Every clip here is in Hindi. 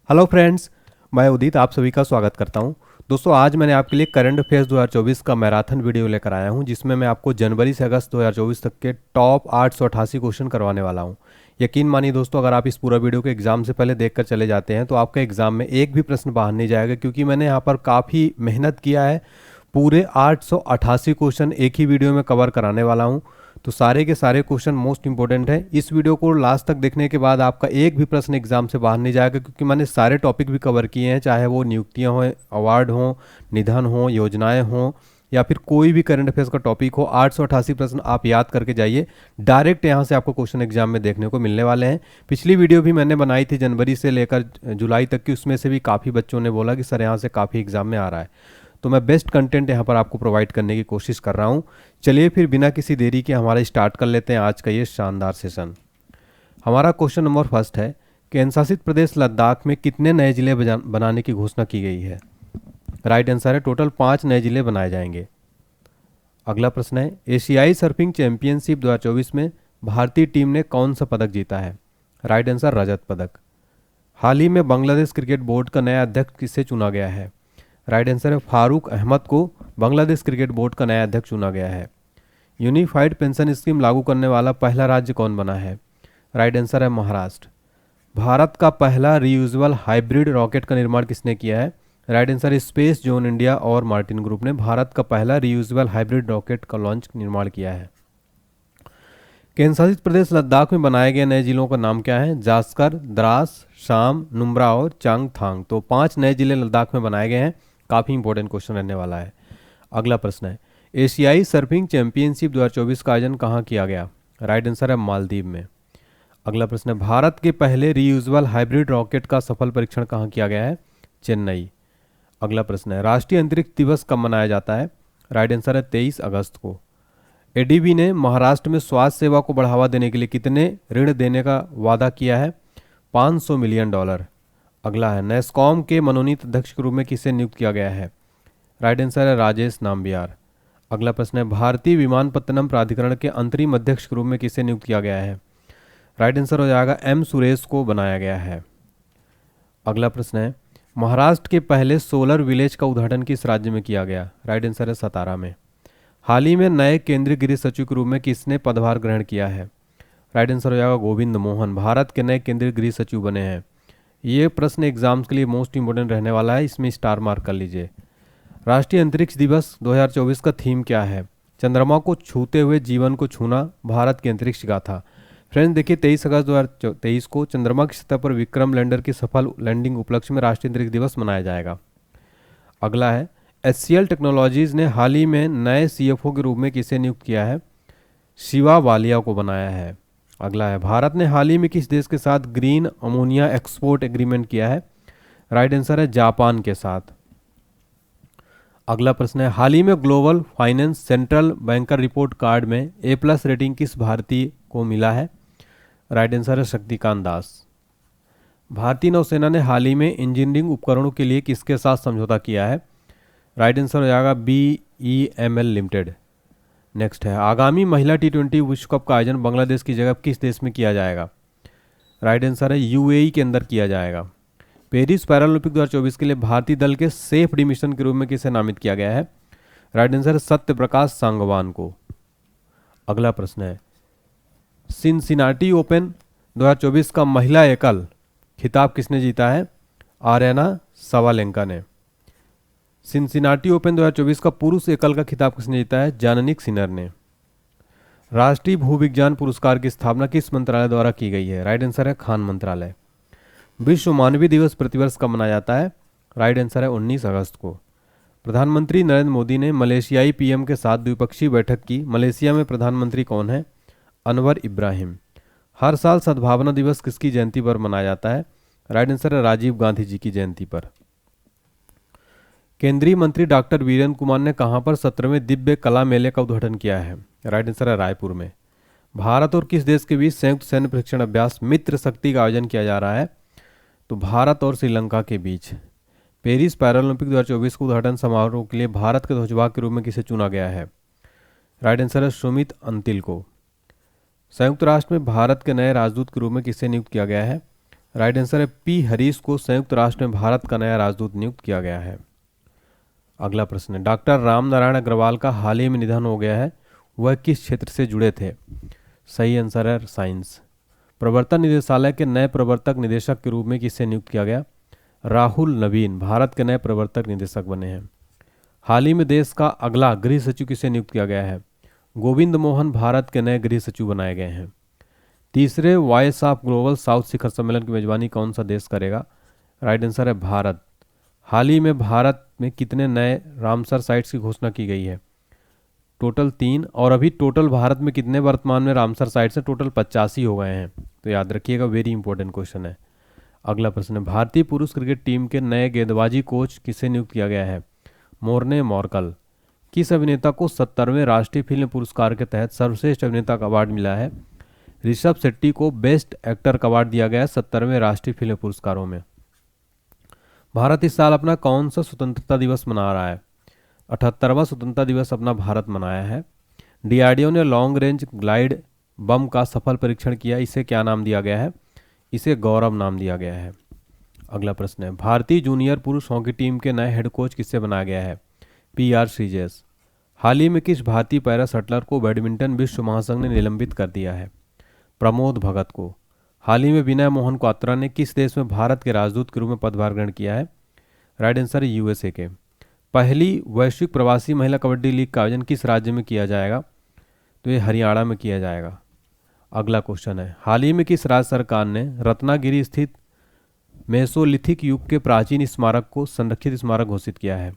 हेलो फ्रेंड्स, मैं उदित आप सभी का स्वागत करता हूं। दोस्तों, आज मैंने आपके लिए करंट अफेयर्स 2024 का मैराथन वीडियो लेकर आया हूं, जिसमें मैं आपको जनवरी से अगस्त 2024 तक के टॉप 888 क्वेश्चन करवाने वाला हूं। यकीन मानिए दोस्तों, अगर आप इस पूरा वीडियो को एग्जाम से पहले देखकर चले जाते हैं तो आपका एग्जाम में एक भी प्रश्न बाहर नहीं जाएगा, क्योंकि मैंने यहाँ पर काफ़ी मेहनत किया है। पूरे 888 क्वेश्चन एक ही वीडियो में कवर कराने वाला हूँ। तो सारे के सारे क्वेश्चन मोस्ट इंपॉर्टेंट है। इस वीडियो को लास्ट तक देखने के बाद आपका एक भी प्रश्न एग्जाम से बाहर नहीं जाएगा, क्योंकि मैंने सारे टॉपिक भी कवर किए हैं, चाहे वो नियुक्तियां हों, अवार्ड हों, निधन हो, योजनाएं हों, या फिर कोई भी करंट अफेयर्स का टॉपिक हो। 888 प्रश्न आप याद करके जाइए, डायरेक्ट यहाँ से आपको क्वेश्चन एग्जाम में देखने को मिलने वाले हैं। पिछली वीडियो भी मैंने बनाई थी जनवरी से लेकर जुलाई तक की, उसमें से भी काफ़ी बच्चों ने बोला कि सर यहाँ से काफ़ी एग्जाम में आ रहा है। तो मैं बेस्ट कंटेंट यहाँ पर आपको प्रोवाइड करने की कोशिश कर रहा हूँ। चलिए फिर बिना किसी देरी के हमारा स्टार्ट कर लेते हैं आज का ये शानदार सेशन। हमारा क्वेश्चन नंबर फर्स्ट है, केंद्र शासित प्रदेश लद्दाख में कितने नए जिले बनाने की घोषणा की गई है? राइट आंसर है टोटल 5 नए जिले बनाए जाएंगे। अगला प्रश्न है, एशियाई सर्फिंग चैंपियनशिप 2024 में भारतीय टीम ने कौन सा पदक जीता है? राइट आंसर रजत पदक। हाल ही में बांग्लादेश क्रिकेट बोर्ड का नया अध्यक्ष किसे चुना गया है? राइट आंसर है फारूक अहमद को बांग्लादेश क्रिकेट बोर्ड का नया अध्यक्ष चुना गया है। यूनिफाइड पेंशन स्कीम लागू करने वाला पहला राज्य कौन बना है? राइट आंसर है महाराष्ट्र। भारत का पहला रीयूजेबल हाइब्रिड रॉकेट का निर्माण किसने किया है? राइट आंसर है स्पेस जोन इंडिया और मार्टिन ग्रुप ने भारत का पहला रीयूजेबल हाइब्रिड रॉकेट का लॉन्च निर्माण किया है। केंद्र शासित प्रदेश लद्दाख में बनाए गए नए जिलों का नाम क्या है? जास्कर, द्रास, शाम, नुब्रा और चांगथांग। तो 5 नए जिले लद्दाख में बनाए गए हैं। काफ़ी इंपॉर्टेंट क्वेश्चन रहने वाला है। अगला प्रश्न है, एशियाई सर्फिंग चैंपियनशिप 2024 का आयोजन कहाँ किया गया? राइट आंसर है मालदीव में। अगला प्रश्न है, भारत के पहले रीयूजेबल हाइब्रिड रॉकेट का सफल परीक्षण कहाँ किया गया है? चेन्नई। अगला प्रश्न है, राष्ट्रीय अंतरिक्ष दिवस कब मनाया जाता है? राइट आंसर है 23 अगस्त को। एडीबी ने महाराष्ट्र में स्वास्थ्य सेवा को बढ़ावा देने के लिए कितने ऋण देने का वादा किया है? $500 मिलियन। अगला है, नेस्कॉम के मनोनीत अध्यक्ष के रूप में किसे नियुक्त किया गया है? राइट आंसर है राजेश नाम्बियार। अगला प्रश्न है, भारतीय विमानपत्तनम प्राधिकरण के अंतरिम अध्यक्ष के रूप में किसे नियुक्त किया गया है? राइट आंसर हो जाएगा एम सुरेश को बनाया गया है। अगला प्रश्न है, महाराष्ट्र के पहले सोलर विलेज का उद्घाटन किस राज्य में किया गया? राइट आंसर है सतारा में। हाल ही में नए केंद्रीय गृह सचिव के रूप में किसने पदभार ग्रहण किया है? राइट आंसर हो जाएगा गोविंद मोहन, भारत के नए केंद्रीय गृह सचिव बने हैं। ये प्रश्न एग्जाम्स के लिए मोस्ट इंपोर्टेंट रहने वाला है, इसमें स्टार मार्क कर लीजिए। राष्ट्रीय अंतरिक्ष दिवस 2024 का थीम क्या है? चंद्रमा को छूते हुए जीवन को छूना, भारत की अंतरिक्ष गाथा। फ्रेंड्स देखिए, 23 अगस्त 2023 को चंद्रमा की सतह पर विक्रम लैंडर की सफल लैंडिंग उपलक्ष्य में राष्ट्रीय अंतरिक्ष दिवस मनाया जाएगा। अगला है, HCL टेक्नोलॉजीज ने हाल ही में नए CFO के रूप में किसे नियुक्त किया है? शिवा वालिया को बनाया है। अगला है, भारत ने हाल ही में किस देश के साथ ग्रीन अमोनिया एक्सपोर्ट एग्रीमेंट किया है? राइट आंसर है जापान के साथ। अगला प्रश्न है, हाल ही में global finance central banker report card में A+ रेटिंग किस भारतीय को मिला है? राइट आंसर है शक्तिकांत दास। भारतीय नौसेना ने हाल ही में इंजीनियरिंग उपकरणों के लिए किसके साथ समझौता किया है? राइट आंसर हो जाएगा BEML लिमिटेड। नेक्स्ट है, आगामी महिला T20 विश्व कप का आयोजन बांग्लादेश की जगह किस देश में किया जाएगा? राइट आंसर है UAE के अंदर किया जाएगा। पेरिस पैरालंपिक 2024 के लिए भारतीय दल के सेफ डिमिशन के रूप में किसे नामित किया गया है? राइट आंसर है सत्य प्रकाश सांगवान को। अगला प्रश्न है, सिनसिनाटी ओपन 2024 का महिला एकल खिताब किसने जीता है? आर्याना सवालेंका ने। सिनसिनाटी ओपन 2024 का पुरुष एकल का खिताब किसने जीता है? जानिक सिनर ने। राष्ट्रीय भूविज्ञान पुरस्कार की स्थापना किस मंत्रालय द्वारा की गई है? राइट आंसर है खान मंत्रालय। विश्व मानवीय दिवस प्रतिवर्ष कब मनाया जाता है? राइट आंसर है 19 अगस्त को। प्रधानमंत्री नरेंद्र मोदी ने मलेशियाई PM के साथ द्विपक्षीय बैठक की। मलेशिया में प्रधानमंत्री कौन है? अनवर इब्राहिम। हर साल सद्भावना दिवस किसकी जयंती पर मनाया जाता है? राइट आंसर है राजीव गांधी जी की जयंती पर। केंद्रीय मंत्री डॉक्टर वीरेंद्र कुमार ने कहां पर 17वें दिव्य कला मेले का उद्घाटन किया है? राइट आंसर है रायपुर में। भारत और किस देश के बीच संयुक्त सैन्य प्रशिक्षण अभ्यास मित्र शक्ति का आयोजन किया जा रहा है? तो भारत और श्रीलंका के बीच। पेरिस पैरालंपिक 2024 के उद्घाटन समारोह के लिए भारत के ध्वजवाहक के रूप में किसे चुना गया है? राइट आंसर है सुमित अंतिल को। संयुक्त राष्ट्र में भारत के नए राजदूत के रूप में किसे नियुक्त किया गया है? राइट आंसर है पी हरीश को संयुक्त राष्ट्र में भारत का नया राजदूत नियुक्त किया गया है। अगला प्रश्न है, डॉक्टर राम नारायण अग्रवाल का हाल ही में निधन हो गया है, वह किस क्षेत्र से जुड़े थे? सही आंसर है साइंस। प्रवर्तन निदेशालय के नए प्रवर्तक निदेशक के रूप में किसे नियुक्त किया गया? राहुल नवीन भारत के नए प्रवर्तक निदेशक बने हैं। हाल ही में देश का अगला गृह सचिव किसे नियुक्त किया गया है? गोविंद मोहन भारत के नए गृह सचिव बनाए गए हैं। तीसरे वॉइस ऑफ ग्लोबल साउथ शिखर सम्मेलन की मेजबानी कौन सा देश करेगा? राइट आंसर है भारत। हाल ही में भारत में कितने नए रामसर साइट्स की घोषणा की गई है? टोटल 3। और अभी टोटल भारत में कितने वर्तमान में रामसर साइट्स हैं? टोटल 85 हो गए हैं, तो याद रखिएगा, वेरी इंपॉर्टेंट क्वेश्चन है। अगला प्रश्न है, भारतीय पुरुष क्रिकेट टीम के नए गेंदबाजी कोच किसे नियुक्त किया गया है? मोर्ने मॉर्कल। किस अभिनेता को 70वें राष्ट्रीय फिल्म पुरस्कार के तहत सर्वश्रेष्ठ अभिनेता का अवार्ड मिला है? ऋषभ शेट्टी को बेस्ट एक्टर का अवार्ड दिया गया है 70वें राष्ट्रीय फिल्म पुरस्कारों में। भारत इस साल अपना कौन सा स्वतंत्रता दिवस मना रहा है? 78वां स्वतंत्रता दिवस अपना भारत मनाया है। डीआरडीओ ने लॉन्ग रेंज ग्लाइड बम का सफल परीक्षण किया, इसे क्या नाम दिया गया है? इसे गौरव नाम दिया गया है। अगला प्रश्न है, भारतीय जूनियर पुरुष हॉकी टीम के नए हेड कोच किसे बनाया गया है? PR श्रीजेश। हाल ही में किस भारतीय पैरा शटलर को बैडमिंटन विश्व महासंघ ने निलंबित कर दिया है? प्रमोद भगत को। हाल ही में विनय मोहन क्वात्रा ने किस देश में भारत के राजदूत के रूप में पदभार ग्रहण किया है? राइट आंसर है USA के। पहली वैश्विक प्रवासी महिला कबड्डी लीग का आयोजन किस राज्य में किया जाएगा? तो ये हरियाणा में किया जाएगा। अगला क्वेश्चन है, हाल ही में किस राज्य सरकार ने रत्नागिरी स्थित मेसोलिथिक युग के प्राचीन स्मारक को संरक्षित स्मारक घोषित किया है?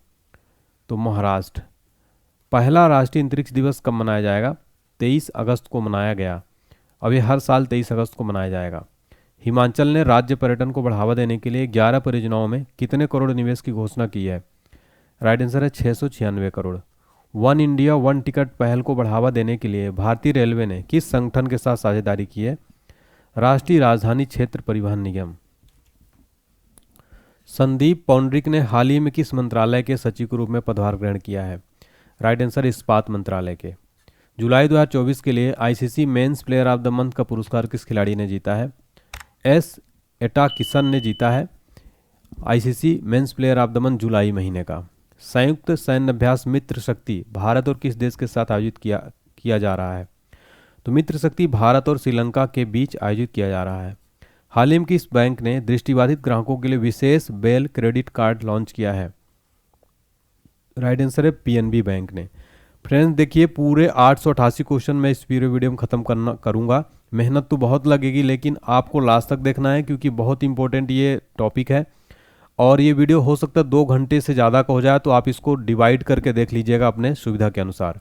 तो महाराष्ट्र। पहला राष्ट्रीय अंतरिक्ष दिवस कब मनाया जाएगा? 23 अगस्त को मनाया गया। अब ये हर साल 23 अगस्त को मनाया जाएगा। हिमाचल ने राज्य पर्यटन को बढ़ावा देने के लिए 11 परियोजनाओं में कितने करोड़ निवेश की घोषणा की है? राइट आंसर है 696 crore. One India one ticket पहल को बढ़ावा देने के लिए भारतीय रेलवे ने किस संगठन के साथ साझेदारी की है? राष्ट्रीय राजधानी क्षेत्र परिवहन निगम। संदीप पौंड्रिक ने हाल ही में किस मंत्रालय के सचिव के रूप में पदभार ग्रहण किया है? राइट आंसर इस्पात मंत्रालय के। जुलाई 2024 के लिए ICC men's player of the month का पुरस्कार किस खिलाड़ी ने जीता है? S एटा किशन ने जीता है ICC men's player of the month जुलाई महीने का। संयुक्त सैन्य अभ्यास मित्र शक्ति भारत और किस देश के साथ आयोजित किया जा रहा है? तो मित्र शक्ति भारत और श्रीलंका के बीच आयोजित किया जा रहा है। हाल ही में किस बैंक ने दृष्टिबाधित ग्राहकों के लिए विशेष बेल क्रेडिट कार्ड लॉन्च किया है? राइट आंसर है PNB बैंक ने। फ्रेंड्स देखिए, पूरे 888 क्वेश्चन मैं इस वीडियो में ख़त्म करूँगा। मेहनत तो बहुत लगेगी, लेकिन आपको लास्ट तक देखना है, क्योंकि बहुत इंपॉर्टेंट ये टॉपिक है। और ये वीडियो हो सकता है 2 घंटे से ज़्यादा का हो जाए, तो आप इसको डिवाइड करके देख लीजिएगा अपने सुविधा के अनुसार।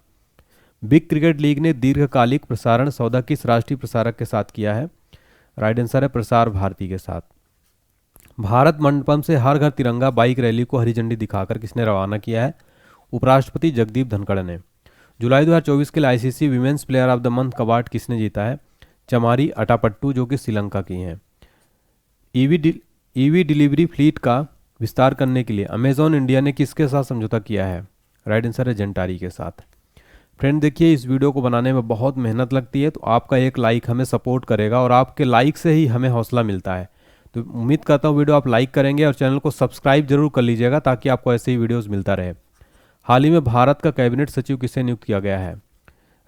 बिग क्रिकेट लीग ने दीर्घकालिक प्रसारण सौदा किस राष्ट्रीय प्रसारक के साथ किया है? राइट आंसर है प्रसार भारती के साथ। भारत मंडपम से हर घर तिरंगा बाइक रैली को हरी झंडी दिखाकर किसने रवाना किया है? उपराष्ट्रपति जगदीप धनखड़ ने। जुलाई 2024 के लिए ICC women's player of the month का अवार्ड किसने जीता है? चमारी अटापट्टू, जो कि श्रीलंका की हैं। EV डिलीवरी फ्लीट का विस्तार करने के लिए अमेजॉन इंडिया ने किसके साथ समझौता किया है? राइट आंसर है जेंटारी के साथ। फ्रेंड देखिए, इस वीडियो को बनाने में बहुत मेहनत लगती है, तो आपका एक लाइक हमें सपोर्ट करेगा, और आपके लाइक से ही हमें हौसला मिलता है। तो उम्मीद करता हूँ वीडियो आप लाइक करेंगे और चैनल को सब्सक्राइब जरूर कर लीजिएगा, ताकि आपको ऐसे ही वीडियोस मिलता रहे। हाल ही में भारत का कैबिनेट सचिव किसे नियुक्त किया गया है?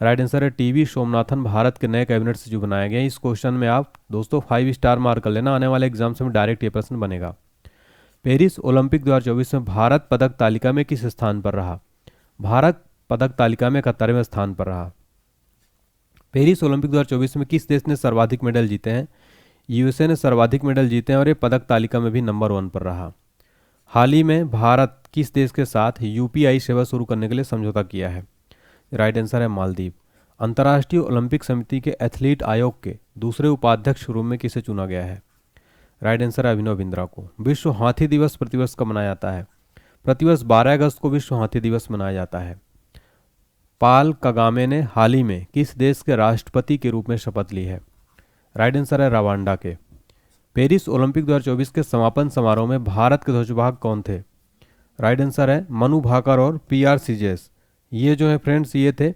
राइट आंसर है TV सोमनाथन भारत के नए कैबिनेट सचिव बनाए गए। इस क्वेश्चन में आप दोस्तों 5 स्टार मार्क कर लेना, आने वाले एग्जाम्स में डायरेक्ट ये प्रश्न बनेगा। पेरिस ओलंपिक 2024 में भारत पदक तालिका में किस स्थान पर रहा? भारत पदक तालिका में 71वें स्थान पर रहा। पेरिस ओलंपिक 2024 में किस देश ने सर्वाधिक मेडल जीते हैं? USA ने सर्वाधिक मेडल जीते हैं, और ये पदक तालिका में भी नंबर 1 पर रहा। हाल ही में भारत किस देश के साथ UPI सेवा शुरू करने के लिए समझौता किया है? राइट आंसर है मालदीव। अंतर्राष्ट्रीय ओलंपिक समिति के एथलीट आयोग के दूसरे उपाध्यक्ष रूप में किसे चुना गया है? राइट आंसर है अभिनव बिंद्रा को। विश्व हाथी दिवस प्रतिवर्ष कब मनाया जाता है? प्रतिवर्ष 12 अगस्त को विश्व हाथी दिवस मनाया जाता है। पाल कगामे ने हाल ही में किस देश के राष्ट्रपति के रूप में शपथ ली है? राइट आंसर है रवांडा के। पेरिस ओलंपिक 2024 के समापन समारोह में भारत के ध्वजवाहक कौन थे? राइट आंसर है मनु भाकर और PR श्रीजेश। ये जो है फ्रेंड्स, ये थे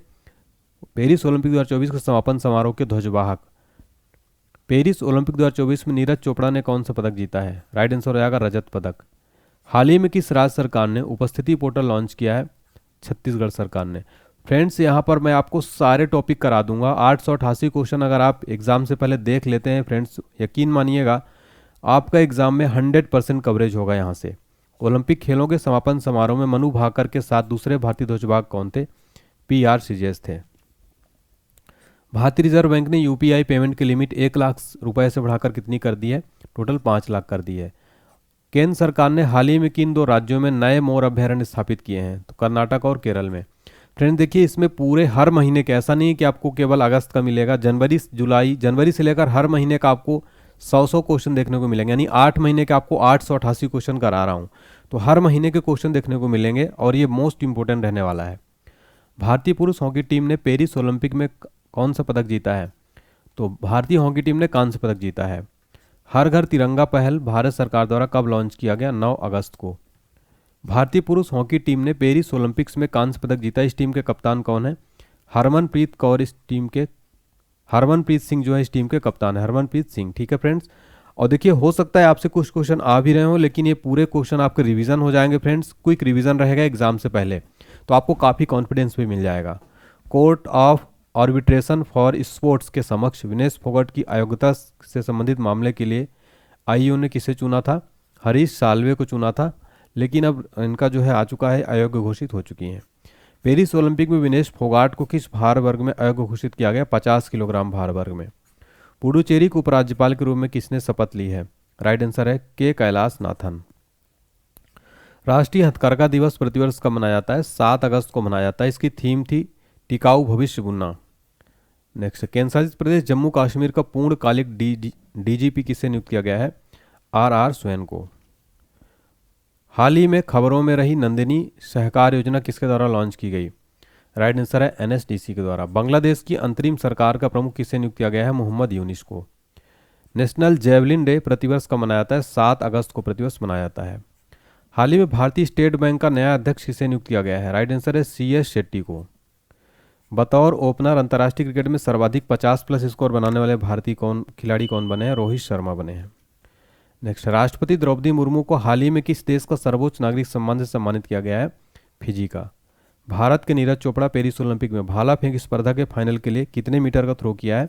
पेरिस ओलंपिक 2024 के समापन समारोह के ध्वजवाहक। पेरिस ओलंपिक 2024 में नीरज चोपड़ा ने कौन सा पदक जीता है? राइट आंसर हो जाएगा रजत पदक। हाल ही में किस राज्य सरकार ने उपस्थिति पोर्टल लॉन्च किया है? छत्तीसगढ़ सरकार ने। फ्रेंड्स, यहाँ पर मैं आपको सारे टॉपिक करा दूंगा। 888 क्वेश्चन अगर आप एग्जाम से पहले देख लेते हैं फ्रेंड्स, यकीन मानिएगा आपका एग्जाम में 100% कवरेज होगा। यहाँ से ओलंपिक खेलों के समापन समारोह में मनु भाकर के साथ दूसरे भारतीय ध्वजवाहक कौन थे? PR श्रीजेश थे। भारतीय रिजर्व बैंक ने UPI पेमेंट की लिमिट 1 लाख रुपए से बढ़ाकर कितनी कर दी है? टोटल 5 लाख कर दी है। केंद्र सरकार ने हाल ही में किन 2 राज्यों में नए मोर अभ्यारण्य स्थापित किए हैं? तो कर्नाटक और केरल में। फ्रेंड देखिए, इसमें पूरे हर महीने के, ऐसा नहीं है कि आपको केवल अगस्त का मिलेगा, जनवरी से लेकर हर महीने का आपको 100 क्वेश्चन देखने को मिलेंगे। यानी 8 महीने के आपको 888 क्वेश्चन करा रहा हूँ, तो हर महीने के क्वेश्चन देखने को मिलेंगे और ये मोस्ट इंपोर्टेंट रहने वाला है। भारतीय पुरुष हॉकी टीम ने पेरिस ओलंपिक में कौन सा पदक जीता है? तो भारतीय हॉकी टीम ने कांस्य पदक जीता है। हर घर तिरंगा पहल भारत सरकार द्वारा कब लॉन्च किया गया? 9 अगस्त को। भारतीय पुरुष हॉकी टीम ने पेरिस ओलंपिक्स में कांस्य पदक जीता। इस टीम के कप्तान कौन है? हरमनप्रीत कौर। हरमनप्रीत सिंह जो है इस टीम के कप्तान है, हरमनप्रीत सिंह। ठीक है फ्रेंड्स, और देखिए हो सकता है आपसे कुछ क्वेश्चन आ भी रहे हो, लेकिन ये पूरे क्वेश्चन आपके रिवीजन हो जाएंगे फ्रेंड्स। क्विक रिवीजन रहेगा एग्जाम से पहले, तो आपको काफ़ी कॉन्फिडेंस भी मिल जाएगा। Court of arbitration for sports के समक्ष विनेश फोगट की अयोग्यता से संबंधित मामले के लिए IAO ने किसे चुना था? हरीश साल्वे को चुना था, लेकिन अब इनका जो है आ चुका है, अयोग्य घोषित हो चुकी हैं। पेरिस ओलंपिक में विनेश फोगाट को किस भार वर्ग में अयोग्य घोषित किया गया? 50 किलोग्राम भार वर्ग में। पुडुचेरी के उपराज्यपाल के रूप में किसने शपथ ली है? राइट आंसर है के कैलाश नाथन। राष्ट्रीय हथकरघा दिवस प्रतिवर्ष कब मनाया जाता है? 7 अगस्त को मनाया जाता है। इसकी थीम थी टिकाऊ भविष्य बुनना। नेक्स्ट, केंद्र शासित प्रदेश जम्मू कश्मीर का पूर्णकालिक DGP किसे नियुक्त किया गया है? RR स्वैन को। हाल ही में खबरों में रही नंदिनी सहकार योजना किसके द्वारा लॉन्च की गई? राइट आंसर है NSDC के द्वारा। बांग्लादेश की अंतरिम सरकार का प्रमुख किसे नियुक्त किया गया है? मोहम्मद यूनिस को। नेशनल जेवलिन डे प्रतिवर्ष कब मनाया जाता है? 7 अगस्त को प्रतिवर्ष मनाया जाता है। हाल ही में भारतीय स्टेट बैंक का नया अध्यक्ष किसे नियुक्त किया गया है? राइट आंसर है CS शेट्टी को। बतौर ओपनर अंतर्राष्ट्रीय क्रिकेट में सर्वाधिक 50+ स्कोर बनाने वाले भारतीय खिलाड़ी कौन बने हैं? रोहित शर्मा बने हैं। नेक्स्ट, राष्ट्रपति द्रौपदी मुर्मू को हाल ही में किस देश का सर्वोच्च नागरिक सम्मान से सम्मानित किया गया है? फिजी का। भारत के नीरज चोपड़ा पेरिस ओलंपिक में भाला फेंक स्पर्धा के फाइनल के लिए कितने मीटर का थ्रो किया है?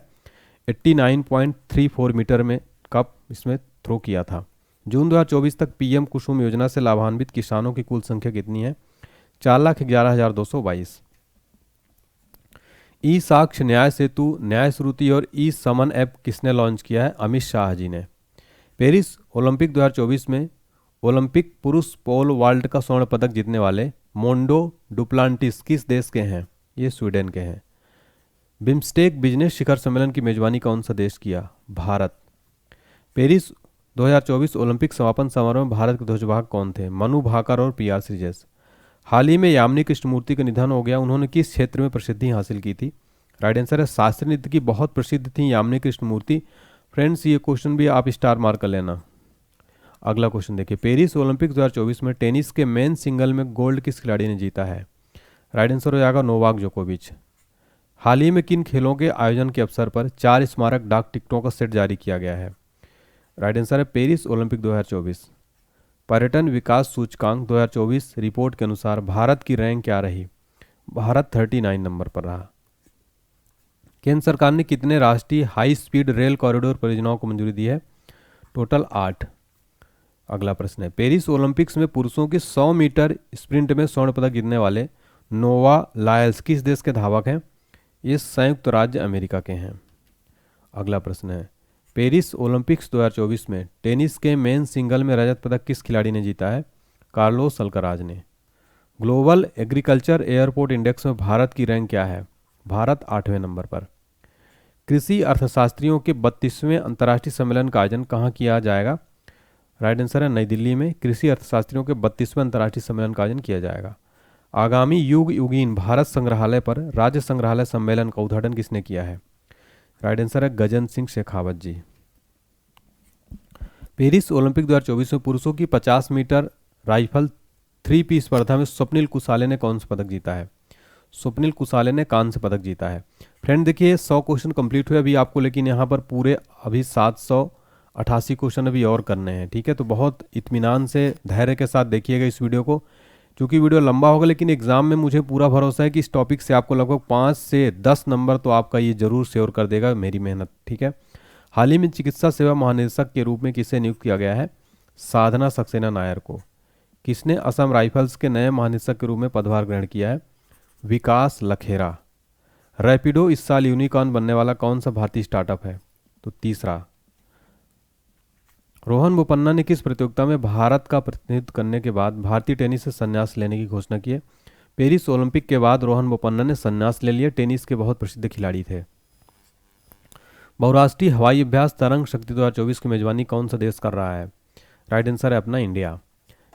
89.34 मीटर में कप इसमें थ्रो किया था। जून 2024 तक PM कुसुम योजना से लाभान्वित किसानों की कुल संख्या कितनी है? 4,11,222। ई साक्ष्य, न्याय सेतु, न्याय श्रुति और ई समन ऐप किसने लॉन्च किया है? अमित शाह जी ने। पेरिस ओलंपिक 2024 में ओलंपिक पुरुष पोल वॉल्ट का स्वर्ण पदक जीतने वाले मोंडो डुप्लांटिस किस देश के हैं? ये स्वीडन के हैं। बिम्स्टेक बिजनेस शिखर सम्मेलन की मेजबानी कौन सा देश किया? भारत। पेरिस 2024 ओलंपिक समापन समारोह में भारत के ध्वजवाहक कौन थे? मनु भाकर और PR श्रीजेश। हाल ही में यामिनी कृष्णमूर्ति का निधन हो गया। उन्होंने किस क्षेत्र में प्रसिद्धि हासिल की थी? राइट आंसर है शास्त्रीय नृत्य की बहुत प्रसिद्ध थी यामिनी कृष्णमूर्ति। फ्रेंड्स, ये क्वेश्चन भी आप स्टार मार्क कर लेना। अगला क्वेश्चन देखिए, पेरिस ओलंपिक 2024 में टेनिस के मेन सिंगल में गोल्ड किस खिलाड़ी ने जीता है? राइट आंसर हो जाएगा नोवाक जोकोविच। हाल ही में किन खेलों के आयोजन के अवसर पर 4 स्मारक डाक टिकटों का सेट जारी किया गया है? राइट आंसर है पेरिस ओलंपिक 2024। पर्यटन विकास सूचकांक 2024 रिपोर्ट के अनुसार भारत की रैंक क्या रही? भारत 39 नंबर पर रहा। केंद्र सरकार ने कितने राष्ट्रीय हाई स्पीड रेल कॉरिडोर परियोजनाओं को मंजूरी दी है? टोटल 8। अगला प्रश्न है, पेरिस ओलंपिक्स में पुरुषों की 100 मीटर स्प्रिंट में स्वर्ण पदक जीतने वाले नोवा लायल्स किस देश के धावक हैं? ये संयुक्त राज्य अमेरिका के हैं। अगला प्रश्न है, पेरिस ओलंपिक्स 2024 में टेनिस के मेन सिंगल में रजत पदक किस खिलाड़ी ने जीता है? कार्लोस अल्कराज ने। ग्लोबल एग्रीकल्चर एयरपोर्ट इंडेक्स में भारत की रैंक क्या है? भारत 8वें नंबर पर। कृषि अर्थशास्त्रियों के 32वें अंतर्राष्ट्रीय सम्मेलन का आयोजन कहाँ किया जाएगा? राइट आंसर है नई दिल्ली में कृषि अर्थशास्त्रियों के 32वें अंतर्राष्ट्रीय सम्मेलन का आयोजन किया जाएगा। आगामी युग युगीन भारत संग्रहालय पर राज्य संग्रहालय सम्मेलन का उद्घाटन किसने किया है? राइट आंसर है गजेंद्र सिंह शेखावत जी। पेरिस ओलंपिक 2024 में पुरुषों की 50 मीटर राइफल 3P स्पर्धा में स्वप्निल कुसाले ने कौन सा पदक जीता है? स्वप्निल कुसाले ने कांस्य पदक जीता है। फ्रेंड देखिए 100 क्वेश्चन कंप्लीट हुए अभी आपको, लेकिन यहाँ पर पूरे अभी 788 क्वेश्चन अभी और करने हैं। ठीक है, तो बहुत इत्मीनान से धैर्य के साथ देखिएगा इस वीडियो को, क्योंकि वीडियो लंबा होगा, लेकिन एग्जाम में मुझे पूरा भरोसा है कि इस टॉपिक से आपको लगभग 5 से 10 नंबर तो आपका ये जरूर श्योर कर देगा, मेरी मेहनत। ठीक है, हाल ही में चिकित्सा सेवा महानिदेशक के रूप में किसे नियुक्त किया गया है? साधना सक्सेना नायर को। किसने असम राइफल्स के नए महानिदेशक के रूप में पदभार ग्रहण किया है? विकास लखेरा। रैपिडो इस साल यूनिकॉर्न बनने वाला कौन सा भारतीय स्टार्टअप है? तो तीसरा। रोहन बोपन्ना ने किस प्रतियोगिता में भारत का प्रतिनिधित्व करने के बाद भारतीय टेनिस से संन्यास लेने की घोषणा की है? पेरिस ओलंपिक के बाद रोहन बोपन्ना ने संन्यास ले लिया। टेनिस के बहुत प्रसिद्ध खिलाड़ी थे। बहुराष्ट्रीय हवाई अभ्यास तरंग शक्ति 2024 की मेजबानी कौन सा देश कर रहा है? राइट आंसर है अपना इंडिया।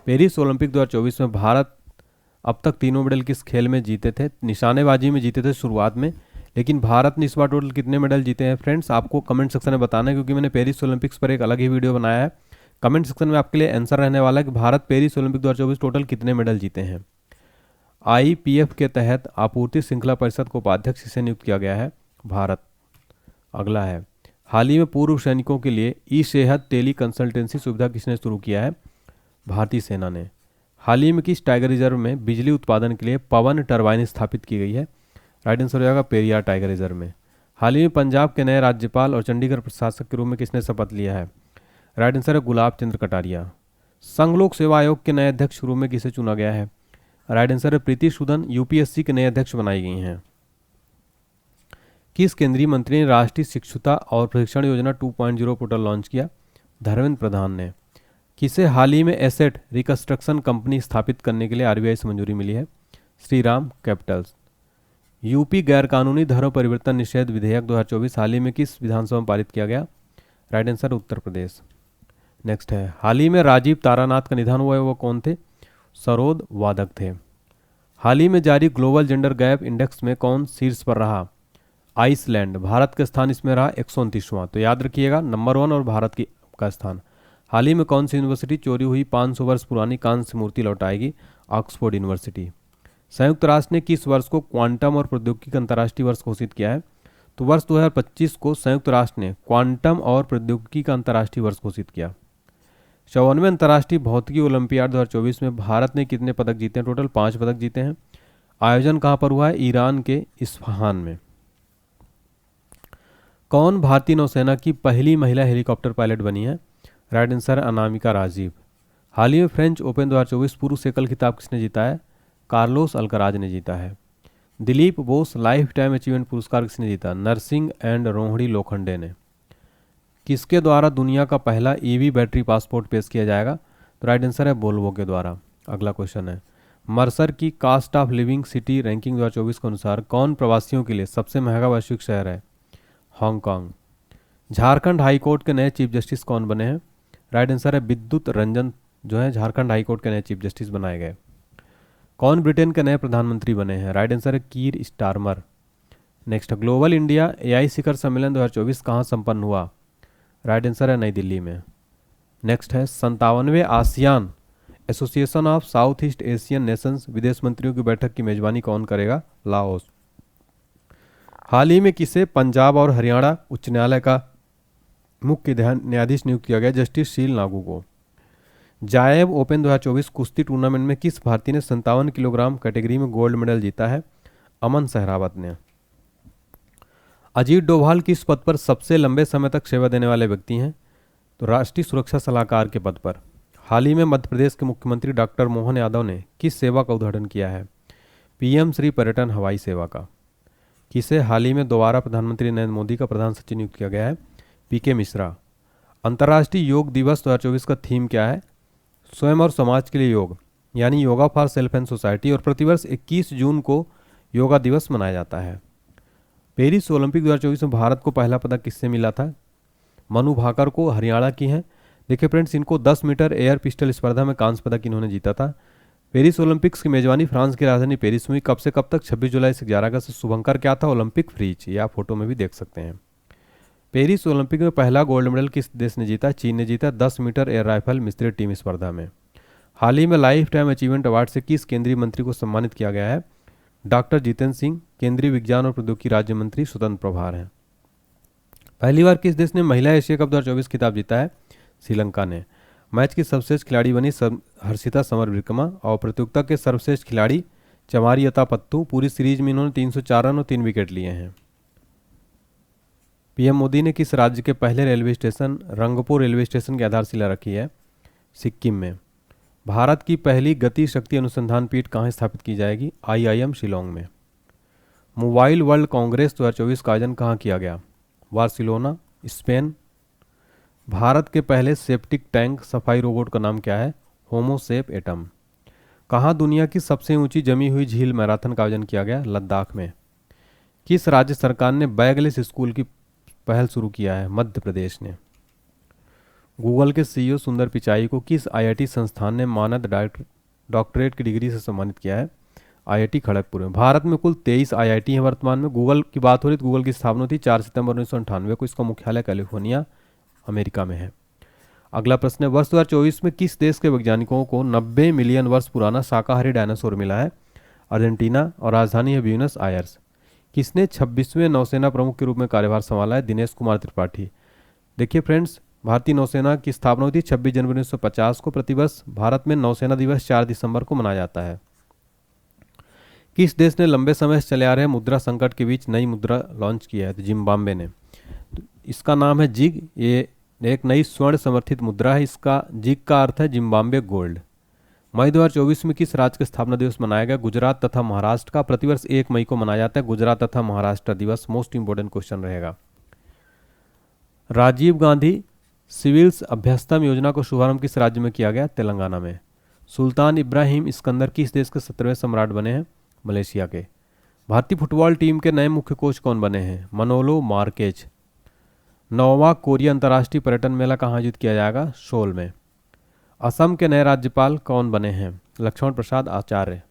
पेरिस ओलंपिक 2024 में भारत अब तक तीनों मेडल किस खेल में जीते थे? निशानेबाजी में जीते थे शुरुआत में, लेकिन भारत ने इस बार टोटल कितने मेडल जीते हैं फ्रेंड्स? आपको कमेंट सेक्शन में बताना है, क्योंकि मैंने पेरिस ओलंपिक्स पर एक अलग ही वीडियो बनाया है। कमेंट सेक्शन में आपके लिए आंसर रहने वाला है कि भारत पेरिस ओलंपिक 2024 टोटल कितने मेडल जीते हैं। आईपीएफ के तहत आपूर्ति श्रृंखला परिषद को उपाध्यक्ष किसे नियुक्त किया गया है? भारत। अगला है, हाल ही में पूर्व सैनिकों के लिए ई सेहत टेली कंसल्टेंसी सुविधा किसने शुरू किया है? भारतीय सेना ने। हाल ही में किस टाइगर रिजर्व में बिजली उत्पादन के लिए पवन टरबाइन स्थापित की गई है? राइट आंसर हो जाएगा पेरियार टाइगर रिजर्व में। हाल ही में पंजाब के नए राज्यपाल और चंडीगढ़ प्रशासक के रूप में किसने शपथ लिया है? राइट आंसर है गुलाब चंद्र कटारिया। संघ लोक सेवा आयोग के नए अध्यक्ष के रूप में किसे चुना गया है? राइट आंसर है प्रीति सूदन यूपीएससी के नए अध्यक्ष बनाई गई हैं। किस केंद्रीय मंत्री ने राष्ट्रीय शिक्षुता और प्रशिक्षण योजना 2.0 पोर्टल लॉन्च किया? धर्मेंद्र प्रधान ने। किसे हाल ही में एसेट रिकंस्ट्रक्शन कंपनी स्थापित करने के लिए आरबीआई से मंजूरी मिली है? श्रीराम कैपिटल्स। यूपी गैरकानूनी धर्म परिवर्तन निषेध विधेयक 2024 हाल ही में किस विधानसभा में पारित किया गया? Right answer Uttar Pradesh. Next है, हाल ही में राजीव तारानाथ का निधन हुआ है, वो कौन थे? सरोद वादक थे। हाल ही में जारी ग्लोबल जेंडर गैप इंडेक्स में कौन शीर्ष पर रहा? आइसलैंड। भारत का स्थान इसमें रहा 129वां। तो याद रखिएगा नंबर 1 और भारत की का स्थान। हाल ही में कौन सी यूनिवर्सिटी चोरी हुई 500 वर्ष पुरानी कांस्य मूर्ति लौटाएगी? Oxford university. संयुक्त राष्ट्र ने किस वर्ष को क्वांटम और प्रौद्योगिकी का अंतर्राष्ट्रीय वर्ष घोषित किया है? तो वर्ष 2025 को संयुक्त राष्ट्र ने क्वांटम और प्रौद्योगिकी का अंतर्राष्ट्रीय वर्ष घोषित किया। 54वें अंतर्राष्ट्रीय भौतिकी ओलंपियाड 2024 में भारत ने कितने पदक जीते हैं? टोटल 5 पदक जीते हैं। आयोजन कहाँ पर हुआ है? ईरान के इस्फहान में। कौन भारतीय नौसेना की पहली महिला हेलीकॉप्टर पायलट बनी है? राइट आंसर है अनामिका राजीव। हाल ही में फ्रेंच ओपन 2024 पुरुष एकल खिताब किसने जीता है? कार्लोस अल्कराज ने जीता है। Dilip Bose life time achievement पुरस्कार किसने जीता? नरसिंह एंड रोहिणी लोखंडे ने। किसके द्वारा दुनिया का पहला ईवी बैटरी पासपोर्ट पेश किया जाएगा? तो राइट आंसर है वोल्वो के द्वारा। अगला क्वेश्चन है, मर्सर की cost of living city ranking 2024 के अनुसार कौन प्रवासियों के लिए सबसे महंगा वैश्विक शहर है? हांगकांग। झारखंड हाईकोर्ट के नए चीफ जस्टिस कौन बने हैं? राइट आंसर है विद्युत रंजन जो है झारखंड हाईकोर्ट के नए चीफ जस्टिस बनाए गए। कौन ब्रिटेन के नए प्रधानमंत्री बने हैं? राइट आंसर है Keir Starmer. Next, global India AI शिखर सम्मेलन 2024 कहाँ संपन्न हुआ? राइट आंसर है नई दिल्ली में। नेक्स्ट है, 57वें ASEAN Association of South East Asian Nations विदेश मंत्रियों की बैठक की मेजबानी कौन करेगा? लाओस। हाल ही में किसे पंजाब और हरियाणा उच्च न्यायालय का मुख्य न्यायाधीश नियुक्त किया गया? जस्टिस शील नागू को। जायब ओपन 2024 कुश्ती टूर्नामेंट में किस भारतीय ने 57 किलोग्राम कैटेगरी में गोल्ड मेडल जीता है? अमन सहरावत ने। अजीत डोभाल किस पद पर सबसे लंबे समय तक सेवा देने वाले व्यक्ति हैं? तो राष्ट्रीय सुरक्षा सलाहकार के पद पर। हाल ही में मध्य प्रदेश के मुख्यमंत्री डॉक्टर मोहन यादव ने किस सेवा का उद्घाटन किया है? पीएम श्री पर्यटन हवाई सेवा का। किसे हाल ही में दोबारा प्रधानमंत्री नरेंद्र मोदी का प्रधान सचिव नियुक्त किया गया है? पीके मिश्रा। अंतर्राष्ट्रीय योग दिवस 2024 का थीम क्या है? स्वयं और समाज के लिए योग, यानी yoga for self and society. और प्रतिवर्ष 21 जून को योगा दिवस मनाया जाता है। पेरिस ओलंपिक 2024 में भारत को पहला पदक किससे मिला था? मनु भाकर को, हरियाणा की हैं। देखिए फ्रेंड्स, इनको 10 मीटर एयर पिस्टल स्पर्धा में कांस्य पदक इन्होंने जीता था। पेरिस ओलंपिक्स की मेजबानी फ्रांस की राजधानी पेरिस में हुई। कब से कब तक? 26 जुलाई से 11 अगस्त। शुभंकर क्या था? Olympic Phryge. ये आप फोटो में भी देख सकते हैं। पेरिस ओलंपिक में पहला गोल्ड मेडल किस देश ने जीता? चीन ने जीता 10 मीटर एयर राइफल मिश्रित टीम स्पर्धा में। हाल ही में लाइफ टाइम अचीवमेंट अवार्ड से किस केंद्रीय मंत्री को सम्मानित किया गया है? डॉक्टर जितेंद्र सिंह केंद्रीय विज्ञान और प्रौद्योगिकी राज्य मंत्री स्वतंत्र प्रभार हैं। पहली बार किस देश ने महिला एशिया कप 2024 खिताब जीता है? श्रीलंका ने। मैच की सर्वश्रेष्ठ खिलाड़ी बनी हर्षिता समरविक्रमा और प्रतियोगिता के सर्वश्रेष्ठ खिलाड़ी चमारियता पत्तू। पूरी सीरीज में इन्होंने 304 रन और 3 विकेट लिए हैं। पीएम मोदी ने किस राज्य के पहले railway station Rangpur railway station की आधारशिला रखी है? सिक्किम में। भारत की पहली गति शक्ति अनुसंधान पीठ कहाँ स्थापित की जाएगी? आईआईएम शिलोंग में। मोबाइल वर्ल्ड कांग्रेस 2024 का आयोजन कहाँ किया गया? Barcelona, Spain. भारत के पहले सेप्टिक टैंक सफाई रोबोट का नाम क्या है? होमोसेप एटम। कहाँ दुनिया की सबसे ऊंची जमी हुई झील मैराथन का आयोजन किया गया? लद्दाख में। किस राज्य सरकार ने बैगलेस स्कूल की पहल शुरू किया है? मध्य प्रदेश ने। गूगल के सीईओ सुंदर पिचाई को किस आईआईटी संस्थान ने मानद डॉक्टरेट की डिग्री से सम्मानित किया है? आईआईटी खड़गपुर में। भारत में कुल 23 आईआईटी हैं वर्तमान में। गूगल की बात हो रही तो गूगल की स्थापना थी 4 सितंबर 1998 को। इसका मुख्यालय कैलिफोर्निया अमेरिका में है। अगला प्रश्न है, वर्ष 2024 में किस देश के वैज्ञानिकों को 90 मिलियन वर्ष पुराना शाकाहारी डायनासोर मिला है? अर्जेंटीना और राजधानी है ब्यूनस आयर्स। किसने 26वें नौसेना प्रमुख के रूप में कार्यभार संभाला है? दिनेश कुमार त्रिपाठी। देखिए फ्रेंड्स, भारतीय नौसेना की स्थापना हुई थी 26 जनवरी 1950 को। प्रतिवर्ष भारत में नौसेना दिवस 4 दिसंबर को मनाया जाता है। किस देश ने लंबे समय से चले आ रहे मुद्रा संकट के बीच नई मुद्रा लॉन्च किया है? तो जिम्बाब्वे ने। तो इसका नाम है जिग। ये एक नई स्वर्ण समर्थित मुद्रा है। इसका जिग का अर्थ है जिम्बाब्वे गोल्ड। मई 2024 में किस राज्य का स्थापना दिवस मनाया गया? गुजरात तथा महाराष्ट्र का। प्रतिवर्ष 1 मई को मनाया जाता है गुजरात तथा महाराष्ट्र दिवस। मोस्ट इंपोर्टेंट क्वेश्चन रहेगा। राजीव गांधी सिविल्स अभ्यस्तम योजना को शुभारंभ किस राज्य में किया गया? तेलंगाना में। सुल्तान इब्राहिम इस्कंदर किस देश के 17वें सम्राट बने हैं? मलेशिया के। भारतीय फुटबॉल टीम के नए मुख्य कोच कौन बने हैं? मनोलो मार्केज। 9वां कोरिया अंतर्राष्ट्रीय पर्यटन मेला कहाँ आयोजित किया जाएगा? सोल में। असम के नए राज्यपाल कौन बने हैं? लक्ष्मण प्रसाद आचार्य।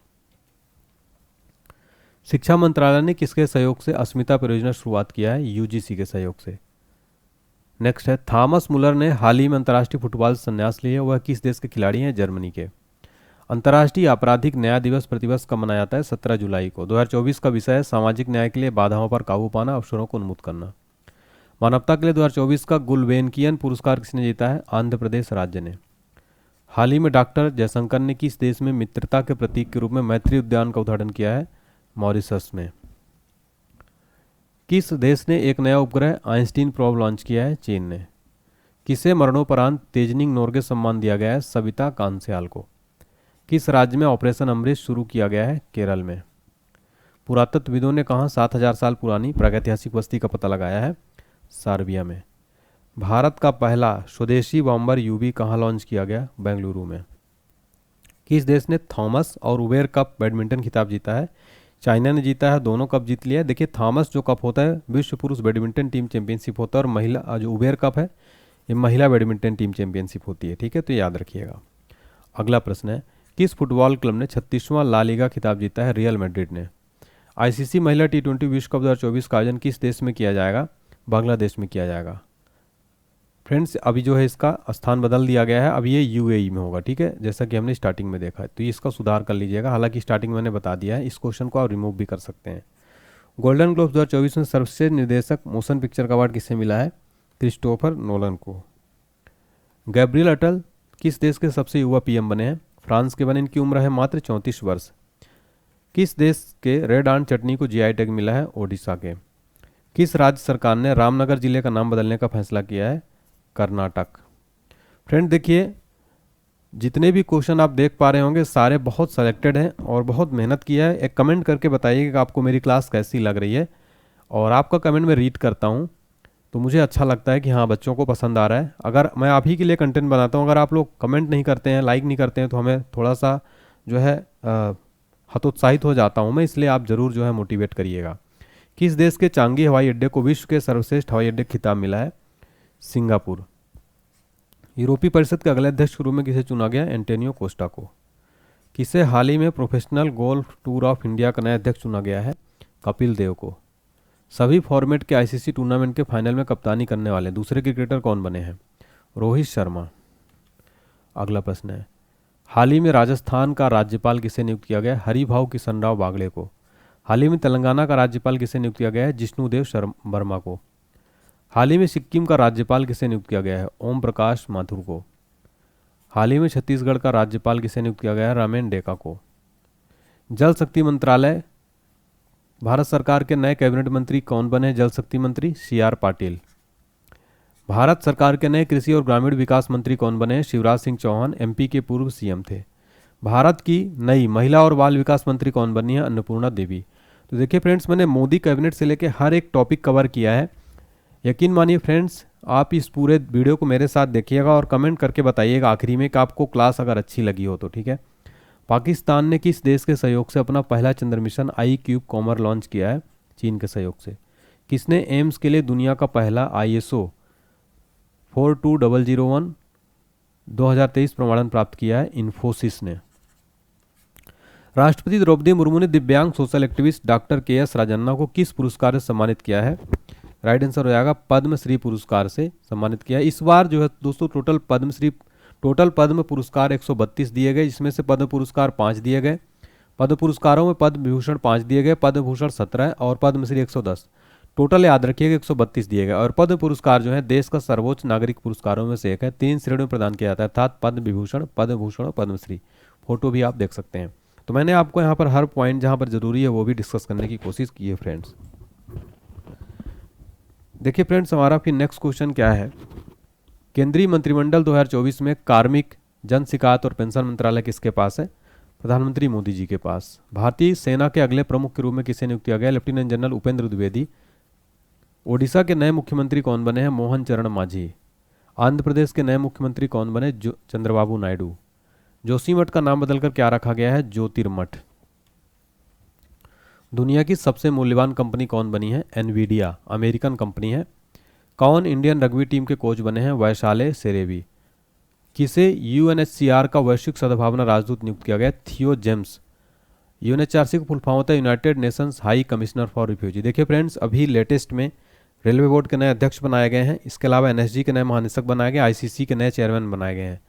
शिक्षा मंत्रालय ने किसके सहयोग से अस्मिता परियोजना शुरुआत किया है? यूजीसी के सहयोग से। नेक्स्ट है, थॉमस मुलर ने हाल ही में अंतर्राष्ट्रीय फुटबॉल से संन्यास लिया। वह किस देश के खिलाड़ी हैं? जर्मनी के। अंतर्राष्ट्रीय आपराधिक न्याय दिवस प्रतिवर्ष कब मनाया जाता है? 17 जुलाई को। 2024 का विषय है सामाजिक न्याय के लिए बाधाओं पर काबू पाना, अवसरों को उन्मुक्त करना। मानवता के लिए 2024 का गुलवेनकियन पुरस्कार किसने जीता है? आंध्र प्रदेश राज्य ने। हाल ही में डॉक्टर जयशंकर ने किस देश में मित्रता के प्रतीक के रूप में मैत्री उद्यान का उद्घाटन किया है? मॉरिशस में। किस देश ने एक नया उपग्रह आइंस्टीन प्रोब लॉन्च किया है? चीन ने। किसे मरणोपरांत तेजनिंग नोर्गे सम्मान दिया गया है? सविता कांस्याल को। किस राज्य में ऑपरेशन अमरीश शुरू किया गया है? केरल में। पुरातत्वविदों ने कहाँ 7000 साल पुरानी प्रागैतिहासिक बस्ती का पता लगाया है? सर्बिया में। भारत का पहला स्वदेशी बॉम्बर यूवी कहाँ लॉन्च किया गया? बेंगलुरु में। किस देश ने थॉमस और उबेर कप बैडमिंटन खिताब जीता है? चाइना ने जीता है। दोनों कप जीत लिया है। देखिए, थॉमस जो कप होता है विश्व पुरुष बैडमिंटन टीम चैंपियनशिप होता है और महिला जो उबेर कप है ये महिला बैडमिंटन टीम चैंपियनशिप होती है। ठीक है, तो याद रखिएगा। अगला प्रश्न है, किस फुटबॉल क्लब ने 36वां ला लीगा खिताब जीता है? रियल मैड्रिड ने। आईसीसी महिला T20 विश्व कप 2024 का आयोजन किस देश में किया जाएगा? बांग्लादेश में किया जाएगा। फ्रेंड्स, अभी जो है इसका स्थान बदल दिया गया है। अब ये यूएई में होगा। ठीक है, जैसा कि हमने स्टार्टिंग में देखा है, तो ये इसका सुधार कर लीजिएगा। हालांकि स्टार्टिंग में मैंने बता दिया है। इस क्वेश्चन को आप रिमूव भी कर सकते हैं। गोल्डन ग्लोब 2024 में सर्वश्रेष्ठ निर्देशक मोशन पिक्चर का अवार्ड किसे मिला है? क्रिस्टोफर नोलन को। गैब्रियल अटल किस देश के सबसे युवा पीएम बने हैं? फ्रांस के बने। इनकी उम्र है मात्र 34 वर्ष। किस देश के रेड आंट चटनी को जीआई टैग मिला है? ओडिशा के। किस राज्य सरकार ने रामनगर जिले का नाम बदलने का फैसला किया है? कर्नाटक। फ्रेंड देखिए, जितने भी क्वेश्चन आप देख पा रहे होंगे सारे बहुत सेलेक्टेड हैं और बहुत मेहनत किया है। एक कमेंट करके बताइए कि आपको मेरी क्लास कैसी लग रही है, और आपका कमेंट मैं रीड करता हूँ तो मुझे अच्छा लगता है कि हाँ, बच्चों को पसंद आ रहा है। अगर मैं आप ही के लिए कंटेंट बनाता हूँ, अगर आप लोग कमेंट नहीं करते हैं, लाइक नहीं करते हैं, तो हमें थोड़ा सा जो है हतोत्साहित हो जाता हूँ मैं। इसलिए आप ज़रूर जो है मोटिवेट करिएगा। किस देश के चांगी हवाई अड्डे को विश्व के सर्वश्रेष्ठ हवाई अड्डे खिताब मिला है? सिंगापुर। यूरोपीय परिषद के अगले अध्यक्ष के रूप में किसे चुना गया? एंटोनियो कोस्टा को। किसे हाल ही में professional golf tour of India का नया अध्यक्ष चुना गया है? कपिल देव को। सभी फॉर्मेट के आईसीसी टूर्नामेंट के फाइनल में कप्तानी करने वाले दूसरे क्रिकेटर कौन बने हैं? रोहित शर्मा। अगला प्रश्न है, हाल ही में राजस्थान का राज्यपाल किसे नियुक्त किया गया? हरिभाऊ किशन राव बागड़े को। हाल ही में तेलंगाना का राज्यपाल किसे नियुक्त किया गया है? जिष्णुदेव वर्मा को। हाल ही में सिक्किम का राज्यपाल किसे नियुक्त किया गया है? ओम प्रकाश माथुर को। हाल ही में छत्तीसगढ़ का राज्यपाल किसे नियुक्त किया गया है? रामेन डेका को। जल शक्ति मंत्रालय, भारत सरकार के नए कैबिनेट मंत्री कौन बने? जल शक्ति मंत्री CR पाटिल। भारत सरकार के नए कृषि और ग्रामीण विकास मंत्री कौन बने? शिवराज सिंह चौहान, MP के पूर्व CM थे। भारत की नई महिला और बाल विकास मंत्री कौन बनी है? अन्नपूर्णा देवी। तो देखिए फ्रेंड्स, मैंने मोदी कैबिनेट से लेकर हर एक टॉपिक कवर किया है। यकीन मानिए फ्रेंड्स, आप इस पूरे वीडियो को मेरे साथ देखिएगा और कमेंट करके बताइएगा आखिरी में कि आपको क्लास अगर अच्छी लगी हो तो, ठीक है। पाकिस्तान ने किस देश के सहयोग से अपना पहला चंद्र मिशन iCube कॉमर लॉन्च किया है? चीन के सहयोग से। किसने एम्स के लिए दुनिया का पहला ISO 42001 2023 प्रमाणन प्राप्त किया है? इन्फोसिस ने। राष्ट्रपति द्रौपदी मुर्मू ने दिव्यांग social activist doctor KS Rajanna को किस पुरस्कार से सम्मानित किया है? राइट आंसर हो जाएगा पद्मश्री पुरस्कार से सम्मानित किया है। इस बार जो है दोस्तों टोटल पद्म पुरस्कार 132 दिए गए, जिसमें से पद्म पुरस्कार 5 दिए गए। पद्म पुरस्कारों में पद्म विभूषण 5 दिए गए, पद्म भूषण 17 और पद्मश्री 110। टोटल याद रखिएगा 132 दिए गए। और पद्म पुरस्कार जो है देश का सर्वोच्च नागरिक पुरस्कारों में से एक है। 3 श्रेणियों में प्रदान किया जाता है, अर्थात पद्म विभूषण, पद्म भूषण और पद्मश्री। फोटो भी आप देख सकते हैं। तो मैंने आपको यहाँ पर हर पॉइंट जहाँ पर जरूरी है वो भी डिस्कस करने की कोशिश की है फ्रेंड्स। देखिए फ्रेंड्स, हमारा फिर नेक्स्ट क्वेश्चन क्या है? केंद्रीय मंत्रिमंडल 2024 में कार्मिक, जन शिकायत और पेंशन मंत्रालय किसके पास है? प्रधानमंत्री मोदी जी के पास। भारतीय सेना के अगले प्रमुख के रूप में किसे नियुक्त किया गया? Lieutenant general Upendra Dwivedi. ओडिशा के नए मुख्यमंत्री कौन बने हैं? मोहन चरण मांझी। आंध्र प्रदेश के नए मुख्यमंत्री कौन बने? चंद्रबाबू नायडू। जोशीमठ का नाम बदलकर क्या रखा गया है? ज्योतिर्मठ। दुनिया की सबसे मूल्यवान कंपनी कौन बनी है? एनवीडिया, अमेरिकन कंपनी है। कौन इंडियन रग्बी टीम के कोच बने हैं? वैशाले सेरेवी। किसे UNHCR का वैश्विक सद्भावना राजदूत नियुक्त किया गया? थियो जेम्स। UNHRC को फुल फॉर्म होता है United Nations high commissioner for refugee. देखिए फ्रेंड्स, अभी लेटेस्ट में रेलवे बोर्ड के नए अध्यक्ष बनाए गए हैं। इसके अलावा NSG के नए महानिदेशक बनाए गए, ICC के नए चेयरमैन बनाए गए हैं।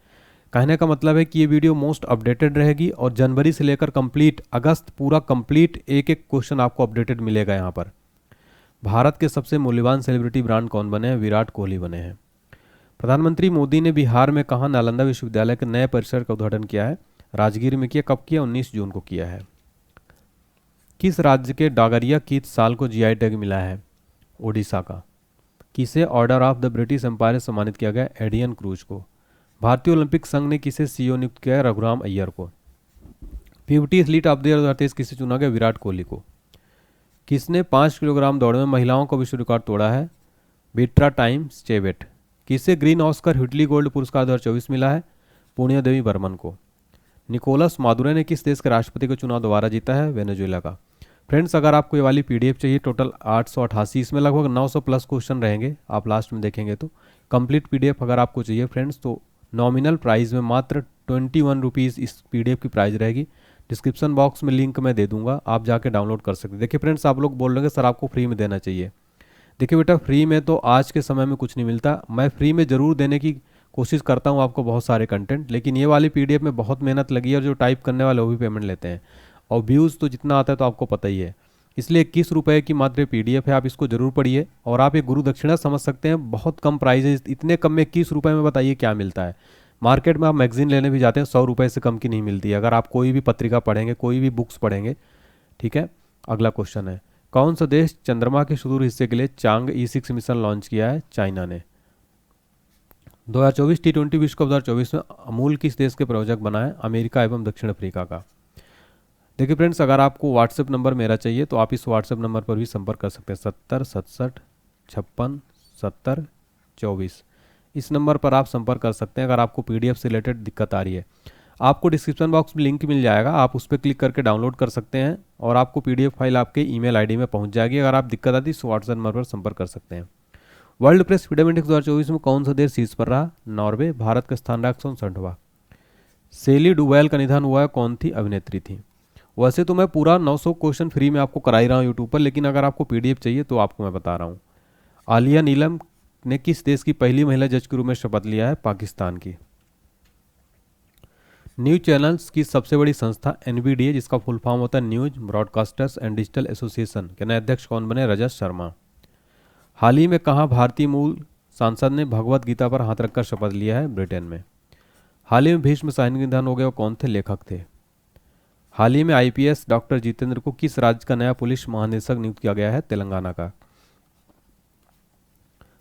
कहने का मतलब है कि ये वीडियो मोस्ट अपडेटेड रहेगी और जनवरी से लेकर कंप्लीट अगस्त पूरा कंप्लीट एक एक क्वेश्चन आपको अपडेटेड मिलेगा। यहाँ पर भारत के सबसे मूल्यवान सेलिब्रिटी ब्रांड कौन बने हैं? विराट कोहली बने हैं। प्रधानमंत्री मोदी ने बिहार में कहाँ नालंदा विश्वविद्यालय के नए परिसर का उद्घाटन किया है? राजगीर में किया। कब किया? 19 जून को किया है। किस राज्य के डागरिया की इस साल को GI टैग मिला है? ओडिशा का। किसे Order of the British Empire सम्मानित किया गया? एडियन क्रूज को। भारतीय ओलंपिक संघ ने किसे CEO नियुक्त किया है? रघुराम अय्यर को। 50 एथलीट ऑफ द ईयर 2023 किसे चुना गया? विराट कोहली को। किसने 5 किलोग्राम दौड़ में महिलाओं का विश्व रिकॉर्ड तोड़ा है? बीट्रा टाइम्स चेवेट। किसे ग्रीन ऑस्कर हुटली गोल्ड पुरस्कार 2024 मिला है? पुण्य देवी बर्मन को। निकोलस मादुरो ने किस देश के राष्ट्रपति को चुनाव दोबारा जीता है? वेनेजुएला का। फ्रेंड्स, अगर आपको ये वाली PDF चाहिए, टोटल 888, इसमें लगभग 900 प्लस क्वेश्चन रहेंगे। आप लास्ट में देखेंगे तो कंप्लीट PDF अगर आपको चाहिए फ्रेंड्स, तो नॉमिनल प्राइस में मात्र 21 रुपीज़ इस PDF की प्राइस रहेगी। डिस्क्रिप्शन बॉक्स में लिंक मैं दे दूंगा, आप जाके डाउनलोड कर सकते हैं। देखिए फ्रेंड्स, आप लोग बोल रहे हैं सर आपको फ्री में देना चाहिए। देखिए बेटा, फ्री में तो आज के समय में कुछ नहीं मिलता। मैं फ्री में ज़रूर देने की कोशिश करता हूँ आपको बहुत सारे कंटेंट, लेकिन ये वाली PDF में बहुत मेहनत लगी है और जो टाइप करने वाले वो भी पेमेंट लेते हैं। और व्यूज़ तो जितना आता है तो आपको पता ही है। इसलिए 21 रुपये की मात्र PDF है, आप इसको जरूर पढ़िए। और आप एक गुरु दक्षिणा समझ सकते हैं, बहुत कम प्राइस है। इतने कम में 21 रुपये में बताइए क्या मिलता है। मार्केट में आप मैगजीन लेने भी जाते हैं 100 रुपये से कम की नहीं मिलती है, अगर आप कोई भी पत्रिका पढ़ेंगे, कोई भी बुक्स पढ़ेंगे। ठीक है, अगला क्वेश्चन है, कौन सा देश चंद्रमा के सुदूर हिस्से के लिए चांग E6 मिशन लॉन्च किया है? चाइना ने। 2024 T20 विश्व कप 2024 में अमूल किस देश के प्रायोजक बना है? अमेरिका एवं दक्षिण अफ्रीका का। देखिए फ्रेंड्स, अगर आपको व्हाट्सएप नंबर मेरा चाहिए तो आप इस व्हाट्सएप नंबर पर भी संपर्क कर सकते हैं, 70 67 56 70 24। इस नंबर पर आप संपर्क कर सकते हैं अगर आपको PDF से रिलेटेड दिक्कत आ रही है। आपको डिस्क्रिप्शन बॉक्स में लिंक मिल जाएगा, आप उस पर क्लिक करके डाउनलोड कर सकते हैं और आपको PDF फाइल आपके ईमेल ID में पहुंच जाएगी। अगर आप दिक्कत आती है तो व्हाट्सएप नंबर पर संपर्क कर सकते हैं। वर्ल्ड प्रेस फ्रीडम इंडेक्स 2024 में कौन सा देश शीर्ष पर रहा? नॉर्वे। भारत का स्थान रहा 159वां। सेली डुवेल का निधन हुआ है, कौन थी? अभिनेत्री थी। वैसे तो मैं पूरा 900 क्वेश्चन फ्री में आपको करा ही रहा हूँ यूट्यूब पर, लेकिन अगर आपको PDF चाहिए तो आपको मैं बता रहा हूँ। आलिया नीलम ने किस देश की पहली महिला जज के रूप में शपथ लिया है? पाकिस्तान की। न्यूज चैनल्स की सबसे बड़ी संस्था एनबीडीए, जिसका फुल फॉर्म होता है news broadcasters and digital association, के नए अध्यक्ष कौन बने? रजत शर्मा। हाल ही में कहाँ भारतीय मूल सांसद ने भगवत गीता पर हाथ रखकर शपथ लिया है? ब्रिटेन में। हाल ही में भीष्म सैनिक निधन हो गए, वो कौन थे? लेखक थे। हाल ही में आईपीएस डॉक्टर जितेंद्र को किस राज्य का नया पुलिस महानिदेशक नियुक्त किया गया है? तेलंगाना का।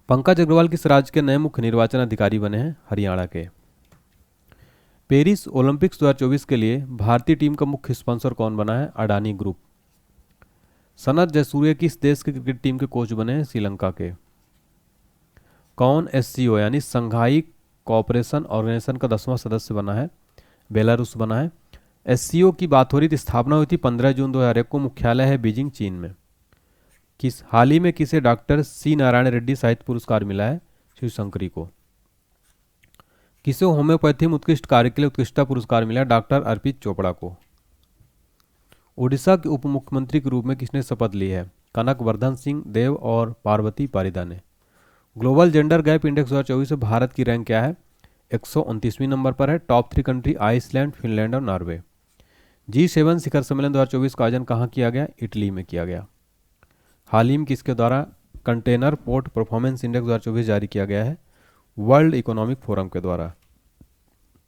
पंकज अग्रवाल किस राज्य के नए मुख्य निर्वाचन अधिकारी बने हैं? हरियाणा के। पेरिस ओलंपिक्स 2024 के लिए भारतीय टीम का मुख्य स्पॉन्सर कौन बना है? अडानी ग्रुप। सनत जयसूर्य किस देश की क्रिकेट टीम के कोच बने हैं? श्रीलंका के। कौन एससीओ यानी संघाई कोऑपरेशन ऑर्गेनाइजेशन का 10वां सदस्य बना है? बेलारूस बना है। एससीओ की बात हो रही थी, स्थापना हुई थी 15 जून 2001 को, मुख्यालय है बीजिंग, चीन में। हाल ही में किसे डॉक्टर सी नारायण रेड्डी साहित्य पुरस्कार मिला है? शिवशंकरी को। किसे होम्योपैथी में उत्कृष्ट कार्य के लिए उत्कृष्टता पुरस्कार मिला? डॉक्टर अर्पित चोपड़ा को। ओडिशा के उप मुख्यमंत्री के रूप में किसने शपथ ली है? कनक वर्धन सिंह देव और पार्वती पारिदा ने। ग्लोबल जेंडर गैप इंडेक्स 2024 में भारत की रैंक क्या है? 129वीं नंबर पर है। टॉप 3 कंट्री आइसलैंड, फिनलैंड और नॉर्वे। G7 शिखर सम्मेलन 2024 का आयोजन कहाँ किया गया? इटली में किया गया। हाल ही में किसके द्वारा कंटेनर पोर्ट परफॉर्मेंस इंडेक्स 2024 जारी किया गया है? वर्ल्ड इकोनॉमिक फोरम के द्वारा।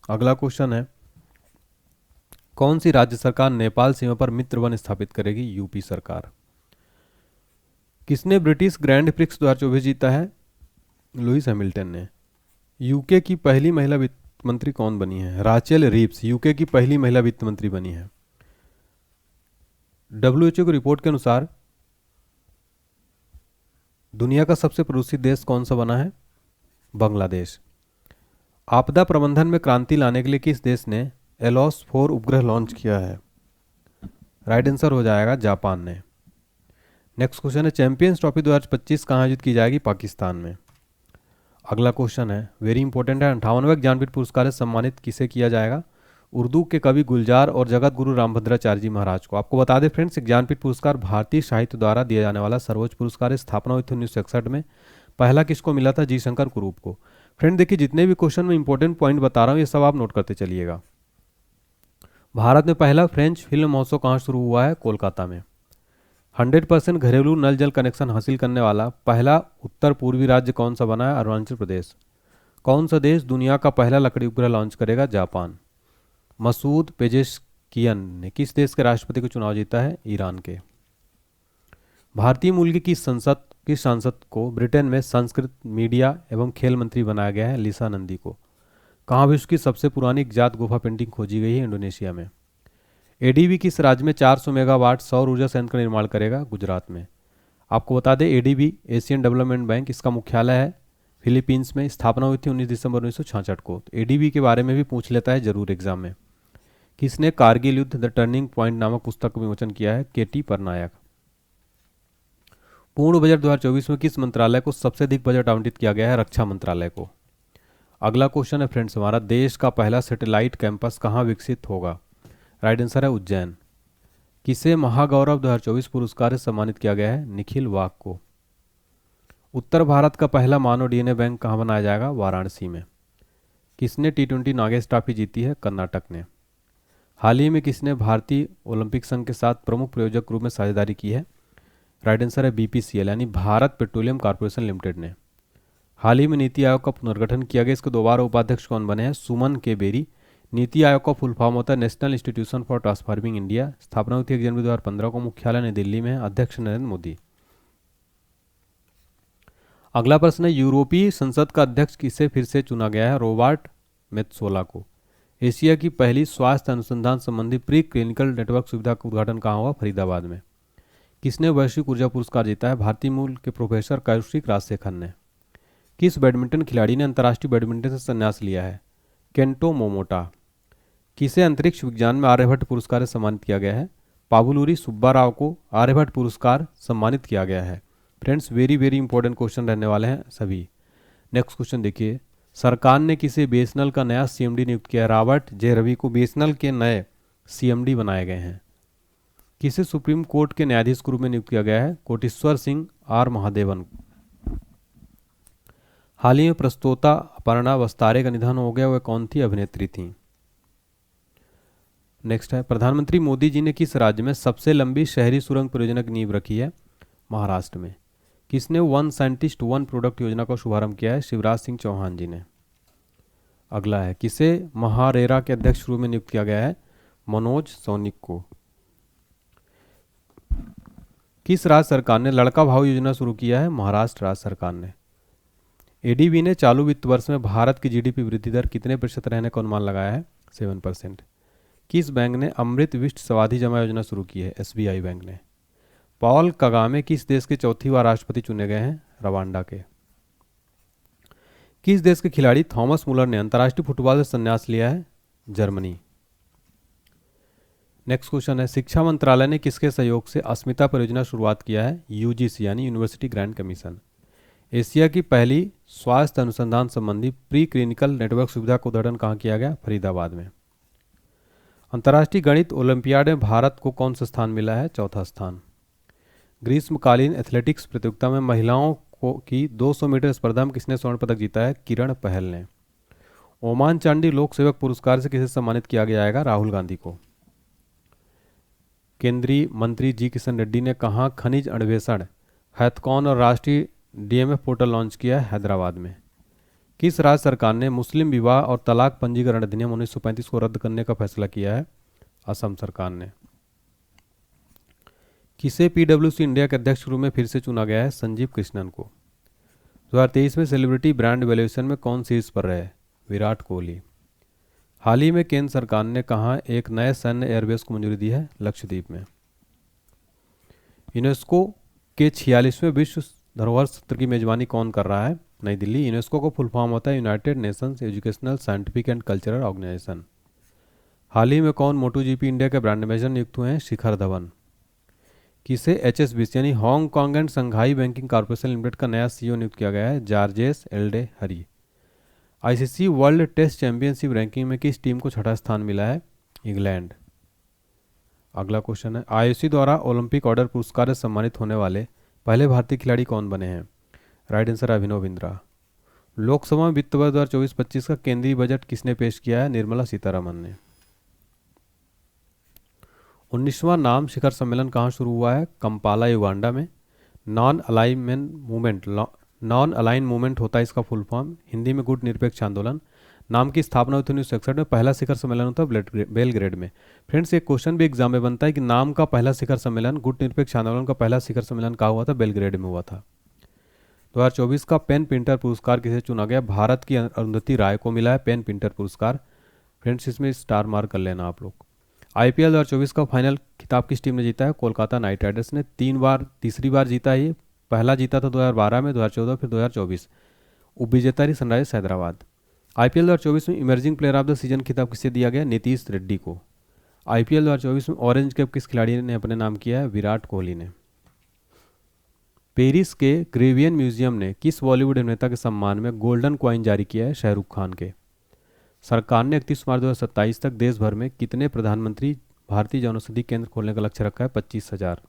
अगला क्वेश्चन है, कौन सी राज्य सरकार नेपाल सीमा पर मित्र वन स्थापित करेगी? यूपी सरकार। किसने ब्रिटिश ग्रैंड प्रिक्स 2024 जीता है? लुइस हैमिल्टन ने। यूके की पहली महिला वित्त मंत्री कौन बनी है? राचेल रीव्स यूके की पहली महिला वित्त मंत्री बनी है। डब्ल्यूएचओ की रिपोर्ट के अनुसार दुनिया का सबसे प्रदूषित देश कौन सा बना है? बांग्लादेश। आपदा प्रबंधन में क्रांति लाने के लिए किस देश ने एलोस 4 उपग्रह लॉन्च किया है? राइट आंसर हो जाएगा जापान ने। नेक्स्ट क्वेश्चन है, चैंपियंस ट्रॉफी 2025 कहाँ आयोजित की जाएगी? पाकिस्तान में। अगला क्वेश्चन है, वेरी इंपॉर्टेंट है, 58वें ज्ञानपीठ पुरस्कार से सम्मानित किसे किया जाएगा? उर्दू के कवि गुलजार और जगत गुरु रामभद्राचार्य जी महाराज को। आपको बता दें फ्रेंड्स, ज्ञानपीठ पुरस्कार भारतीय साहित्य द्वारा दिया जाने वाला सर्वोच्च पुरस्कार है। स्थापना हुई थी 1961 में। पहला किसको मिला था? जी शंकर कुरूप को। फ्रेंड देखिए, जितने भी क्वेश्चन में इंपॉर्टेंट पॉइंट बता रहा हूँ ये सब आप नोट करते चलिएगा। भारत में पहला फ्रेंच फिल्म महोत्सव कहाँ शुरू हुआ है? कोलकाता में। 100% घरेलू नल जल कनेक्शन हासिल करने वाला पहला उत्तर पूर्वी राज्य कौन सा बना है? अरुणाचल प्रदेश। कौन सा देश दुनिया का पहला लकड़ी उपग्रह लॉन्च करेगा? जापान। मसूद पेजेशकियन ने किस देश के राष्ट्रपति को चुनाव जीता है? ईरान के। भारतीय मूल की किस सांसद को ब्रिटेन में संस्कृत, मीडिया एवं खेल मंत्री बनाया गया है? लिसा नंदी को। कहाँ विश्व की सबसे पुरानी ज्ञात गुफा पेंटिंग खोजी गई है? इंडोनेशिया में। एडीबी किस राज्य में 400 मेगावाट सौर ऊर्जा संयंत्र का निर्माण करेगा? गुजरात में। आपको बता दें, एडीबी एशियन डेवलपमेंट बैंक, इसका मुख्यालय है फिलीपींस में। स्थापना हुई थी 19 दिसंबर 1966 को। तो एडीबी के बारे में भी पूछ लेता है जरूर एग्जाम में। किसने कारगिल युद्ध द टर्निंग पॉइंट नामक पुस्तक का विमोचन किया है? केटी परनायक। पूर्ण बजट 2024 में किस मंत्रालय को सबसे अधिक बजट आवंटित किया गया है? रक्षा मंत्रालय को। अगला क्वेश्चन है फ्रेंड्स हमारा, देश का पहला सैटेलाइट कैंपस कहाँ विकसित होगा? राइट आंसर है उज्जैन। किसे महागौरव 2024 पुरस्कार से सम्मानित किया गया है? निखिल वाघ को। उत्तर भारत का पहला मानव डीएनए बैंक कहाँ बनाया जाएगा? वाराणसी में। किसने T20 नागेश ट्रॉफी जीती है? कर्नाटक ने। हाल ही में किसने भारतीय ओलंपिक संघ के साथ प्रमुख प्रायोजक के रूप में साझेदारी की है? राइट आंसर है बीपीसीएल यानी भारत पेट्रोलियम कॉर्पोरेशन लिमिटेड ने। हाल ही में नीति आयोग का पुनर्गठन किया गया, इसके दोबारा उपाध्यक्ष कौन बने हैं? सुमन के बेरी। नीति आयोग का फुल फॉर्म होता है national institution for transforming India. स्थापना हुई थी 1 जनवरी 2015 को। मुख्यालय नई दिल्ली में है। अध्यक्ष नरेंद्र मोदी। अगला प्रश्न है, यूरोपीय संसद का अध्यक्ष किसे फिर से चुना गया है? रॉबर्ट मेत्सोला को। एशिया की पहली स्वास्थ्य अनुसंधान संबंधी प्री क्लिनिकल नेटवर्क सुविधा का उद्घाटन कहाँ हुआ? फरीदाबाद में। किसने वैश्विक ऊर्जा पुरस्कार जीता है? भारतीय मूल के प्रोफेसर कौशिक राजशेखर ने। किस बैडमिंटन खिलाड़ी ने अंतर्राष्ट्रीय बैडमिंटन से संन्यास लिया है? Kento Momota. किसे अंतरिक्ष विज्ञान में आर्यभट्ट पुरस्कार से सम्मानित किया गया है? पाबुलूरी सुब्बाराव को आर्यभट्ट पुरस्कार सम्मानित किया गया है। Friends very very important question रहने वाले हैं सभी। नेक्स्ट क्वेश्चन देखिए, सरकार ने किसे बीएसएनएल का नया सीएमडी नियुक्त किया? रॉबर्ट जे रवि को बीएसएनएल के नए सीएमडी बनाए गए हैं। किसे सुप्रीम कोर्ट के न्यायाधीश के रूप में नियुक्त किया गया है? कोटेश्वर सिंह आर महादेवन। हाल ही में प्रस्तोता अपर्णा वस्तारे का निधन हो गया, वह कौन थी? अभिनेत्री थी। नेक्स्ट है, प्रधानमंत्री मोदी जी ने किस राज्य में सबसे लंबी शहरी सुरंग परियोजना की नींव रखी है? महाराष्ट्र में। किसने वन साइंटिस्ट वन प्रोडक्ट योजना का शुभारंभ किया है? शिवराज सिंह चौहान जी ने। अगला है, किसे महारेरा के अध्यक्ष के रूप में नियुक्त किया गया है? मनोज सौनिक को। किस राज्य सरकार ने लड़का भाव योजना शुरू किया है? महाराष्ट्र राज्य सरकार ने। एडीबी ने चालू वित्त वर्ष में भारत की जीडीपी वृद्धि दर कितने प्रतिशत रहने का अनुमान लगाया है? 7%। किस बैंक ने अमृत विष्ट सावधि जमा योजना शुरू की है? एसबीआई बैंक ने। पॉल कगामे किस देश के चौथी बार राष्ट्रपति चुने गए हैं? रवांडा के। किस देश के खिलाड़ी थॉमस मुलर ने अंतर्राष्ट्रीय फुटबॉल से संन्यास लिया है? जर्मनी। नेक्स्ट क्वेश्चन है, शिक्षा मंत्रालय ने किसके सहयोग से अस्मिता परियोजना शुरुआत किया है? यूजीसी यानी यूनिवर्सिटी ग्रांट कमीशन। एशिया की पहली स्वास्थ्य अनुसंधान संबंधी प्री क्लिनिकल नेटवर्क सुविधा का उद्घाटन कहाँ किया गया? फरीदाबाद में। अंतर्राष्ट्रीय गणित ओलंपियाड में भारत को कौन सा स्थान मिला है? चौथा स्थान। ग्रीष्मकालीन एथलेटिक्स प्रतियोगिता में महिलाओं की 200 मीटर स्पर्धा में किसने स्वर्ण पदक जीता है? किरण पहल ने। ओमान चांडी लोक सेवक पुरस्कार से किसे सम्मानित किया जाएगा? राहुल गांधी को। केंद्रीय मंत्री जी किशन रेड्डी ने कहा खनिज अन्वेषण हैथकॉन और राष्ट्रीय डीएमएफ पोर्टल लॉन्च किया है? हैदराबाद में। किस राज्य सरकार ने मुस्लिम विवाह और तलाक पंजीकरण अधिनियम 1935 को रद्द करने का फैसला किया है? असम सरकार ने। किसे पीडब्ल्यूसी इंडिया के अध्यक्ष के रूप में फिर से चुना गया है? संजीव कृष्णन को। 2023 में सेलिब्रिटी ब्रांड वैल्यूएशन में कौन शीर्ष पर रहे? विराट कोहली। हाल ही में केंद्र सरकार ने कहा एक नए सैन्य एयरबेस को मंजूरी दी है? लक्षद्वीप में। यूनेस्को के 46वें विश्व धरोहर सत्र की मेजबानी कौन कर रहा है? नई दिल्ली। यूनेस्को का फुल फॉर्म होता है United Nations Educational Scientific and Cultural Organization. हाल ही में कौन मोटो जीपी इंडिया के ब्रांड एम्बेसडर नियुक्त हुए हैं? शिखर धवन। किसे एचएसबीसी यानी हांगकांग एंड संघाई बैंकिंग कॉर्पोरेशन लिमिटेड का नया सीईओ नियुक्त किया गया है? Georges Elhedery. ICC World Test Championship ranking में किस टीम को छठा स्थान मिला है? इंग्लैंड। अगला क्वेश्चन है, आईओसी द्वारा ओलंपिक ऑर्डर पुरस्कार से सम्मानित होने वाले पहले भारतीय खिलाड़ी कौन बने हैं? Right answer Abhinav Bindra. लोकसभा में वित्त वर्ष 2024-25 का केंद्रीय बजट किसने पेश किया है? निर्मला सीतारमन ने। 19वां नाम शिखर सम्मेलन कहाँ शुरू हुआ है? कंपाला युगांडा में। नॉन अलाइन मूवमेंट होता है इसका फुल फॉर्म, हिंदी में गुट निरपेक्ष आंदोलन। नाम की स्थापना हुई थी 1961 में। पहला शिखर सम्मेलन होता है बेलग्रेड में। फ्रेंड्स, एक क्वेश्चन भी एग्जाम में बनता है कि नाम का पहला शिखर सम्मेलन, गुट निरपेक्ष आंदोलन का पहला शिखर सम्मेलन कहाँ हुआ था? बेलग्रेड में हुआ था। 2024 का पेन प्रिंटर पुरस्कार किसे चुना गया? भारत की अरुंधति राय को मिला है पेन प्रिंटर पुरस्कार। फ्रेंड्स, इसमें स्टार मार्क कर लेना आप लोग। आईपीएल 2024 का फाइनल खिताब किस टीम ने जीता है? कोलकाता नाइट राइडर्स ने। तीसरी बार जीता है ये। पहला जीता था 2012 में, 2014, फिर 2024। उपविजेता रही सनराइजर्स हैदराबाद। आईपीएल 2024 में emerging player of the season खिताब किसे दिया गया? नीतीश रेड्डी को। आईपीएल 2024 में ऑरेंज कैप किस खिलाड़ी ने अपने नाम किया है? विराट कोहली ने। पेरिस के ग्रेवियन म्यूजियम ने किस बॉलीवुड अभिनेता के सम्मान में गोल्डन कॉइन जारी किया है? शाहरुख खान के। सरकार ने 31 मार्च 2027 तक देश भर में कितने प्रधानमंत्री भारतीय जनौषधि केंद्र खोलने का लक्ष्य रखा है? 25,000।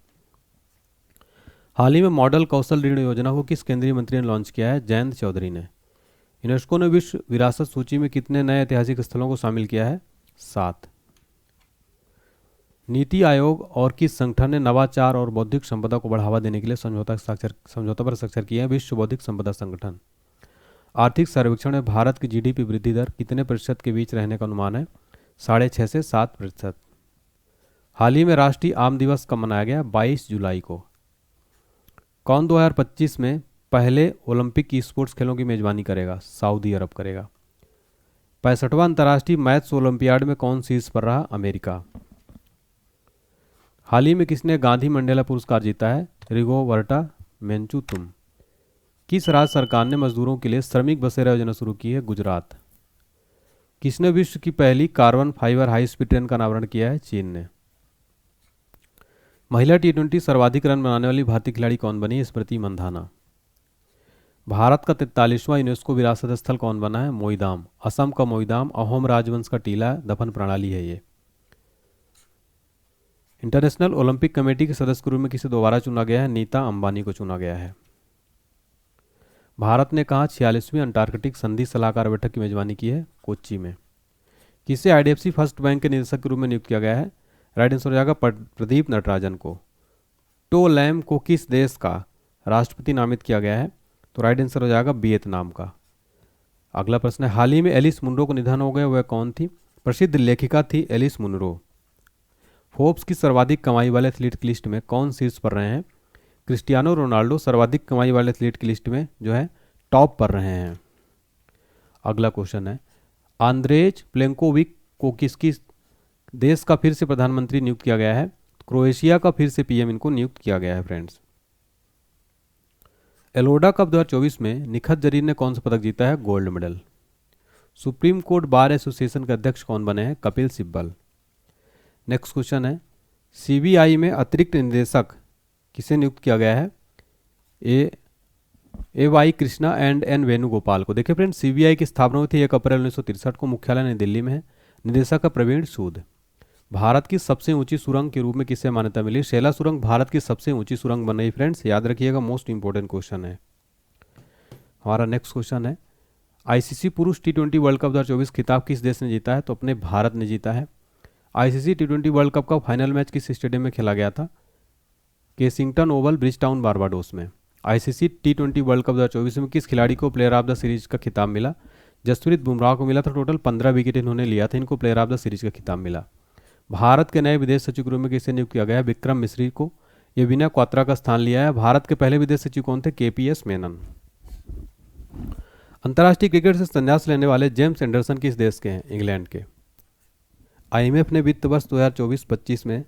हाल ही में मॉडल कौशल ऋण योजना को किस केंद्रीय मंत्री ने लॉन्च किया है? जयंत चौधरी ने। यूनेस्को ने विश्व विरासत सूची में कितने नए ऐतिहासिक स्थलों को शामिल किया है? 7। नीति आयोग और किस संगठन ने नवाचार और बौद्धिक संपदा को बढ़ावा देने के लिए समझौता पर हस्ताक्षर किए हैं? विश्व बौद्धिक संपदा संगठन। आर्थिक सर्वेक्षण में भारत की जीडीपी वृद्धि दर कितने प्रतिशत के बीच रहने का अनुमान है? 6.5 से 7%। हाल ही में राष्ट्रीय आम दिवस कब मनाया गया? 22 जुलाई को। कौन 2025 में पहले ओलंपिक की स्पोर्ट्स खेलों की मेजबानी करेगा? सऊदी अरब करेगा। 65वां अंतर्राष्ट्रीय मैथ्स ओलंपियाड में कौन शीर्ष पर रहा? अमेरिका। हाल ही में किसने गांधी मंडेला पुरस्कार जीता है? रिगोवर्टा मेंचुतुम। किस राज्य सरकार ने मजदूरों के लिए श्रमिक बसेरा योजना शुरू की है? गुजरात। किसने विश्व की पहली carbon fibre high speed train का अनावरण किया है? चीन ने। महिला टी20 सर्वाधिक रन बनाने वाली भारतीय खिलाड़ी कौन बनी? स्मृति मंधाना। भारत का 43वां यूनेस्को विरासत स्थल कौन बना है? मोईदाम। असम का मोईदाम अहोम राजवंश का टीला दफन प्रणाली है ये। इंटरनेशनल ओलंपिक कमेटी के सदस्य के रूप में किसे दोबारा चुना गया है? नीता अंबानी को चुना गया है। भारत ने कहा 46वीं अंटार्कटिक संधि सलाहकार बैठक की मेजबानी की है? कोच्चि में। किसे आईडीएफसी फर्स्ट बैंक के निदेशक के रूप में नियुक्त किया गया है? राइट आंसर हो जाएगा प्रदीप नटराजन को। टो लैम को किस देश का राष्ट्रपति नामित किया गया है? तो राइट आंसर हो जाएगा वियतनाम का। अगला प्रश्न है, हाल ही में एलिस मुनरो को निधन हो गया, वह कौन थी? प्रसिद्ध लेखिका थी एलिस मुनरो। फोर्ब्स की सर्वाधिक कमाई वाले एथलीट की लिस्ट में कौन शीर्ष पर रहे हैं? क्रिस्टियानो रोनाल्डो सर्वाधिक कमाई वाले एथलीट की लिस्ट में जो है टॉप पर रहे हैं। अगला क्वेश्चन है, आंद्रेज प्लेंकोविक को किसकी देश का फिर से प्रधानमंत्री नियुक्त किया गया है? क्रोएशिया का फिर से पीएम इनको नियुक्त किया गया है फ्रेंड्स। एलोडा कप 2024 में निखत जरीन ने कौन सा पदक जीता है? Gold medal. Supreme Court Bar Association के अध्यक्ष कौन बने हैं? कपिल सिब्बल। नेक्स्ट क्वेश्चन है, सीबीआई में अतिरिक्त निदेशक किसे नियुक्त किया गया है? A Y Krishna and N Venugopal को। देखिए फ्रेंड्स, सीबीआई की स्थापना हुई थी 1 अप्रैल 1963 को, मुख्यालय नई दिल्ली में है। निदेशक है प्रवीण सूद। भारत की सबसे ऊंची सुरंग के रूप में किसे मान्यता मिली? शेला सुरंग भारत की सबसे ऊंची सुरंग बन रही फ्रेंड्स, याद रखिएगा, मोस्ट इंपॉर्टेंट क्वेश्चन है। हमारा नेक्स्ट क्वेश्चन है, आईसीसी पुरुष टी20 वर्ल्ड कप 2024 खिताब किस देश ने जीता है? तो अपने भारत ने जीता है। आईसीसी टी20 वर्ल्ड कप का फाइनल मैच किस स्टेडियम में खेला गया था? केसिंगटन ओवल, ब्रिजटाउन, बारबाडोस में। आईसीसी टी20 वर्ल्ड कप 2024 में किस खिलाड़ी को प्लेयर ऑफ द सीरीज का खिताब मिला? जसप्रीत बुमराह को मिला था। टोटल 15 विकेट इन्होंने लिया था, इनको प्लेयर ऑफ द सीरीज का खिताब मिला। भारत के नए विदेश सचिव के रूप में किसे नियुक्त किया गया है? विक्रम मिश्री को। ये विनय क्वात्रा का स्थान लिया है। भारत के पहले विदेश सचिव कौन थे? केपीएस मेनन। अंतर्राष्ट्रीय क्रिकेट से संन्यास लेने वाले जेम्स एंडरसन किस देश के हैं? इंग्लैंड के। आईएमएफ ने वित्त वर्ष 2024-25 में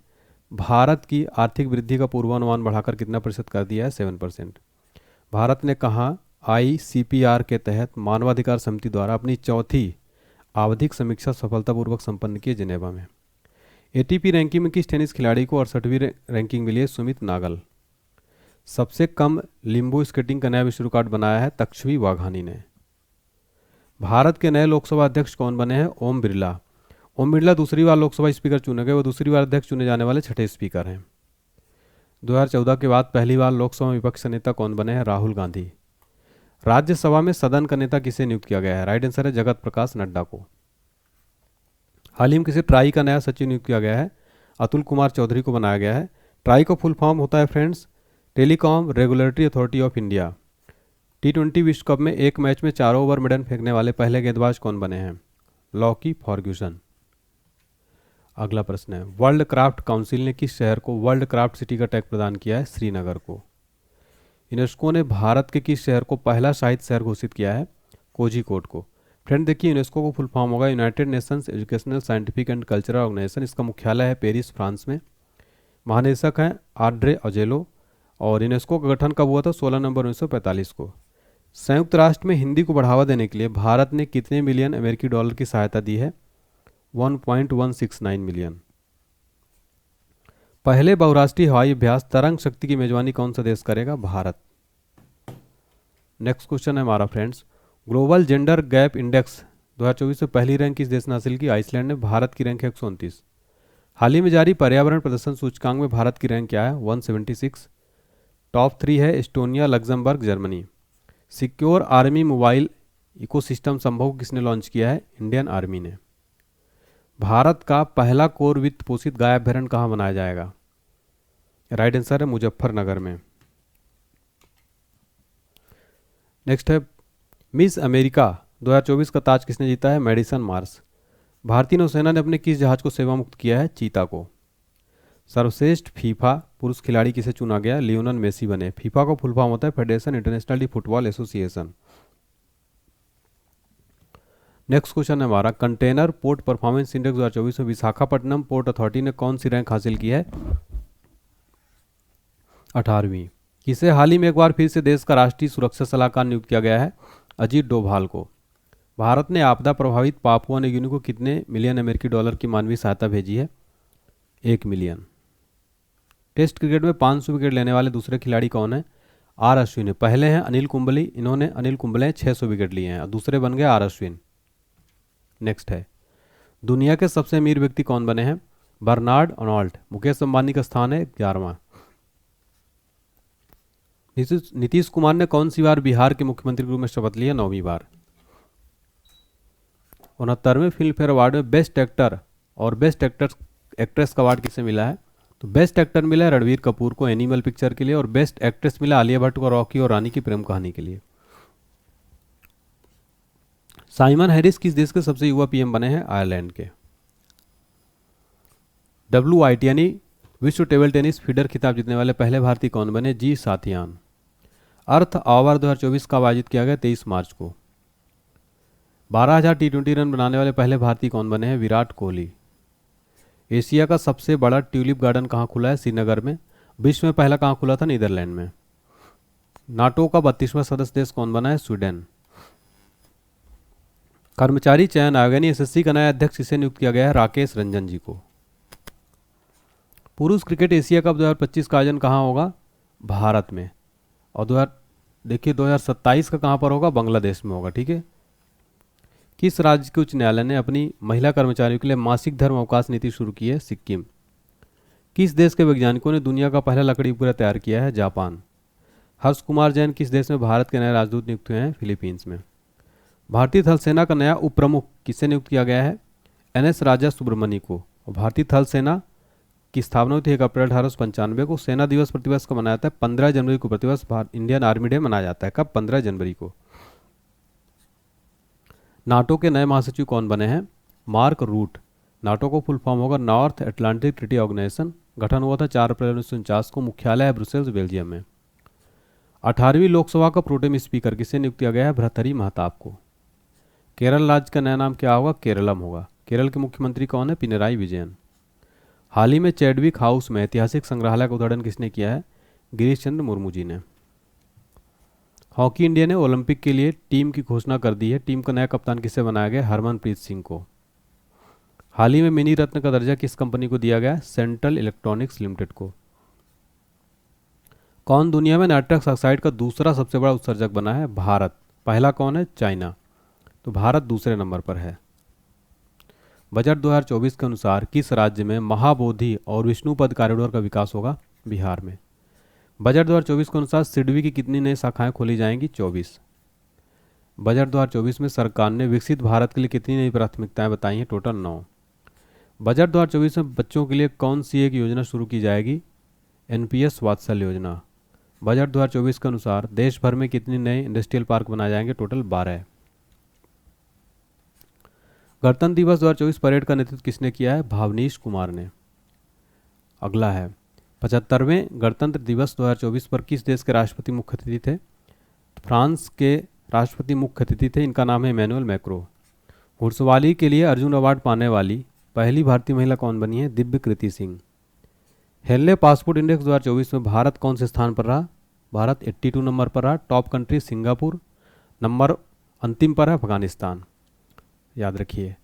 भारत की आर्थिक वृद्धि का पूर्वानुमान बढ़ाकर कितना प्रतिशत कर दिया है? 7%। भारत ने कहा आईसीपीआर के तहत मानवाधिकार समिति द्वारा अपनी चौथी आवधिक समीक्षा सफलतापूर्वक संपन्न की जिनेवा में। एटीपी रैंकिंग में किस टेनिस खिलाड़ी को 68वीं रैंकिंग मिली है? सुमित नागल। सबसे कम लिम्बो स्केटिंग का नया विश्व रिकॉर्ड बनाया है तक्षवी वाघानी ने। भारत के नए लोकसभा अध्यक्ष कौन बने हैं? ओम बिरला। ओम बिरला दूसरी बार लोकसभा स्पीकर चुने गए, वो दूसरी बार अध्यक्ष चुने जाने वाले छठे स्पीकर हैं। 2014 के बाद पहली बार लोकसभा में विपक्ष नेता कौन बने हैं? राहुल गांधी। राज्यसभा में सदन का नेता किसे नियुक्त किया गया है? राइट आंसर है जगत प्रकाश नड्डा को। हाल ही में किसे ट्राई का नया सचिव नियुक्त किया गया है? अतुल कुमार चौधरी को बनाया गया है। ट्राई का फुल फॉर्म होता है friends Telecom Regulatory Authority of India. टी20 विश्व कप में एक मैच में 4 ओवर मेडन फेंकने वाले पहले गेंदबाज कौन बने हैं? Lockie Ferguson. अगला प्रश्न है, वर्ल्ड क्राफ्ट काउंसिल ने किस शहर को वर्ल्ड क्राफ्ट सिटी का टैग प्रदान किया है? श्रीनगर को। यूनेस्को ने भारत के किस शहर को पहला साहित्य शहर घोषित किया है? कोझिकोड को। फ्रेंड देखिए, यूनेस्को को फुल फॉर्म होगा United Nations Educational Scientific and Cultural Organization. इसका मुख्यालय है पेरिस, फ्रांस में। महानिदेशक हैं आड्रे अजेलो। और यूनेस्को का गठन कब हुआ था? 16 नवंबर 1945 को। संयुक्त राष्ट्र में हिंदी को बढ़ावा देने के लिए भारत ने कितने मिलियन अमेरिकी डॉलर की सहायता दी है? 1.169 मिलियन। पहले बहुराष्ट्रीय हवाई अभ्यास तरंग शक्ति की मेजबानी कौन सा देश करेगा? भारत। नेक्स्ट क्वेश्चन है हमारा friends, global gender gap index 2024 में पहली रैंक किस देश ने हासिल की? आइसलैंड ने। भारत की रैंक है 129। हाल ही में जारी पर्यावरण प्रदर्शन सूचकांक में भारत की रैंक क्या है? 176। टॉप 3 है Estonia, Luxembourg, Germany. Secure army mobile ecosystem संभव किसने लॉन्च किया है? इंडियन आर्मी ने। भारत का पहला कोर वित्त पोषित गाय अभ्यारण्य कहाँ बनाया जाएगा? राइट आंसर है मुजफ्फरनगर में। नेक्स्ट है, मिस अमेरिका 2024 का ताज किसने जीता है? Madison Marsh. भारतीय नौसेना ने अपने किस जहाज को सेवा मुक्त किया है? चीता को। सर्वश्रेष्ठ फीफा पुरुष खिलाड़ी किसे चुना गया? लियोनल मेसी बने। फीफा का फुल फॉर्म होता है federation international D football association. Next question है हमारा, कंटेनर पोर्ट परफॉर्मेंस इंडेक्स 2024 में विशाखापट्टनम पोर्ट अथॉरिटी ने कौन सी रैंक हासिल की है? 18वीं। किसे हाल ही में एक बार फिर से देश का राष्ट्रीय सुरक्षा सलाहकार नियुक्त किया गया है? अजीत डोभाल को। भारत ने आपदा प्रभावित पापुआ न्यू गिनी को कितने मिलियन अमेरिकी डॉलर की मानवीय सहायता भेजी है? 1 मिलियन। टेस्ट क्रिकेट में 500 विकेट लेने वाले दूसरे खिलाड़ी कौन है? आर अश्विन। पहले हैं अनिल कुंबले, इन्होंने 600 विकेट लिए हैं और दूसरे बन गए आर अश्विन। नेक्स्ट है, दुनिया के सबसे अमीर व्यक्ति कौन बने हैं? Bernard Arnault. मुकेश अंबानी का स्थान है 11वां। नीतीश कुमार ने कौन सी बार बिहार के मुख्यमंत्री के रूप में शपथ ली है? 9वीं बार। 69वें फिल्म फेयर अवार्ड में बेस्ट एक्टर और बेस्ट एक्ट्रेस का अवार्ड किसे मिला है? तो बेस्ट एक्टर मिला है रणवीर कपूर को एनिमल पिक्चर के लिए, और बेस्ट एक्ट्रेस मिला आलिया भट्ट को रॉकी और रानी की प्रेम कहानी के लिए। साइमन हैरिस किस देश के सबसे युवा पीएम बने हैं? आयरलैंड के। WIT यानी विश्व टेबल टेनिस फीडर खिताब जीतने वाले पहले भारतीय कौन बने? जी साथियान। अर्थ ऑवर 2024 कब आयोजित किया गया? 23 मार्च को। 12,000 T20 रन बनाने वाले पहले भारतीय कौन बने हैं? विराट कोहली। एशिया का सबसे बड़ा ट्यूलिप गार्डन कहाँ खुला है? श्रीनगर में। विश्व में पहला कहाँ खुला था? नीदरलैंड में। नाटो का 32वां सदस्य देश कौन बना है? स्वीडन। कर्मचारी चयन आयोग यानी SSC का नया अध्यक्ष किसे नियुक्त किया गया है? राकेश रंजन जी को। पुरुष क्रिकेट एशिया कप 2025 का आयोजन कहाँ होगा? भारत में। और 2027 का कहाँ पर होगा? बांग्लादेश में होगा। ठीक है। किस राज्य के उच्च न्यायालय ने अपनी महिला कर्मचारियों के लिए मासिक धर्म अवकाश नीति शुरू की है? सिक्किम। किस देश के वैज्ञानिकों ने दुनिया का पहला लकड़ी उपग्रह तैयार किया है? जापान। हर्ष कुमार जैन किस देश में भारत के नए राजदूत नियुक्त हुए हैं? फिलीपींस में। भारतीय थल सेना का नया उप प्रमुख किसे नियुक्त किया गया है? NS राजा सुब्रमण्य को। और भारतीय थल सेना की स्थापना हुई थी 1 अप्रैल 1895 को। सेना दिवस प्रतिवर्ष को मनाया जाता है 15 जनवरी को। प्रतिवर्ष इंडियन आर्मी डे मनाया जाता है कब? 15 जनवरी को। नाटो के नए महासचिव कौन बने हैं? Mark Rutte. नाटो को फुल फॉर्म होगा नॉर्थ अटलांटिक ट्रीटी ऑर्गेनाइजेशन। गठन हुआ था 4 अप्रैल 1949 को। मुख्यालय है ब्रुसेल्स, बेल्जियम में। 18वीं लोकसभा का प्रोटेम स्पीकर किसे नियुक्त किया गया है? भर्तृहरि महताब को। केरल राज्य का नया नाम क्या होगा? केरलम होगा। केरल के मुख्यमंत्री कौन है? पिनराई विजयन। हाल ही में चैडविक हाउस में ऐतिहासिक संग्रहालय का उद्घाटन किसने किया है? गिरीश चंद्र मुर्मू जी ने। हॉकी इंडिया ने ओलंपिक के लिए टीम की घोषणा कर दी है। टीम का नया कप्तान किसे बनाया गया? हरमनप्रीत सिंह को। हाल ही में मिनी रत्न का दर्जा किस कंपनी को दिया गया? सेंट्रल इलेक्ट्रॉनिक्स लिमिटेड को। कौन दुनिया में नाइट्रस ऑक्साइड का दूसरा सबसे बड़ा उत्सर्जक बना है? भारत। पहला कौन है? चाइना। तो भारत दूसरे नंबर पर है। बजट 2024 के अनुसार किस राज्य में महाबोधि और विष्णुपद कॉरिडोर का विकास होगा? बिहार में। बजट 2024 के अनुसार सिडबी की कितनी नई शाखाएं खोली जाएंगी? 24। बजट 2024 में सरकार ने विकसित भारत के लिए कितनी नई प्राथमिकताएं बताई हैं? टोटल 9। बजट 2024 में बच्चों के लिए कौन सी एक योजना शुरू की जाएगी? NPS वात्सल्य योजना। बजट 2024 के अनुसार देश भर में कितनी नए इंडस्ट्रियल पार्क बनाए जाएंगे? टोटल 12। गणतंत्र दिवस 2024 परेड का नेतृत्व किसने किया है? भावनीश कुमार ने। अगला है 75वें गणतंत्र दिवस 2024 पर किस देश के राष्ट्रपति मुख्य अतिथि थे? फ्रांस के राष्ट्रपति मुख्य अतिथि थे। इनका नाम है इमैनुअल मैक्रो। घुड़सवारी के लिए अर्जुन अवार्ड पाने वाली पहली भारतीय महिला कौन बनी है? दिव्य कृति सिंह। हेनले पासपोर्ट इंडेक्स 2024 में भारत कौन से स्थान पर रहा? भारत 82 नंबर पर रहा। Top country Singapore. नंबर अंतिम पर है अफगानिस्तान। याद रखिए।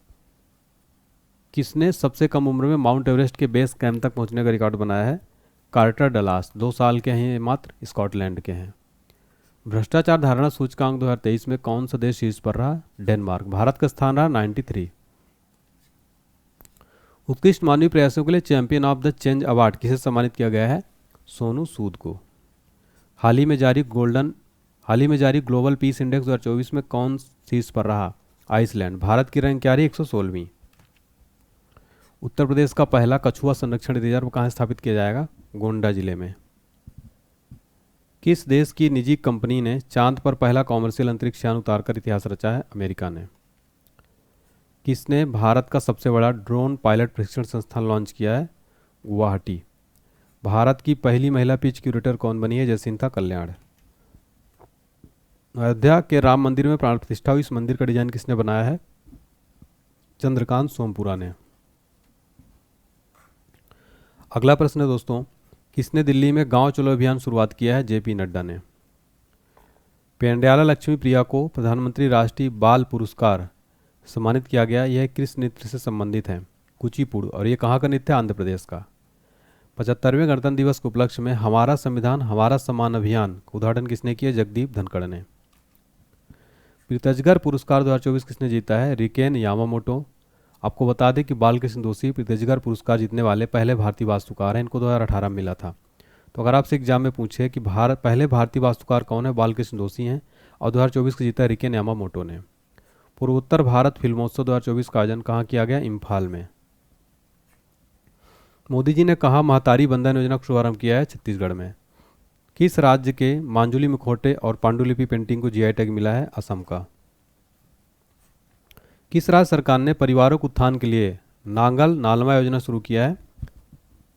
किसने सबसे कम उम्र में माउंट एवरेस्ट के बेस कैंप तक पहुंचने का रिकॉर्ड बनाया है? Quarter Dallas. 2 साल के हैं मात्र, स्कॉटलैंड के हैं। भ्रष्टाचार धारणा सूचकांक 2023 में कौन सा देश शीर्ष पर रहा? डेनमार्क। भारत का स्थान रहा 93। उत्कृष्ट मानवीय प्रयासों के लिए champion of the change award किसे सम्मानित किया गया है? सोनू सूद को। हाल ही में जारी ग्लोबल पीस इंडेक्स 2024 में कौन शीर्ष पर रहा? आइसलैंड। भारत की रैंक क्या रही? 116वीं। उत्तर प्रदेश का पहला कछुआ संरक्षण रिजर्व कहाँ स्थापित किया जाएगा? गोंडा जिले में। किस देश की निजी कंपनी ने चांद पर पहला कॉमर्शियल अंतरिक्ष यान उतारकर इतिहास रचा है? अमेरिका ने। किसने भारत का सबसे बड़ा ड्रोन पायलट प्रशिक्षण संस्थान लॉन्च किया है? गुवाहाटी। भारत की पहली महिला पिच क्यूरेटर कौन बनी है? जयसिंथा कल्याण। अयोध्या के राम मंदिर में प्राण प्रतिष्ठा हुई। इस मंदिर का डिजाइन किसने बनाया है? चंद्रकांत सोमपुरा ने। अगला प्रश्न है दोस्तों, किसने दिल्ली में गांव चलो अभियान शुरुआत किया है? JP नड्डा ने। पेंड्याला लक्ष्मी प्रिया को प्रधानमंत्री राष्ट्रीय बाल पुरस्कार सम्मानित किया गया। यह किस नृत्य से संबंधित है? कुचिपुड़। और ये कहाँ का नृत्य है? आंध्र प्रदेश का। 75वें गणतंत्र दिवस के उपलक्ष्य में हमारा संविधान हमारा सम्मान अभियान का उद्घाटन किसने किया? जगदीप धनखड़ ने। प्रीतजगर पुरस्कार 2024 किसने जीता है? RIKEN Yamamoto. आपको बता दें कि बालकृष्ण दोषी प्रीतजगर पुरस्कार जीतने वाले पहले भारतीय वास्तुकार हैं। इनको 2018 में मिला था। तो अगर आपसे एग्जाम में पूछे कि पहले भारतीय वास्तुकार कौन है? बालकृष्ण दोषी हैं। और 2024 का जीता रिकेन यामामोटो ने। पूर्वोत्तर भारत फिल्मोत्सव 2024 का आयोजन कहाँ किया गया? इम्फाल में। मोदी जी ने कहाँ महतारी बंधन योजना का शुभारंभ किया है? छत्तीसगढ़ में। किस राज्य के मांजुली मुखौटे और पांडुलिपि पेंटिंग को जीआई टैग मिला है? असम का। किस राज्य सरकार ने परिवारों के उत्थान के लिए नांगल नालमा योजना शुरू किया है?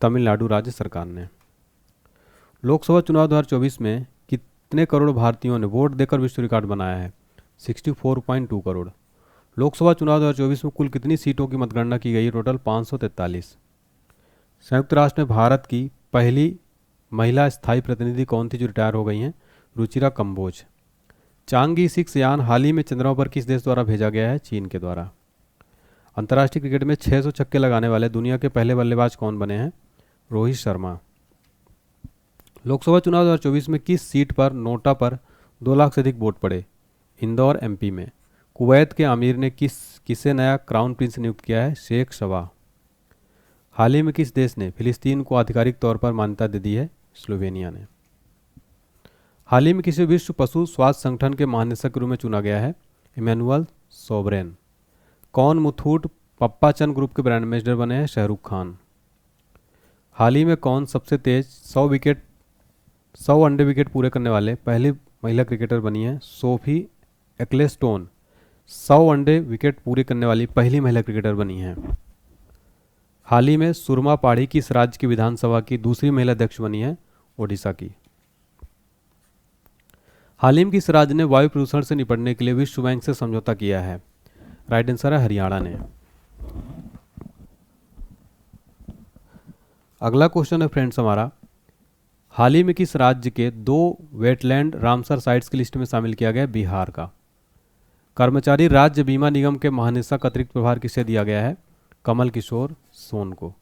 तमिलनाडु राज्य सरकार ने। लोकसभा चुनाव 2024 में कितने करोड़ भारतीयों ने वोट देकर विश्व रिकॉर्ड बनाया है? 64.2 करोड़। लोकसभा चुनाव 2024 में कुल कितनी सीटों की मतगणना की गई? टोटल 543। संयुक्त राष्ट्र में भारत की पहली महिला स्थायी प्रतिनिधि कौन थी जो रिटायर हो गई हैं? रुचिरा कंबोज। चांगी 6 यान हाल ही में चंद्रमा पर किस देश द्वारा भेजा गया है? चीन के द्वारा। अंतर्राष्ट्रीय क्रिकेट में 600 छक्के लगाने वाले दुनिया के पहले बल्लेबाज कौन बने हैं? रोहित शर्मा। लोकसभा चुनाव 2024 में किस सीट पर नोटा पर 2 लाख से अधिक वोट पड़े? इंदौर एमपी में। कुवैत के अमीर ने किसे नया क्राउन प्रिंस नियुक्त किया है? शेख शबा। हाल ही में किस देश ने फिलिस्तीन को आधिकारिक तौर पर मान्यता दे दी है? स्लोवेनिया ने। हाल ही में किसी विश्व पशु स्वास्थ्य संगठन के महानिदेशक के रूप में चुना गया है? इमैनुअल सोबरेन। कौन मुथूट पप्पाचन ग्रुप के ब्रांड एम्बेसडर बने हैं? शाहरुख खान। हाल ही में कौन सबसे तेज 100 अंडे विकेट पूरे करने वाले पहली महिला क्रिकेटर बनी है? सोफी एक्लेस्टोन 100 अंडे विकेट पूरे करने वाली पहली महिला क्रिकेटर बनी हैं। हाल ही में सुरमा पाढ़ी किस राज्य की विधानसभा की दूसरी महिला अध्यक्ष बनी है? ओडिशा की। हाल ही में किस राज्य ने वायु प्रदूषण से निपटने के लिए विश्व बैंक से समझौता किया है? राइट आंसर है हरियाणा ने। अगला क्वेश्चन है फ्रेंड्स हमारा, हाल ही में किस राज्य के 2 वेटलैंड रामसर साइट्स की लिस्ट में शामिल किया गया? बिहार का। कर्मचारी राज्य बीमा निगम के महानिदेशक अतिरिक्त प्रभार किसे दिया गया है? कमल किशोर सोन को।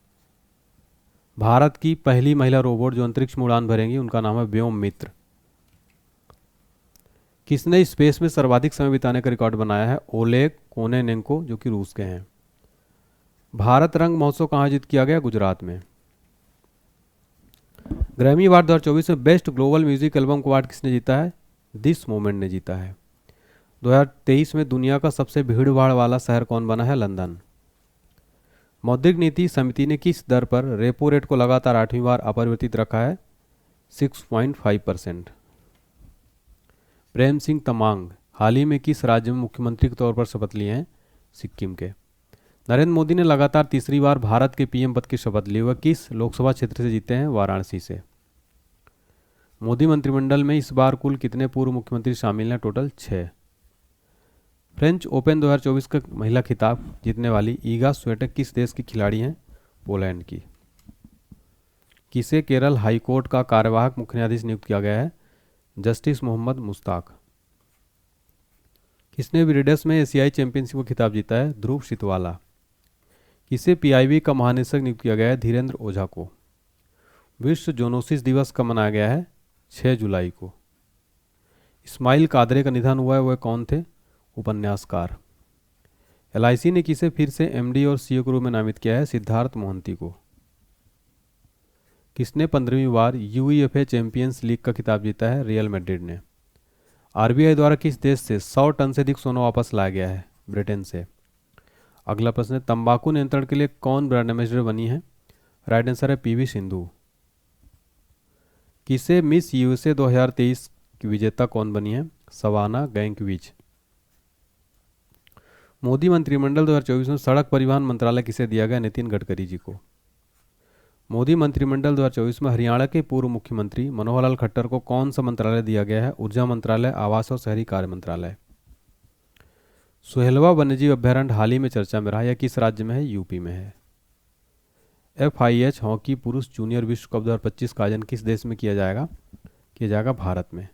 भारत की पहली महिला रोबोट जो अंतरिक्ष में उड़ान भरेंगी उनका नाम है व्योम मित्र। किसने स्पेस में सर्वाधिक समय बिताने का रिकॉर्ड बनाया है? ओलेग कोनेनेंको जो कि रूस के हैं। भारत रंग महोत्सव कहाँ आयोजित किया गया? गुजरात में। ग्रैमी अवार्ड 2024 में best global music album award किसने जीता है? दिस मोमेंट ने जीता है। 2023 में दुनिया का सबसे भीड़ भाड़ वाला शहर कौन बना है? लंदन। मौद्रिक नीति समिति ने किस दर पर रेपो रेट को लगातार 8वीं बार अपरिवर्तित रखा है? 6.5%। प्रेम सिंह तमांग हाल ही में किस राज्य में मुख्यमंत्री के तौर पर शपथ लिए हैं? सिक्किम के। नरेंद्र मोदी ने लगातार तीसरी बार भारत के पीएम पद की शपथ ली। वह किस लोकसभा क्षेत्र से जीते हैं? वाराणसी से। मोदी मंत्रिमंडल में इस बार कुल कितने पूर्व मुख्यमंत्री शामिल हैं? टोटल 6। फ्रेंच ओपन 2024 का महिला खिताब जीतने वाली ईगा स्वीटेक किस देश की खिलाड़ी हैं? पोलैंड की। किसे केरल हाईकोर्ट का कार्यवाहक मुख्य न्यायाधीश नियुक्त किया गया है? जस्टिस मोहम्मद मुश्ताक। किसने विरिडस में एशियाई चैंपियनशिप का खिताब जीता है? ध्रुव शितवाला। किसे पीआईबी का महानिदेशक नियुक्त किया गया है? धीरेन्द्र ओझा को। विश्व जोनोसिस दिवस कब मनाया गया है? 6 जुलाई को। इस्माइल कादरे का निधन हुआ है, वह कौन थे? उपन्यासकार। एलआईसी ने किसे फिर से एमडी और सीईओ के रूप में नामित किया है? सिद्धार्थ मोहंती को। किसने 15वीं बार यूईएफए चैंपियंस लीग का खिताब जीता है? रियल मैड्रिड ने। आरबीआई द्वारा किस देश से 100 टन से अधिक सोना वापस लाया गया है? ब्रिटेन से। अगला प्रश्न है, तंबाकू नियंत्रण के लिए कौन ब्रांड एम्बेसडर बनी है? राइट आंसर है पीवी सिंधु। किसे मिस यूएसए 2023 की विजेता कौन बनी है? सवाना गैंकविच। मोदी मंत्रिमंडल 2024 में सड़क परिवहन मंत्रालय किसे दिया गया? नितिन गडकरी जी को। मोदी मंत्रिमंडल 2024 में हरियाणा के पूर्व मुख्यमंत्री मनोहर लाल खट्टर को कौन सा मंत्रालय दिया गया है? ऊर्जा मंत्रालय, आवास और शहरी कार्य मंत्रालय। सुहेलवा वन्यजीव अभ्यारण्य हाल ही में चर्चा में रहा, यह किस राज्य में है? यूपी में है। FIH हॉकी पुरुष जूनियर विश्व कप 2025 का आयोजन किस देश में किया जाएगा? भारत में।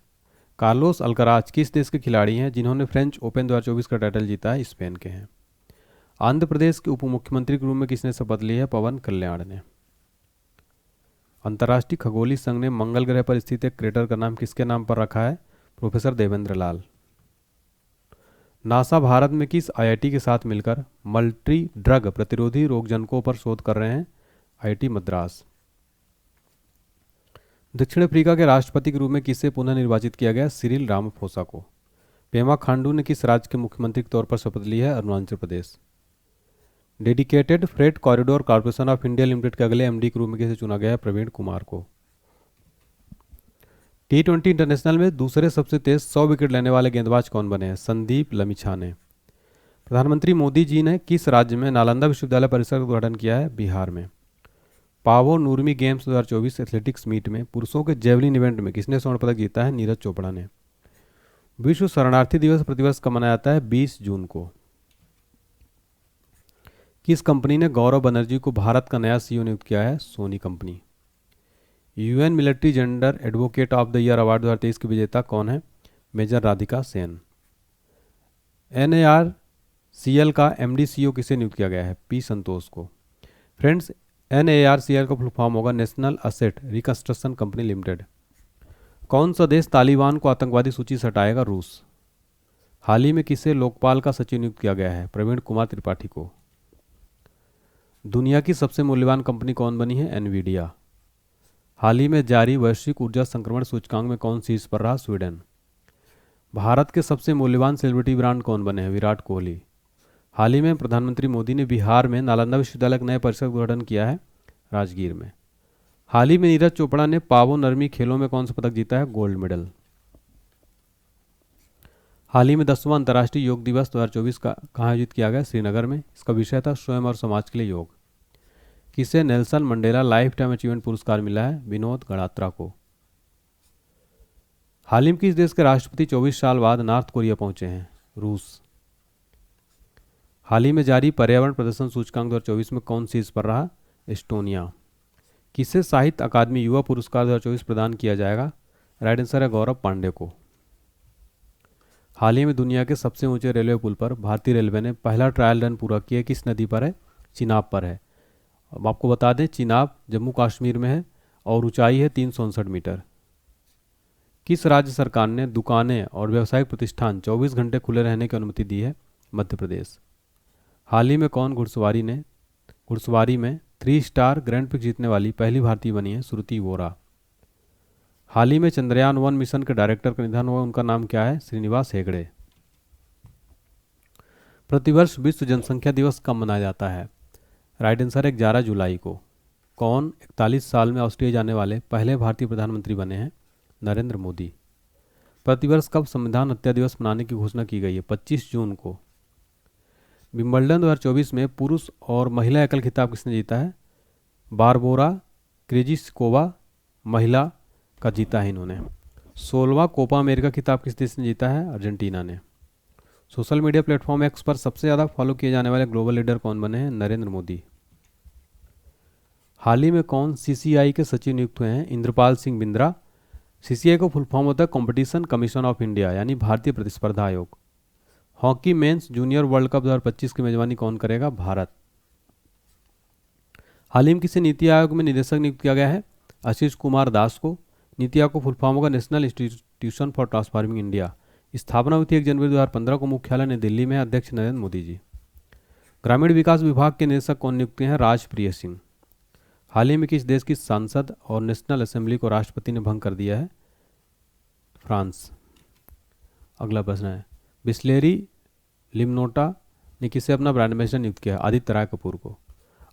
कार्लोस अल्कराज किस देश के खिलाड़ी हैं जिन्होंने फ्रेंच ओपन 2024 का टाइटल जीता है? स्पेन के हैं। आंध्र प्रदेश के उप मुख्यमंत्री के रूप में किसने शपथ ली है? पवन कल्याण ने। अंतर्राष्ट्रीय खगोलीय संघ ने मंगल ग्रह पर स्थित एक क्रेटर का नाम किसके नाम पर रखा है? प्रोफेसर देवेंद्र लाल। नासा भारत में किस आईआईटी के साथ मिलकर मल्टी ड्रग प्रतिरोधी रोगजनकों पर शोध कर रहे हैं? आईआईटी मद्रास। दक्षिण अफ्रीका के राष्ट्रपति के रूप में किसे पुनः निर्वाचित किया गया? सिरिल रामाफोसा को। पेमा खांडू ने किस राज्य के मुख्यमंत्री के तौर पर शपथ ली है? Arunachal Pradesh. Dedicated Freight Corridor Corporation of India Limited के अगले एमडी के रूप में किसे चुना गया है? प्रवीण कुमार को। T20 इंटरनेशनल में दूसरे सबसे तेज 100 विकेट लेने वाले गेंदबाज कौन बने हैं? संदीप लमिछाने। प्रधानमंत्री मोदी जी ने किस राज्य में नालंदा विश्वविद्यालय परिसर का उद्घाटन किया है? बिहार में। पावो नूरमी गेम्स 2024 एथलेटिक्स मीट में पुरुषों के जेवलिन इवेंट में किसने स्वर्ण पदक जीता है? नीरज चोपड़ा ने। विश्व शरणार्थी दिवस प्रतिवर्ष कब मनाया जाता है? 20 जून को। किस कंपनी ने गौरव बनर्जी को भारत का नया सीईओ नियुक्त किया है? Sony company. UN military gender advocate of the year award 2023 की विजेता कौन है? मेजर राधिका सेन। NARCL का एमडी सीईओ किसे नियुक्त किया गया है? पी संतोष को। फ्रेंड्स, NARCL का फुल फॉर्म होगा national asset reconstruction company limited. कौन सा देश तालिबान को आतंकवादी सूची से हटाएगा? रूस। हाल ही में किसे लोकपाल का सचिव नियुक्त किया गया है? प्रवीण कुमार त्रिपाठी को। दुनिया की सबसे मूल्यवान कंपनी कौन बनी है? एनवीडिया। हाल ही में जारी वैश्विक ऊर्जा संक्रमण सूचकांक में कौन शीर्ष पर रहा? स्वीडन। भारत के सबसे मूल्यवान सेलिब्रिटी ब्रांड कौन बने हैं? विराट कोहली। हाल ही में प्रधानमंत्री मोदी ने बिहार में नालंदा विश्वविद्यालय के नए परिसर का उद्घाटन किया है? राजगीर में। हाल ही में नीरज चोपड़ा ने पावो नरमी खेलों में कौन सा पदक जीता है? Gold medal. हाल ही में 10वां अंतर्राष्ट्रीय योग दिवस 2024 का कहाँ आयोजित किया गया? श्रीनगर में। इसका विषय था स्वयं और समाज के लिए योग। किसे Nelson Mandela life time achievement पुरस्कार मिला है? विनोद गणात्रा को। हाल ही में किस देश के राष्ट्रपति 24 साल बाद नॉर्थ कोरिया पहुंचे हैं? रूस। हाल ही में जारी पर्यावरण प्रदर्शन सूचकांक 2024 में कौन शीर्ष पर रहा? एस्टोनिया। किसे साहित्य अकादमी युवा पुरस्कार 2024 प्रदान किया जाएगा? राइट आंसर है गौरव पांडे को। हाल ही में दुनिया के सबसे ऊंचे रेलवे पुल पर भारतीय रेलवे ने पहला ट्रायल रन पूरा किया। किस नदी पर है? चिनाब पर है। अब आपको बता दें, चिनाब जम्मू कश्मीर में है और ऊंचाई है 359 मीटर। किस राज्य सरकार ने दुकानें और व्यावसायिक प्रतिष्ठान 24 घंटे खुले रहने की अनुमति दी है? मध्य प्रदेश। हाल ही में कौन घुड़सवारी में 3 स्टार ग्रैंड प्रिक्स जीतने वाली पहली भारतीय बनी है? श्रुति वोरा। हाल ही में चंद्रयान 1 मिशन के डायरेक्टर का निधन हुआ, उनका नाम क्या है? श्रीनिवास हेगड़े। प्रतिवर्ष विश्व जनसंख्या दिवस कब मनाया जाता है? राइट आंसर है 11 जुलाई को। कौन 41 साल में ऑस्ट्रेलिया जाने वाले पहले भारतीय प्रधानमंत्री बने हैं? नरेंद्र मोदी। प्रतिवर्ष कब संविधान हत्या दिवस मनाने की घोषणा की गई है? 25 जून को। विंबलडन 2024 में पुरुष और महिला एकल खिताब किसने जीता है? बारबोरा क्रेजिस्कोवा महिला का जीता है इन्होंने। 16वां कोपा अमेरिका खिताब किस देश ने जीता है? अर्जेंटीना ने। सोशल मीडिया प्लेटफॉर्म एक्स पर सबसे ज़्यादा फॉलो किए जाने वाले ग्लोबल लीडर कौन बने हैं? नरेंद्र मोदी। हाल ही में कौन CCI के सचिव नियुक्त हुए हैं? इंद्रपाल सिंह बिंद्रा। CCI को फुल फॉर्म होता है कॉम्पिटिशन कमीशन ऑफ इंडिया, यानी भारतीय प्रतिस्पर्धा आयोग। Hockey mains junior world cup 2025 की मेजबानी कौन करेगा? भारत। हाल ही में किसे नीति आयोग में निदेशक नियुक्त किया गया है? आशीष कुमार दास को। नीति आयोग को फुल फॉर्म होगा national institution for transforming India. स्थापना हुई थी 1 जनवरी 2015 को। मुख्यालय नई दिल्ली में है। अध्यक्ष नरेंद्र मोदी जी। ग्रामीण विकास विभाग के निदेशक कौन नियुक्त हैं? राजप्रिय सिंह। हाल ही में किस देश की संसद और नेशनल असेंबली को राष्ट्रपति ने भंग कर दिया है? फ्रांस। अगला प्रश्न है, बिस्लेरी लिमनोटा ने किसे अपना ब्रांड एम्बेसडर नियुक्त किया? आदित्य राय कपूर को।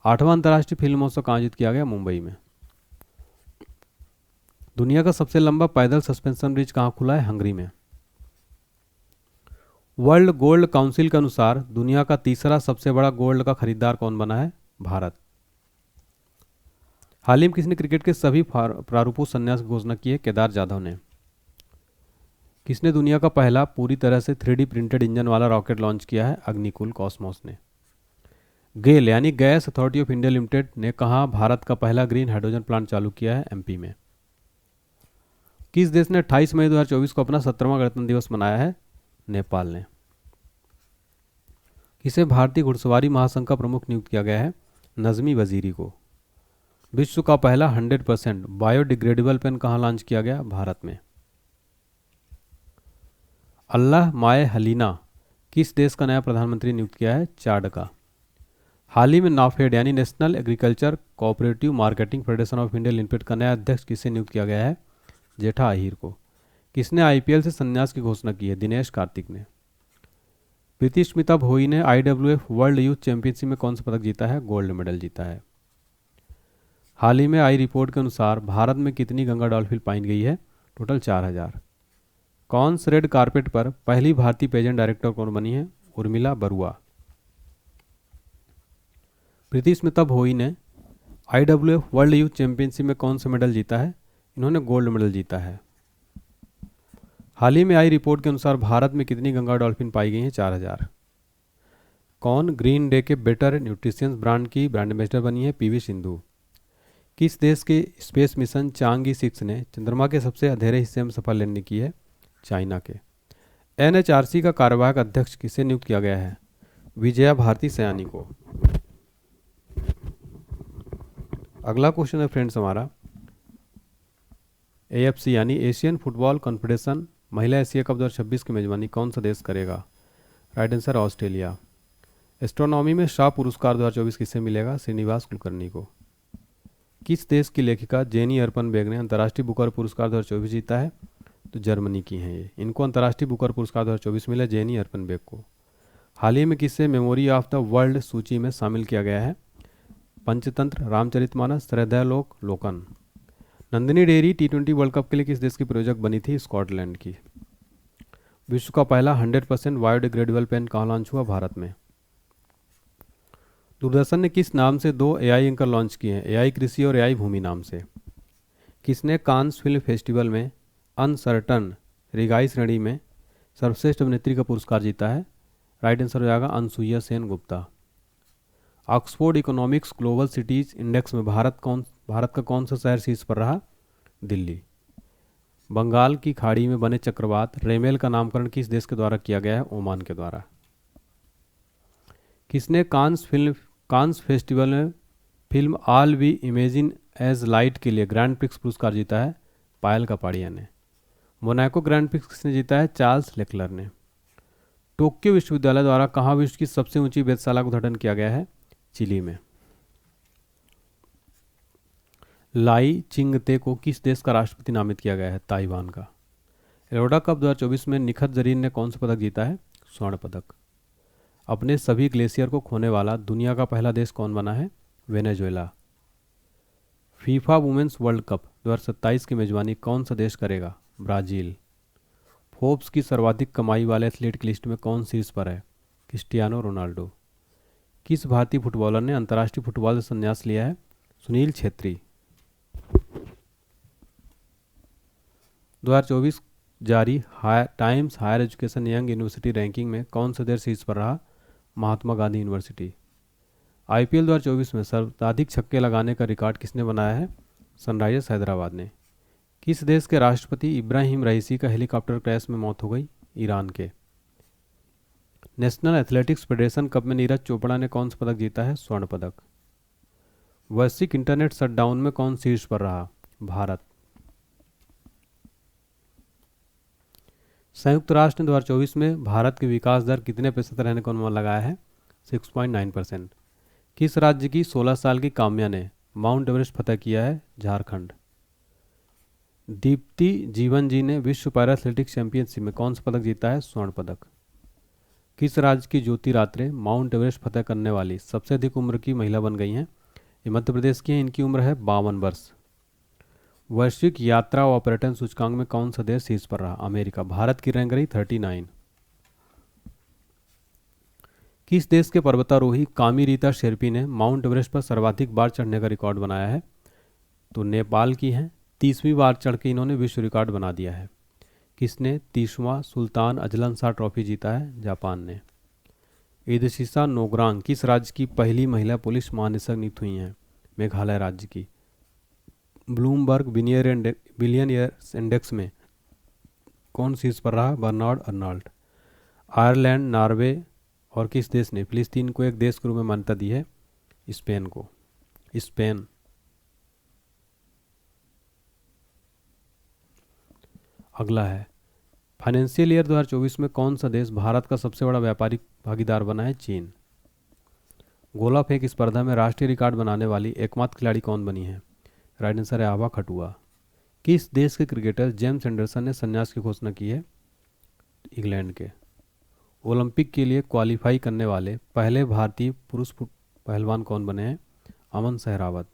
8वां अंतर्राष्ट्रीय फिल्म महोत्सव कहाँ आयोजित किया गया? मुंबई में। दुनिया का सबसे लंबा पैदल सस्पेंशन ब्रिज कहाँ खुला है? हंगरी में। वर्ल्ड गोल्ड काउंसिल के अनुसार दुनिया का तीसरा सबसे बड़ा गोल्ड का खरीदार कौन बना है? भारत। हाल ही में किसने क्रिकेट के सभी प्रारूपों संन्यास की घोषणा की है? केदार जाधव ने। किसने दुनिया का पहला पूरी तरह से 3D प्रिंटेड इंजन वाला रॉकेट लॉन्च किया है? अग्निकुल कॉस्मोस ने। गेल यानी gas authority of India limited ने कहा भारत का पहला ग्रीन हाइड्रोजन प्लांट चालू किया है? MP में। किस देश ने 28 मई 2024 को अपना 17वां गणतंत्र दिवस मनाया है? नेपाल ने। किसे भारतीय घुड़सवारी महासंघ का प्रमुख नियुक्त किया गया है? नजमी वजीरी को। विश्व का पहला 100% बायोडिग्रेडेबल पेन कहाँ लॉन्च किया गया? भारत में। अल्लाह माए हलीना किस देश का नया प्रधानमंत्री नियुक्त किया है? चाड का। हाल ही में नाफेड यानी national agriculture cooperative marketing federation of India limited का नया अध्यक्ष किसे नियुक्त किया गया है? जेठा अहीर को। किसने आईपीएल से संन्यास की घोषणा की है? दिनेश कार्तिक ने। प्रीति स्मिता भोई ने आईडब्ल्यूएफ वर्ल्ड यूथ चैंपियनशिप में कौन सा पदक जीता है? गोल्ड मेडल जीता है। हाल ही में आई रिपोर्ट के अनुसार भारत में कितनी गंगा डॉल्फिन पाई गई है? टोटल 4000। कौन से रेड कारपेट पर पहली भारतीय पेजेंट डायरेक्टर कौन बनी है? उर्मिला बरुआ। प्रीति स्मिता भोई ने आईडब्ल्यूएफ वर्ल्ड यूथ चैंपियनशिप में कौन सा मेडल जीता है? इन्होंने गोल्ड मेडल जीता है। हाल ही में आई रिपोर्ट के अनुसार भारत में कितनी गंगा डॉल्फिन पाई गई हैं? 4000। कौन ग्रीन डे के बेटर न्यूट्रिशंस ब्रांड की ब्रांड एम्बेसडर बनी है? पीवी सिंधु। किस देश के स्पेस मिशन चांगी 6 ने चंद्रमा के सबसे अंधेरे हिस्से में सफल लैंडिंग की है? चाइना के। एनएचआरसी का कार्यवाहक अध्यक्ष किसे नियुक्त किया गया है? विजया भारती सयानी को। अगला क्वेश्चन है फ्रेंड्स हमारा, एएफसी यानी एशियन फुटबॉल कॉन्फेडरेशन महिला एशिया कप 2026 की मेजबानी कौन सा देश करेगा? Right answer Australia. एस्ट्रोनॉमी में शाह पुरस्कार 2024 किसे मिलेगा? श्रीनिवास कुलकर्णी को। किस देश की लेखिका जेनी अर्पनबेग ने अंतर्राष्ट्रीय बुकर पुरस्कार 2024 जीता है? तो जर्मनी की हैं ये। इनको अंतर्राष्ट्रीय बुकर पुरस्कार 2024 मिला जेनी अर्पनबेग को। हाल ही में किसे मेमोरी ऑफ द वर्ल्ड सूची में शामिल किया गया है? पंचतंत्र, रामचरितमानस, हृदयलोक, लोकन। नंदिनी डेयरी टी20 वर्ल्ड कप के लिए किस देश की प्रायोजक बनी थी? स्कॉटलैंड की। विश्व का पहला 100% बायोडिग्रेडेबल पेन कहाँ लॉन्च हुआ? भारत में। दूरदर्शन ने किस नाम से 2 एआई एंकर लॉन्च किए हैं? एआई कृषि और एआई भूमि नाम से। किसने कांस फिल्म फेस्टिवल में अनसर्टन रिगाई श्रेणी में सर्वश्रेष्ठ अभिनेत्री का पुरस्कार जीता है? राइट आंसर हो जाएगा Anasuya Sengupta. Oxford Economics Global Cities Index में भारत का कौन सा शहर शीर्ष पर रहा? दिल्ली। बंगाल की खाड़ी में बने चक्रवात रेमेल का नामकरण किस देश के द्वारा किया गया है? ओमान के द्वारा। किसने कांस फेस्टिवल में film All We Imagine as Light के लिए ग्रैंड प्रिक्स पुरस्कार जीता है? पायल कपाड़िया ने। मोनाको ग्रैंड प्रिक्स किसने जीता है? चार्ल्स लेक्लर ने। टोक्यो विश्वविद्यालय द्वारा कहाँ विश्व की सबसे ऊंची वेधशाला का उद्घाटन किया गया है? चिली में। लाई चिंगते को किस देश का राष्ट्रपति नामित किया गया है? ताइवान का। एलोरा कप 2024 में निखत जरीन ने कौन सा पदक जीता है? स्वर्ण पदक। अपने सभी ग्लेशियर को खोने वाला दुनिया का पहला देश कौन बना है? Venezuela. FIFA Women's World Cup 2027 की मेजबानी कौन सा देश करेगा? ब्राजील। फोर्ब्स की सर्वाधिक कमाई वाले एथलीट की लिस्ट में कौन शीर्ष पर है? Cristiano Ronaldo. किस भारतीय फुटबॉलर ने अंतर्राष्ट्रीय फुटबॉल से संन्यास लिया है? सुनील छेत्री। 2024 जारी Times Higher Education Young University Ranking में कौन सा देश शीर्ष पर रहा? महात्मा गांधी यूनिवर्सिटी। आईपीएल 2024 में सर्वाधिक छक्के लगाने का रिकॉर्ड किसने बनाया है? सनराइजर्स हैदराबाद ने। किस देश के राष्ट्रपति इब्राहिम रईसी का हेलीकॉप्टर क्रैश में मौत हो गई? ईरान के। नेशनल एथलेटिक्स फेडरेशन कप में नीरज चोपड़ा ने कौन सा पदक जीता है? स्वर्ण पदक। वैश्विक इंटरनेट शटडाउन में कौन शीर्ष पर रहा? भारत। संयुक्त राष्ट्र ने 2024 में भारत की विकास दर कितने प्रतिशत रहने का अनुमान लगाया है? 6.9%। किस राज्य की 16 साल की काम्या ने माउंट एवरेस्ट फतह किया है? झारखंड। दीप्ति जीवन जी ने विश्व पैरा एथलेटिक्स चैंपियनशिप में कौन सा पदक जीता है? स्वर्ण पदक। किस राज्य की ज्योति रात्रे माउंट एवरेस्ट फतह करने वाली सबसे अधिक उम्र की महिला बन गई हैं? ये मध्य प्रदेश की हैं। इनकी उम्र है 52 वर्ष। वैश्विक यात्रा और पर्यटन सूचकांक में कौन सा देश शीर्ष पर रहा? अमेरिका। भारत की रैंक रही 39। किस देश के पर्वतारोही कामी रीता शेरपी ने माउंट एवरेस्ट पर सर्वाधिक बार चढ़ने का रिकॉर्ड बनाया है? तो नेपाल की हैं। 30वीं बार चढ़ के इन्होंने विश्व रिकॉर्ड बना दिया है। किसने 30वां सुल्तान अजलन शाह ट्रॉफी जीता है? जापान ने। ईदशीसा नोग्रांग किस राज्य की पहली महिला पुलिस महानिदेशक नियुक्त हुई हैं? मेघालय राज्य की। ब्लूमबर्ग बिलियनियर्स इंडेक्स में कौन शीर्ष पर रहा? Bernard Arnold. आयरलैंड, नॉर्वे और किस देश ने फिलिस्तीन को एक देश के रूप में मान्यता दी है? स्पेन को। स्पेन। अगला है, फाइनेंशियल ईयर 2024 में कौन सा देश भारत का सबसे बड़ा व्यापारिक भागीदार बना है? चीन। गोला फेंक स्पर्धा में राष्ट्रीय रिकॉर्ड बनाने वाली एकमात्र खिलाड़ी कौन बनी है? राइट आंसर है आभा खटुआ। किस देश के क्रिकेटर जेम्स एंडरसन ने संन्यास की घोषणा की है? इंग्लैंड के। ओलंपिक के लिए क्वालिफाई करने वाले पहले भारतीय पुरुष पहलवान कौन बने हैं? अमन सहरावत।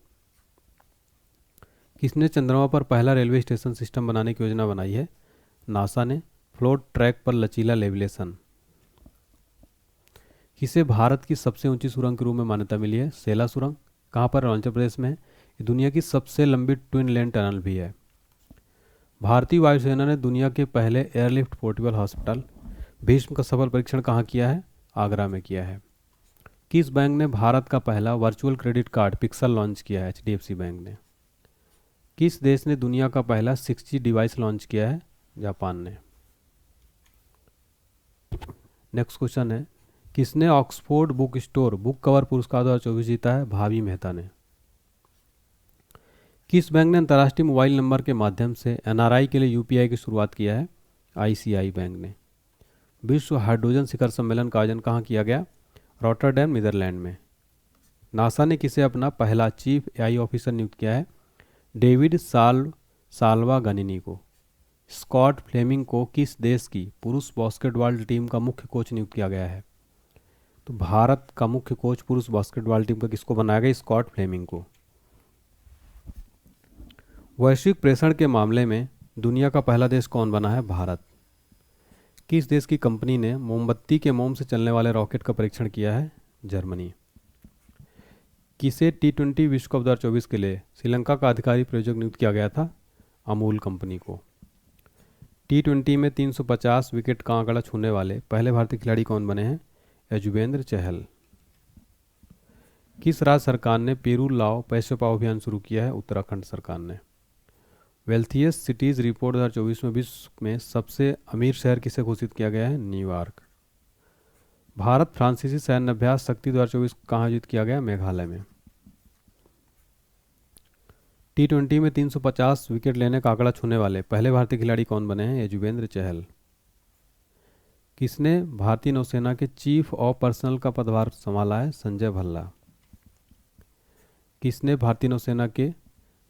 किसने चंद्रमा पर पहला रेलवे स्टेशन सिस्टम बनाने की योजना बनाई है? नासा ने। फ्लोट ट्रैक पर लचीला लेविलेशन। किसे भारत की सबसे ऊंची सुरंग के रूप में मान्यता मिली है? सेला सुरंग। कहाँ पर? अरुणाचल प्रदेश में है। ये दुनिया की सबसे लंबी ट्विन लेन टनल भी है। भारतीय वायुसेना ने दुनिया के पहले एयरलिफ्ट पोर्टेबल हॉस्पिटल भीष्म का सफल परीक्षण कहाँ किया है? आगरा में किया है। किस बैंक ने भारत का पहला virtual credit card pixel launch किया है? एचडीएफसी बैंक ने। किस देश ने दुनिया का पहला 6G डिवाइस लॉन्च किया है? जापान ने। नेक्स्ट क्वेश्चन है, किसने Oxford book store book cover पुरस्कार 2024 जीता है? भावी मेहता ने। किस बैंक ने अंतर्राष्ट्रीय मोबाइल नंबर के माध्यम से एनआरआई के लिए यूपीआई की शुरुआत किया है? आईसीआई बैंक ने। विश्व हाइड्रोजन शिखर सम्मेलन का आयोजन कहाँ किया गया? रॉटरडैम, नीदरलैंड में। नासा ने किसे अपना पहला चीफ एआई ऑफिसर नियुक्त किया है? डेविड साल्वा गनिनी को। स्कॉट फ्लेमिंग को किस देश की पुरुष बास्केटबॉल टीम का मुख्य कोच नियुक्त किया गया है? तो भारत का मुख्य कोच पुरुष बास्केटबॉल टीम का किसको बनाया गया? स्कॉट फ्लेमिंग को। वैश्विक प्रेषण के मामले में दुनिया का पहला देश कौन बना है? भारत। किस देश की कंपनी ने मोमबत्ती के मोम से चलने वाले रॉकेट का परीक्षण किया है? जर्मनी। किसे T20 विश्व कप 2024 के लिए श्रीलंका का अधिकारी प्रयोजक नियुक्त किया गया था? अमूल कंपनी को। T20 में 350 विकेट का आंकड़ा छूने वाले पहले भारतीय खिलाड़ी कौन बने हैं? युजवेंद्र चहल। किस राज्य सरकार ने पेरू लाओ पैसे पाओ अभियान शुरू किया है? उत्तराखंड सरकार ने। वेल्थियस्ट सिटीज़ रिपोर्ट 2024 में विश्व में सबसे अमीर शहर किसे घोषित किया गया है? न्यूयॉर्क। भारत फ्रांसीसी सैन्य अभ्यास शक्ति 2024 कहाँ आयोजित किया गया? मेघालय में। T20 में 350 विकेट लेने का आंकड़ा छूने वाले पहले भारतीय खिलाड़ी कौन बने हैं? युजवेंद्र चहल। किसने भारतीय नौसेना के चीफ ऑफ पर्सनल का पदभार संभाला है? संजय भल्ला। किसने भारतीय नौसेना के,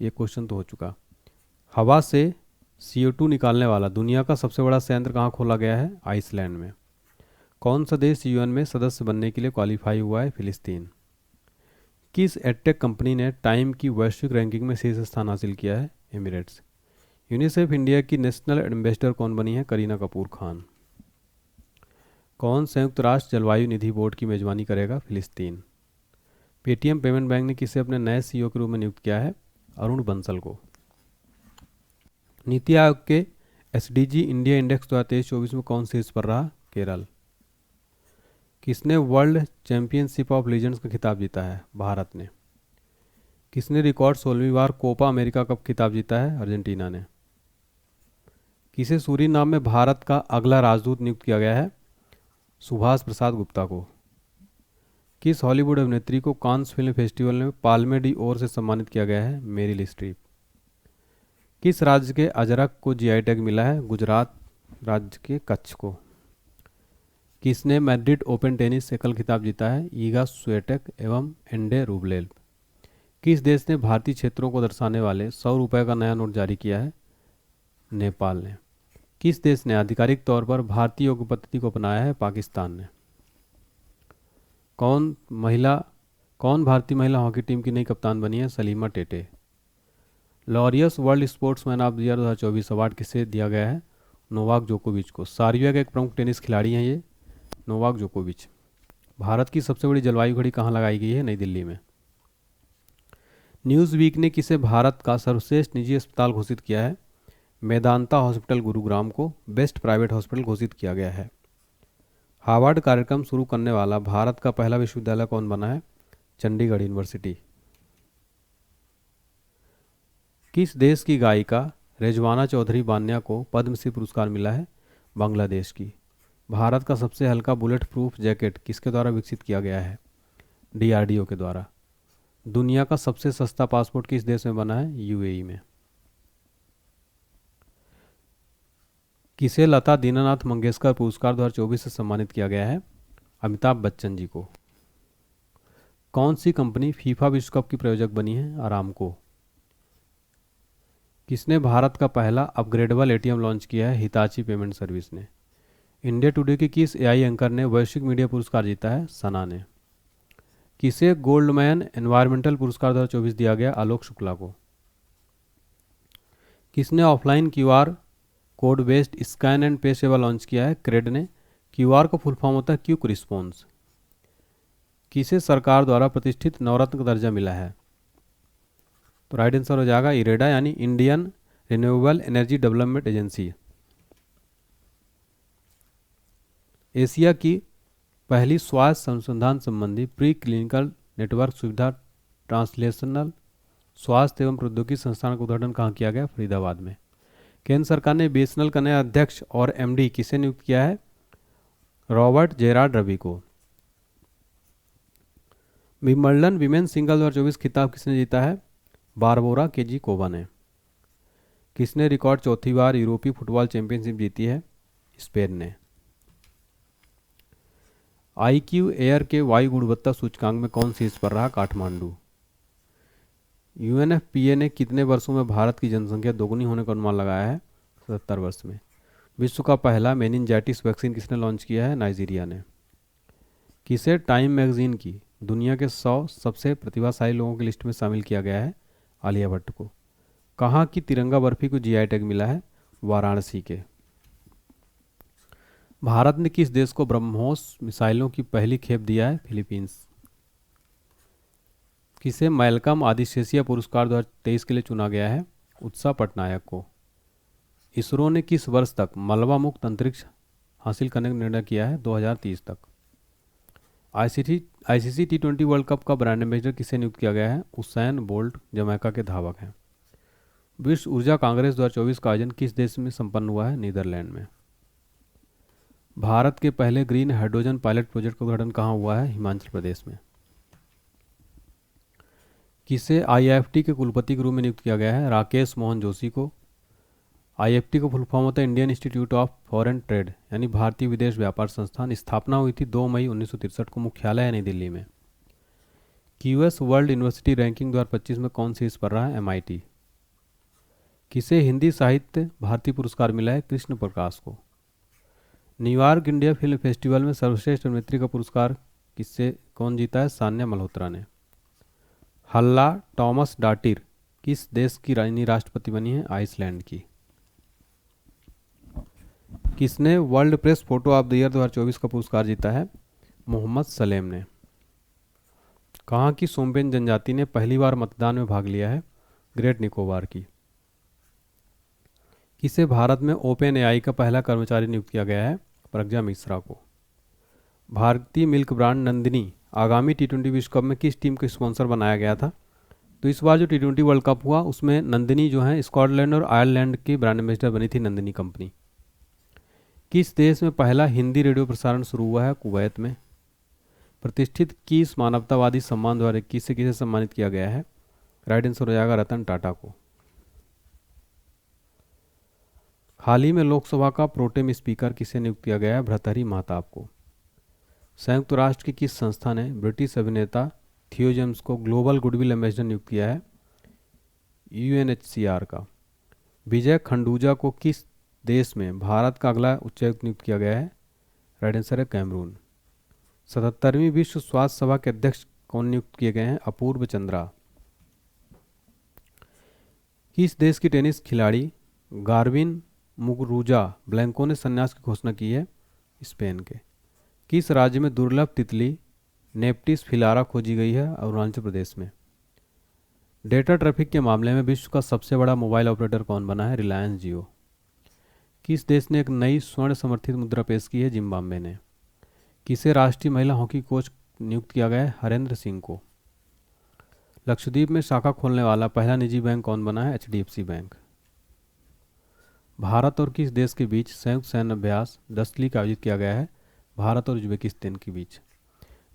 ये क्वेश्चन तो हो चुका, हवा से CO2 निकालने वाला दुनिया का सबसे बड़ा संयंत्र कहाँ खोला गया है? आइसलैंड में। कौन सा देश यूएन में सदस्य बनने के लिए क्वालिफाई हुआ है? फिलिस्तीन। किस एडटेक कंपनी ने टाइम की वैश्विक रैंकिंग में शीर्ष स्थान हासिल किया है? एमिरेट्स। यूनिसेफ इंडिया की नेशनल एम्बेसडर कौन बनी है? करीना कपूर खान। कौन संयुक्त राष्ट्र जलवायु निधि बोर्ड की मेजबानी करेगा? फिलिस्तीन। पेटीएम पेमेंट बैंक ने किसे अपने नए CEO के रूप में नियुक्त किया है? अरुण बंसल को। नीति आयोग के SDG इंडिया इंडेक्स 2023-24 में कौन शीर्ष पर रहा? केरल। किसने वर्ल्ड चैंपियनशिप ऑफ लीजेंड्स का खिताब जीता है? भारत ने। किसने रिकॉर्ड 16वीं बार कोपा अमेरिका कप खिताब जीता है? अर्जेंटीना ने। किसे सूरीनाम में भारत का अगला राजदूत नियुक्त किया गया है? सुभाष प्रसाद गुप्ता को। किस हॉलीवुड अभिनेत्री को कांस फिल्म फेस्टिवल में पाल्मे डी ओर से सम्मानित किया गया है? Meryl Streep. किस राज्य के अजरक को GI टैग मिला है? गुजरात राज्य के कच्छ को। किसने मैड्रिड ओपन टेनिस से कल खिताब जीता है? ईगा स्विएटेक एवं एंडे रूबलेव। किस देश ने भारतीय क्षेत्रों को दर्शाने वाले 100 रुपये का नया नोट जारी किया है? नेपाल ने। किस देश ने आधिकारिक तौर पर भारतीय योग पद्धति को अपनाया है? पाकिस्तान ने। कौन भारतीय महिला हॉकी टीम की नई कप्तान बनी है? Salima Tete. Laureus world sportsman of the year 2024 award किसे दिया गया है? नोवाक जोकोविच को। सर्बिया के एक प्रमुख टेनिस खिलाड़ी हैं ये, नोवाक जोकोविच। भारत की सबसे बड़ी जलवायु घड़ी कहाँ लगाई गई है? नई दिल्ली में। न्यूज़ वीक ने किसे भारत का सर्वश्रेष्ठ निजी अस्पताल घोषित किया है? मेदांता हॉस्पिटल गुरुग्राम को बेस्ट प्राइवेट हॉस्पिटल घोषित किया गया है। हार्वर्ड कार्यक्रम शुरू करने वाला भारत का पहला विश्वविद्यालय कौन बना है? चंडीगढ़ यूनिवर्सिटी। किस देश की गायिका रिजवाना चौधरी बान्या को पद्मश्री पुरस्कार मिला है? बांग्लादेश की। भारत का सबसे हल्का बुलेट प्रूफ जैकेट किसके द्वारा विकसित किया गया है? DRDO के द्वारा। दुनिया का सबसे सस्ता पासपोर्ट किस देश में बना है? UAE में। किसे लता दीनानाथ मंगेशकर पुरस्कार 2024 से सम्मानित किया गया है? अमिताभ बच्चन जी को। कौन सी कंपनी फीफा विश्व कप की प्रायोजक बनी है? अरामको। किसने भारत का पहला अपग्रेडेबल एटीएम लॉन्च किया है? हिताची पेमेंट सर्विस ने। इंडिया टुडे के किस एआई एंकर ने वैश्विक मीडिया पुरस्कार जीता है? सना ने। किसे गोल्डमैन एनवायरमेंटल पुरस्कार 2024 दिया गया? आलोक शुक्ला को। किसने offline QR code based scan and पे सेवा लॉन्च किया है? क्रेड ने। क्यूआर का फुल फॉर्म होता है क्विक रिस्पॉन्स। किसे सरकार द्वारा प्रतिष्ठित नवरत्न का दर्जा मिला है? तो राइट आंसर हो जाएगा इरेडा यानी Indian renewable energy development agency. Asia की पहली स्वास्थ्य अनुसंधान संबंधी प्री क्लिनिकल नेटवर्क सुविधा ट्रांसलेशनल स्वास्थ्य एवं प्रौद्योगिकी संस्थान का उद्घाटन कहाँ किया गया? फरीदाबाद में। केंद्र सरकार ने बीएसएनएल का नया अध्यक्ष और एमडी किसे नियुक्त किया है? रॉबर्ट जेरार्ड रवि को। विंबलडन विमेन सिंगल 2024 खिताब किसने जीता है? बारबोरा केजिकोवा ने। किसने रिकॉर्ड चौथी बार यूरोपीय फुटबॉल चैंपियनशिप जीती है? स्पेन ने। आईक्यू एयर के वायु गुणवत्ता सूचकांक में कौन शीर्ष पर रहा? काठमांडू। यूएनएफपीए ने कितने वर्षों में भारत की जनसंख्या दोगुनी होने का अनुमान लगाया है? 70 वर्ष में। विश्व का पहला मेनिनजाइटिस वैक्सीन किसने लॉन्च किया है? नाइजीरिया ने। किसे टाइम मैगजीन की दुनिया के 100 सबसे प्रतिभाशाली लोगों की लिस्ट में शामिल किया गया है? आलिया भट्ट को। कहाँ की तिरंगा बर्फी को जीआई टैग मिला है? वाराणसी के। भारत ने किस देश को ब्रह्मोस मिसाइलों की पहली खेप दिया है? फिलीपींस। किसे मैलकम आदिशेषिया पुरस्कार 2023 के लिए चुना गया है? उत्साह पटनायक को। इसरो ने किस वर्ष तक मलबा मुक्त अंतरिक्ष हासिल करने का निर्णय किया है? 2030 तक। आईसीसी टी20 वर्ल्ड कप का ब्रांड एम्बेसडर किसे नियुक्त किया गया है? उसैन बोल्ट जमैका के धावक हैं। विश्व ऊर्जा कांग्रेस 2024 का आयोजन किस देश में संपन्न हुआ है? नीदरलैंड में। भारत के पहले ग्रीन हाइड्रोजन पायलट प्रोजेक्ट का उद्घाटन कहाँ हुआ है? हिमाचल प्रदेश में। किसे आईएफटी के कुलपति के रूप में नियुक्त किया गया है? राकेश मोहन जोशी को। आईएफटी का फुल फॉर्म होता है Indian institute of foreign trade यानी भारतीय विदेश व्यापार संस्थान। स्थापना हुई थी 2 मई 1963 को। मुख्यालय है नई दिल्ली में। क्यूएस वर्ल्ड यूनिवर्सिटी रैंकिंग 2025 में कौन शीर्ष पर रहा है? एमआईटी। किसे हिंदी साहित्य भारती पुरस्कार मिला है? कृष्ण प्रकाश को। न्यूयॉर्क इंडिया फिल्म फेस्टिवल में सर्वश्रेष्ठ अभिनेत्री का पुरस्कार किससे कौन जीता है? सान्या मल्होत्रा ने। हल्ला टॉमस डाटिर किस देश की राष्ट्रपति बनी है? आइसलैंड की। किसने world press photo of the year 2024 का पुरस्कार जीता है? मोहम्मद सलेम ने। कहाँ की सोम्पेन जनजाति ने पहली बार मतदान में भाग लिया है? ग्रेट निकोबार की। किसे भारत में ओपन एआई का पहला कर्मचारी नियुक्त किया गया है? प्रज्ञा मिश्रा को। भारतीय मिल्क ब्रांड नंदिनी आगामी टी20 विश्व कप में किस टीम को स्पॉन्सर बनाया गया था? तो इस बार जो टी20 वर्ल्ड कप हुआ उसमें नंदिनी जो है स्कॉटलैंड और आयरलैंड की ब्रांड एम्बेसडर बनी थी नंदिनी कंपनी। किस देश में पहला हिंदी रेडियो प्रसारण शुरू हुआ है? कुवैत में। प्रतिष्ठित किस मानवतावादी सम्मान द्वारा किसे किसे सम्मानित किया गया है? राइट आंसर हो जाएगा रतन टाटा को। हाल ही में लोकसभा का प्रोटेम स्पीकर किसे नियुक्त किया गया है? भर्तृहरि महताब को। संयुक्त राष्ट्र की किस संस्था ने ब्रिटिश अभिनेता थियो जेम्स को ग्लोबल गुडविल एम्बेसडर नियुक्त किया है? यूएनएचसीआर का। विजय खंडूजा को किस देश में भारत का अगला उच्चायुक्त नियुक्त किया गया है? राइट आंसर है कैमरून। 77वीं विश्व स्वास्थ्य सभा के अध्यक्ष कौन नियुक्त किए गए हैं? अपूर्व चंद्रा। किस देश की टेनिस खिलाड़ी गार्बिन मुगुरुजा ब्लैंको ने संन्यास की घोषणा की है? स्पेन के। किस राज्य में दुर्लभ तितली नेप्टिस फिलारा खोजी गई है? अरुणाचल प्रदेश में। डेटा ट्रैफिक के मामले में विश्व का सबसे बड़ा मोबाइल ऑपरेटर कौन बना है? रिलायंस जियो। किस देश ने एक नई स्वर्ण समर्थित मुद्रा पेश की है? जिम्बाब्वे ने। किसे राष्ट्रीय महिला हॉकी कोच नियुक्त किया गया है? हरेंद्र सिंह को। लक्षद्वीप में शाखा खोलने वाला पहला निजी बैंक कौन बना है? HDFC bank. भारत और किस देश के बीच संयुक्त सैन्य अभ्यास डस्टली का आयोजित किया गया है? भारत और उज्बेकिस्तान के बीच।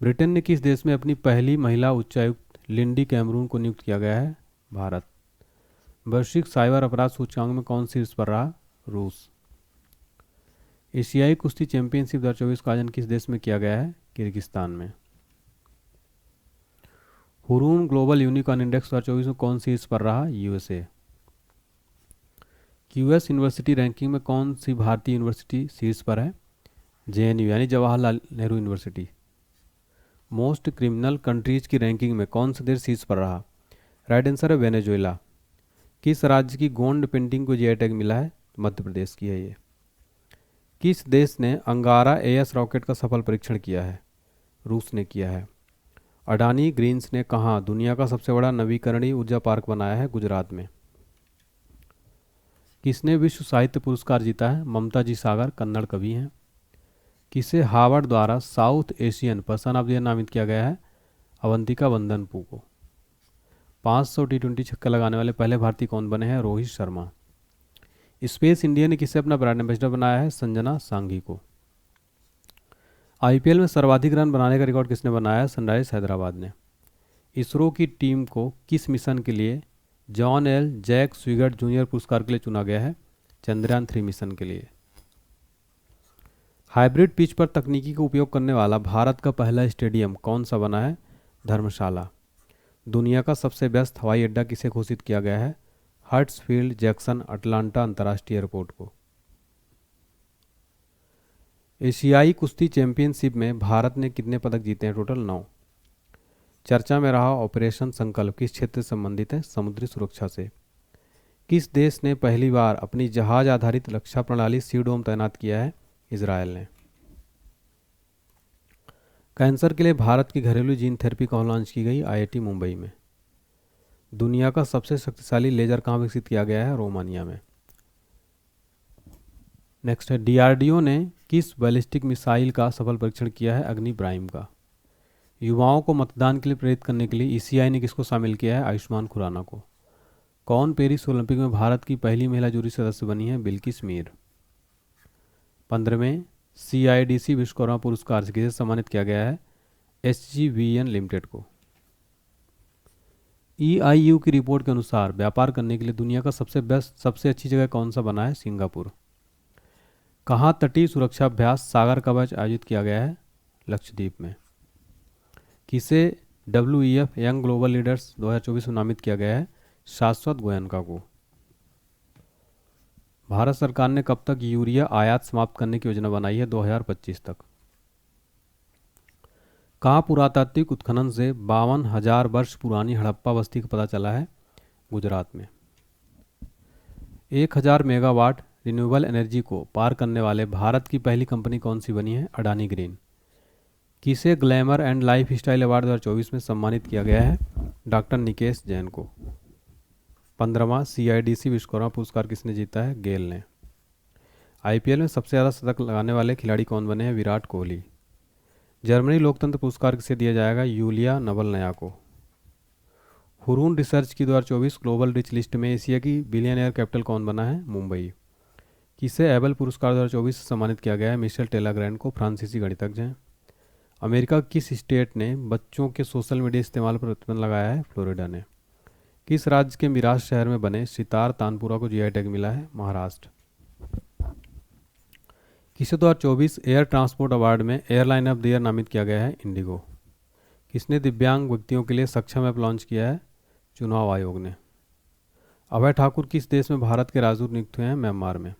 ब्रिटेन ने किस देश में अपनी पहली महिला उच्चायुक्त लिंडी कैमरून को नियुक्त किया गया है? भारत। वैश्विक साइबर अपराध सूचकांक में कौन शीर्ष पर रहा? रूस। एशियाई कुश्ती चैंपियनशिप 2024 का आयोजन किस देश में किया गया है? किर्गिस्तान में। हुरून ग्लोबल यूनिकॉर्न इंडेक्स 2024 में कौन शीर्ष पर रहा? यूएसए। क्यूएस यूनिवर्सिटी रैंकिंग में कौन सी भारतीय यूनिवर्सिटी शीर्ष पर है? जेएनयू यानी Jawaharlal Nehru university. Most criminal countries की रैंकिंग में कौन सा देश शीर्ष पर रहा? राइट आंसर है वेनेजुएला। किस राज्य की गोंड पेंटिंग को जीआई टैग मिला है? मध्य प्रदेश की है ये। किस देश ने अंगारा एएस रॉकेट का सफल परीक्षण किया है? रूस ने किया है। अडानी ग्रीन्स ने कहाँ दुनिया का सबसे बड़ा नवीकरणीय ऊर्जा पार्क बनाया है? गुजरात में। किसने विश्व साहित्य पुरस्कार जीता है? ममता जी सागर कन्नड़ कवि हैं। किसे हार्वर्ड द्वारा south Asian person of the year नामित किया गया है? अवंतिका वंदनपू को। 500 टी20 छक्का लगाने वाले पहले भारतीय कौन बने हैं? रोहित शर्मा। स्पेस इंडिया ने किसे अपना ब्रांड एम्बेसडर बनाया है? संजना सांघी को। आईपीएल में सर्वाधिक रन बनाने का रिकॉर्ड किसने बनाया है? सनराइजर्स हैदराबाद ने। इसरो की टीम को किस मिशन के लिए जॉन एल जैक स्विगर्ट जूनियर पुरस्कार के लिए चुना गया है? चंद्रयान 3 मिशन के लिए। हाइब्रिड पिच पर तकनीकी का उपयोग करने वाला भारत का पहला स्टेडियम कौन सा बना है? धर्मशाला। दुनिया का सबसे व्यस्त हवाई अड्डा किसे घोषित किया गया है? हर्ट्सफील्ड जैक्सन अटलांटा अंतर्राष्ट्रीय एयरपोर्ट को। एशियाई कुश्ती चैंपियनशिप में भारत ने कितने पदक जीते हैं? टोटल 9। चर्चा में रहा ऑपरेशन संकल्प किस क्षेत्र से संबंधित है? समुद्री सुरक्षा से। किस देश ने पहली बार अपनी जहाज आधारित रक्षा प्रणाली सीडोम तैनात किया है? इजरायल ने। कैंसर के लिए भारत की घरेलू जीन थेरेपी कहाँ लॉन्च की गई? आईआईटी मुंबई में। दुनिया का सबसे शक्तिशाली लेजर कहाँ विकसित किया गया है? रोमानिया में। नेक्स्ट है डीआरडीओ ने किस बैलिस्टिक मिसाइल का सफल परीक्षण किया है? अग्नि प्राइम का। युवाओं को मतदान के लिए प्रेरित करने के लिए ईसीआई ने किसको शामिल किया है? आयुष्मान खुराना को। कौन पेरिस ओलंपिक में भारत की पहली महिला जूरी सदस्य बनी है? बिल्किस मीर। 15वें सीआईडीसी विश्वकर्मा पुरस्कार से किसे सम्मानित किया गया है? एसजीवीएन लिमिटेड को। ईआईयू की रिपोर्ट के अनुसार व्यापार करने के लिए दुनिया का सबसे अच्छी जगह कौन सा बना है? सिंगापुर। कहाँ तटीय सुरक्षा अभ्यास सागर कवच आयोजित किया गया है? लक्षद्वीप में। किसे डब्ल्यूईएफ यंग ग्लोबल लीडर्स 2024 में नामित किया गया है? शाश्वत गोयनका को। भारत सरकार ने कब तक यूरिया आयात समाप्त करने की योजना बनाई है? 2025 तक। कहाँ पुरातात्विक उत्खनन से 52,000 वर्ष पुरानी हड़प्पा बस्ती का पता चला है? गुजरात में। 1000 मेगावाट रिन्यूएबल एनर्जी को पार करने वाले भारत की पहली कंपनी कौन सी बनी है? अडानी ग्रीन। किसे glamour and life style award 2024 में सम्मानित किया गया है? डॉक्टर निकेश जैन को। 15वां सीआईडीसी विश्वकर्मा पुरस्कार किसने जीता है? गेल ने। आईपीएल में सबसे ज़्यादा शतक लगाने वाले खिलाड़ी कौन बने हैं? विराट कोहली। जर्मनी लोकतंत्र पुरस्कार किसे दिया जाएगा? यूलिया नवलनया को। हुरून रिसर्च की 2024 ग्लोबल रिच लिस्ट में एशिया की बिलियनियर कैपिटल कौन बना है? मुंबई। किसे एबल पुरस्कार 2024 से सम्मानित किया गया है? मिशेल टेलाग्रैंड को, फ्रांसीसी गणितज्ञ हैं। अमेरिका किस स्टेट ने बच्चों के सोशल मीडिया इस्तेमाल पर प्रतिबंध लगाया है? फ्लोरिडा ने। किस राज्य के मिराज शहर में बने सितार तानपुरा को जीआई टैग मिला है? महाराष्ट्र। किसे 2024 एयर ट्रांसपोर्ट अवार्ड में एयरलाइन ऑफ द ईयर नामित किया गया है? इंडिगो। किसने दिव्यांग व्यक्तियों के लिए सक्षम ऐप लॉन्च किया है? चुनाव आयोग ने। अभय ठाकुर किस देश में भारत के राजदूत नियुक्त हुए हैं? म्यांमार में।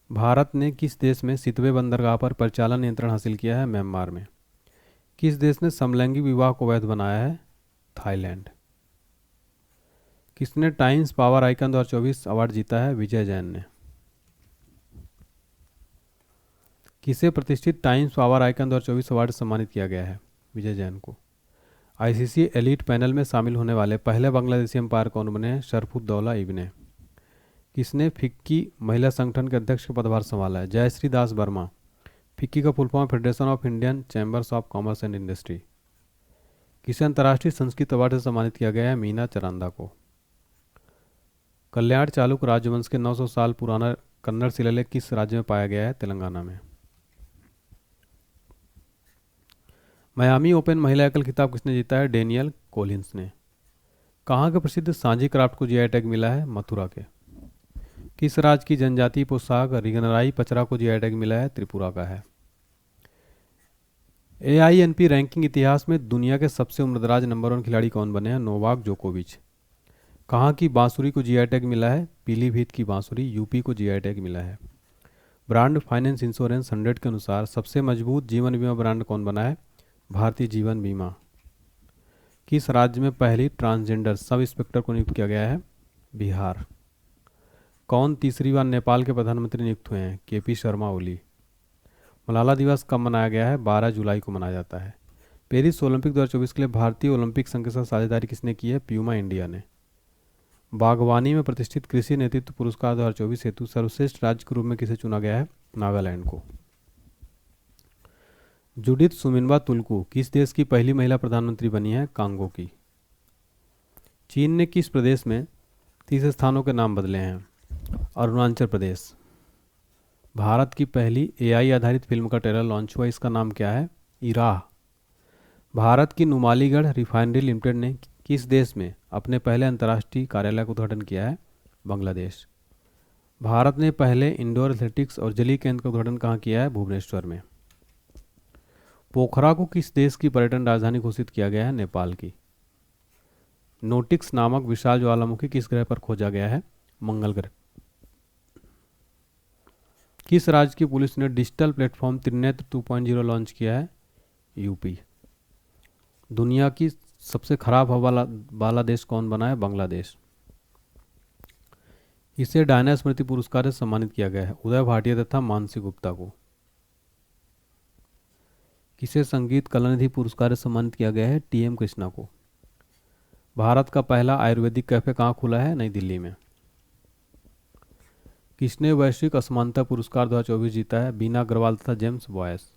भारत ने किस देश में सितवे बंदरगाह पर परिचालन नियंत्रण हासिल किया है? म्यांमार में। किस देश ने समलैंगिक विवाह को वैध बनाया है? थाईलैंड। किसने टाइम्स पावर आइकन 2024 अवार्ड जीता है? विजय जैन ने। किसे प्रतिष्ठित टाइम्स पावर आइकन 2024 अवार्ड सम्मानित किया गया है? विजय जैन को। आईसीसी एलीट पैनल में शामिल होने वाले पहले बांग्लादेशी अंपायर कौन बने हैं? शरफुद्दौला इब्ने। किसने फिक्की महिला संगठन के अध्यक्ष का पदभार संभाला है? जयश्री दास वर्मा। फिक्की का full form federation of Indian chambers of commerce and industry. किसे अंतर्राष्ट्रीय संस्कृत अवार्ड से सम्मानित किया गया है? मीना चरांदा को। कल्याण चालुक्य राजवंश के 900 साल पुराना कन्नड़ शिलालेख किस राज्य में पाया गया है? तेलंगाना में। मियामी ओपन महिला एकल खिताब किसने जीता है? डेनियल कोलिंस ने। कहाँ के प्रसिद्ध सांझी क्राफ्ट को जीआई टैग मिला है? मथुरा के। किस राज्य की जनजातीय पोशाक रिगनराई पचरा को जीआई टैग मिला है? त्रिपुरा का है। एआईएनपी रैंकिंग इतिहास में दुनिया के सबसे उम्रदराज नंबर 1 खिलाड़ी कौन बने हैं? नोवाक जोकोविच। कहाँ की बांसुरी को जीआई टैग मिला है? पीलीभीत की बांसुरी यूपी को जीआई टैग मिला है। ब्रांड फाइनेंस इंश्योरेंस 100 के अनुसार सबसे मजबूत जीवन बीमा ब्रांड कौन बना है? भारतीय जीवन बीमा। किस राज्य में पहली ट्रांसजेंडर सब इंस्पेक्टर को नियुक्त किया गया है? बिहार। कौन तीसरी बार नेपाल के प्रधानमंत्री नियुक्त हुए हैं? केपी शर्मा ओली। मलाला दिवस कब मनाया गया है? 12 जुलाई को मनाया जाता है। पेरिस ओलंपिक 2024 के लिए भारतीय ओलंपिक संघ के साथ साझेदारी किसने की है? प्यूमा इंडिया ने। बागवानी में प्रतिष्ठित कृषि नेतृत्व पुरस्कार 2024 हेतु सर्वश्रेष्ठ राज्य के रूप में किसे चुना गया है? नागालैंड को। जुडिथ सुमिनबा तुलकू किस देश की पहली महिला प्रधानमंत्री बनी है? कांगो की। चीन ने किस प्रदेश में 30 स्थानों के नाम बदले हैं? अरुणाचल प्रदेश। भारत की पहली एआई आधारित फिल्म का ट्रेलर लॉन्च हुआ, इसका नाम क्या है? इराह। भारत की नुमालीगढ़ रिफाइनरी लिमिटेड ने किस देश में अपने पहले अंतर्राष्ट्रीय कार्यालय का उद्घाटन किया है? बांग्लादेश। भारत ने पहले इंडोर एथलेटिक्स और जलीय केंद्र का उद्घाटन कहाँ किया है? भुवनेश्वर में। पोखरा को किस देश की पर्यटन राजधानी घोषित किया गया है? नेपाल की। नोटिक्स नामक विशाल ज्वालामुखी किस ग्रह पर खोजा गया है? मंगल ग्रह। किस राज्य की पुलिस ने डिजिटल प्लेटफॉर्म त्रिनेत्र 2.0 लॉन्च किया है? यूपी। दुनिया की सबसे खराब हवा वाला देश कौन बना है? बांग्लादेश। इसे डायना स्मृति पुरस्कार से सम्मानित किया गया है? उदय भाटिया तथा मानसी गुप्ता को। किसे संगीत कलानिधि पुरस्कार से सम्मानित किया गया है? टीएम कृष्णा को। भारत का पहला आयुर्वेदिक कैफे कहाँ खुला है? नई दिल्ली में। किसने वैश्विक असमानता पुरस्कार 2024 जीता है? बीना अग्रवाल तथा जेम्स बॉयस।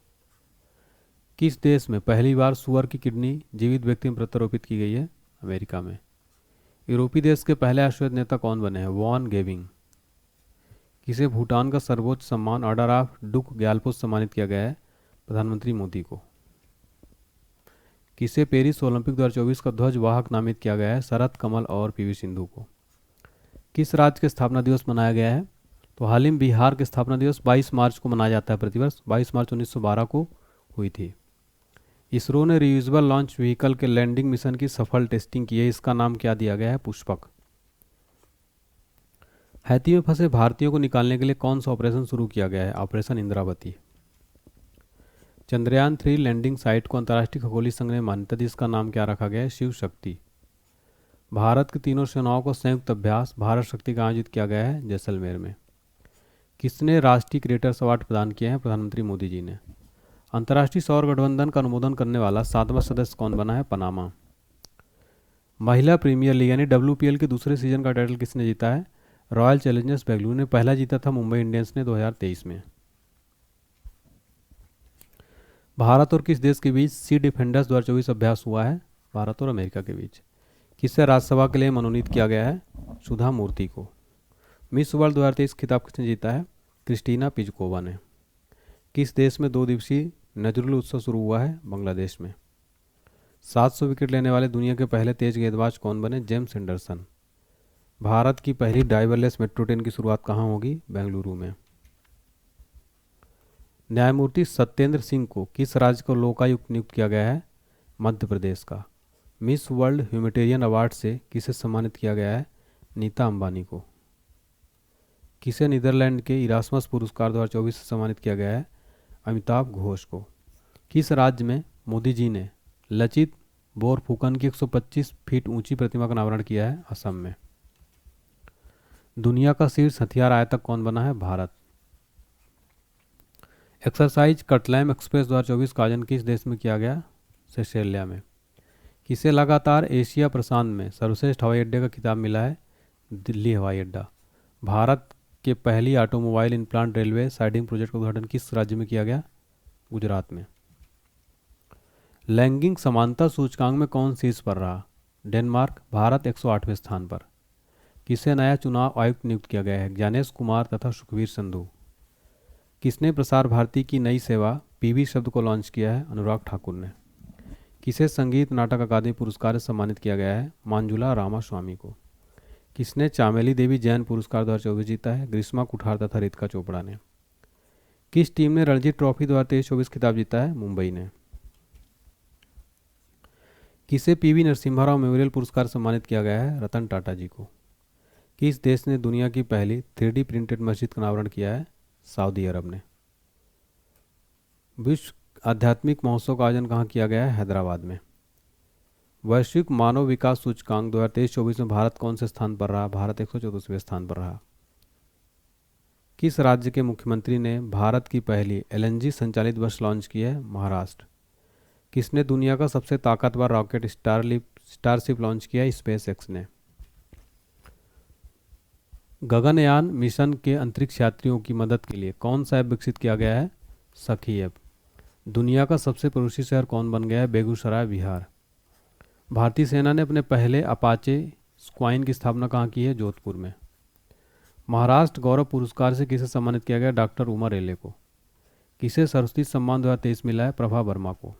किस देश में पहली बार सुअर की किडनी जीवित व्यक्ति में प्रत्यारोपित की गई है? अमेरिका में। यूरोपीय देश के पहले अश्वेत नेता कौन बने हैं? वॉन गेविंग। किसे भूटान का सर्वोच्च सम्मान ऑर्डर ऑफ डुक ग्यालपो सम्मानित किया गया है? प्रधानमंत्री मोदी को। किसे पेरिस ओलंपिक 2024 का ध्वज वाहक नामित किया गया है? शरद कमल और पीवी सिंधु को। किस राज्य के स्थापना दिवस मनाया गया है? तो हाल ही में बिहार के स्थापना दिवस 22 मार्च को मनाया जाता है प्रतिवर्ष। 22 मार्च 1912 को हुई थी। इसरो ने रियूजेबल लॉन्च व्हीकल के लैंडिंग मिशन की सफल टेस्टिंग की है, इसका नाम क्या दिया गया है? पुष्पक। हैती में फंसे भारतीयों को निकालने के लिए कौन सा ऑपरेशन शुरू किया गया है? Operation Indravati. Chandrayaan 3 landing site को अंतर्राष्ट्रीय खगोलीय संघ ने मान्यता दी, इसका नाम क्या रखा गया है? शिव शक्ति। भारत की तीनों सेनाओं को संयुक्त अभ्यास भारत शक्ति का आयोजित किया गया है? जैसलमेर में। किसने राष्ट्रीय क्रिएटर्स अवार्ड प्रदान किए हैं? प्रधानमंत्री मोदी जी ने। अंतर्राष्ट्रीय सौर गठबंधन का अनुमोदन करने वाला 7वां सदस्य कौन बना है? पनामा। महिला प्रीमियर लीग यानी WPL के दूसरे सीजन का टाइटल किसने जीता है? रॉयल चैलेंजर्स बेंगलुरु ने। पहला जीता था मुंबई इंडियंस ने 2023 में। भारत और किस देश के बीच सी डिफेंडर्स 2024 अभ्यास हुआ है? भारत और अमेरिका के बीच। किससे राज्यसभा के लिए मनोनीत किया गया है? सुधा मूर्ति को। मिस वर्ल्ड 2023 खिताब किसने जीता है? क्रिस्टीना पिजकोवा ने। किस देश में 2 दिवसीय नजरुल उत्सव शुरू हुआ है? बांग्लादेश में। 700 विकेट लेने वाले दुनिया के पहले तेज गेंदबाज कौन बने? James Anderson. भारत की पहली ड्राइवरलेस मेट्रो ट्रेन की शुरुआत कहाँ होगी? बेंगलुरु में। न्यायमूर्ति सत्येंद्र सिंह को किस राज्य को लोकायुक्त नियुक्त किया गया है? मध्य प्रदेश का। मिस वर्ल्ड ह्यूमैनिटेरियन अवार्ड से किसे सम्मानित किया गया है? नीता अंबानी को। किसे नीदरलैंड के इरास्मस पुरस्कार 2024 से सम्मानित किया गया है? अमिताभ घोष को। किस राज्य में मोदी जी ने लचित बोरफुकन की 125 फीट ऊंची प्रतिमा का अनावरण किया है? असम में। दुनिया का शीर्ष हथियार आयातक कौन बना है? भारत। एक्सरसाइज कटलैम एक्सप्रेस 2024 का आयोजन किस देश में किया गया? सेशेलिया में। किसे लगातार एशिया प्रशांत में सर्वश्रेष्ठ हवाई अड्डे का खिताब मिला है? दिल्ली हवाई अड्डा। भारत के पहली automobile in-plant railway siding project का उद्घाटन किस राज्य में किया गया? गुजरात में। लैंगिक समानता सूचकांक में कौन शीर्ष पर रहा? डेनमार्क। भारत 108वें स्थान पर। किसे नया चुनाव आयुक्त नियुक्त किया गया है? ज्ञानेश कुमार तथा सुखबीर संधू। किसने प्रसार भारती की नई सेवा पीवी शब्द को लॉन्च किया है? अनुराग ठाकुर ने। किसे संगीत नाटक अकादमी पुरस्कार से सम्मानित किया गया है? मांजुला रामास्वामी को। किसने चामेली देवी जैन पुरस्कार 2024 जीता है? ग्रीष्मा कुठार तथा रितिका चोपड़ा ने। किस टीम ने रणजी ट्रॉफी 2023-24 खिताब जीता है? मुंबई ने। किसे पीवी नरसिम्हा राव मेमोरियल पुरस्कार सम्मानित किया गया है? रतन टाटा जी को। किस देश ने दुनिया की पहली 3D प्रिंटेड मस्जिद का अनावरण किया है? सऊदी अरब ने। विश्व आध्यात्मिक महोत्सव का आयोजन कहाँ किया गया है? हैदराबाद में। वैश्विक मानव विकास सूचकांक 2023-24 में भारत कौन से स्थान पर रहा? भारत 134वें स्थान पर रहा। किस राज्य के मुख्यमंत्री ने भारत की पहली LNG संचालित बस लॉन्च की है? महाराष्ट्र। किसने दुनिया का सबसे ताकतवर रॉकेट स्टारशिप लॉन्च किया है? स्पेस एक्स ने। गगनयान मिशन के अंतरिक्ष यात्रियों की मदद के लिए कौन सा ऐप विकसित किया गया है? सखी ऐप। दुनिया का सबसे प्रदूषित शहर कौन बन गया है? बेगूसराय, बिहार। भारतीय सेना ने अपने पहले अपाचे स्क्वाइन की स्थापना कहाँ की है? जोधपुर में। महाराष्ट्र गौरव पुरस्कार से किसे सम्मानित किया गया? डॉक्टर उमा रेले को। किसे सरस्वती सम्मान 2023 मिला है? प्रभा वर्मा को।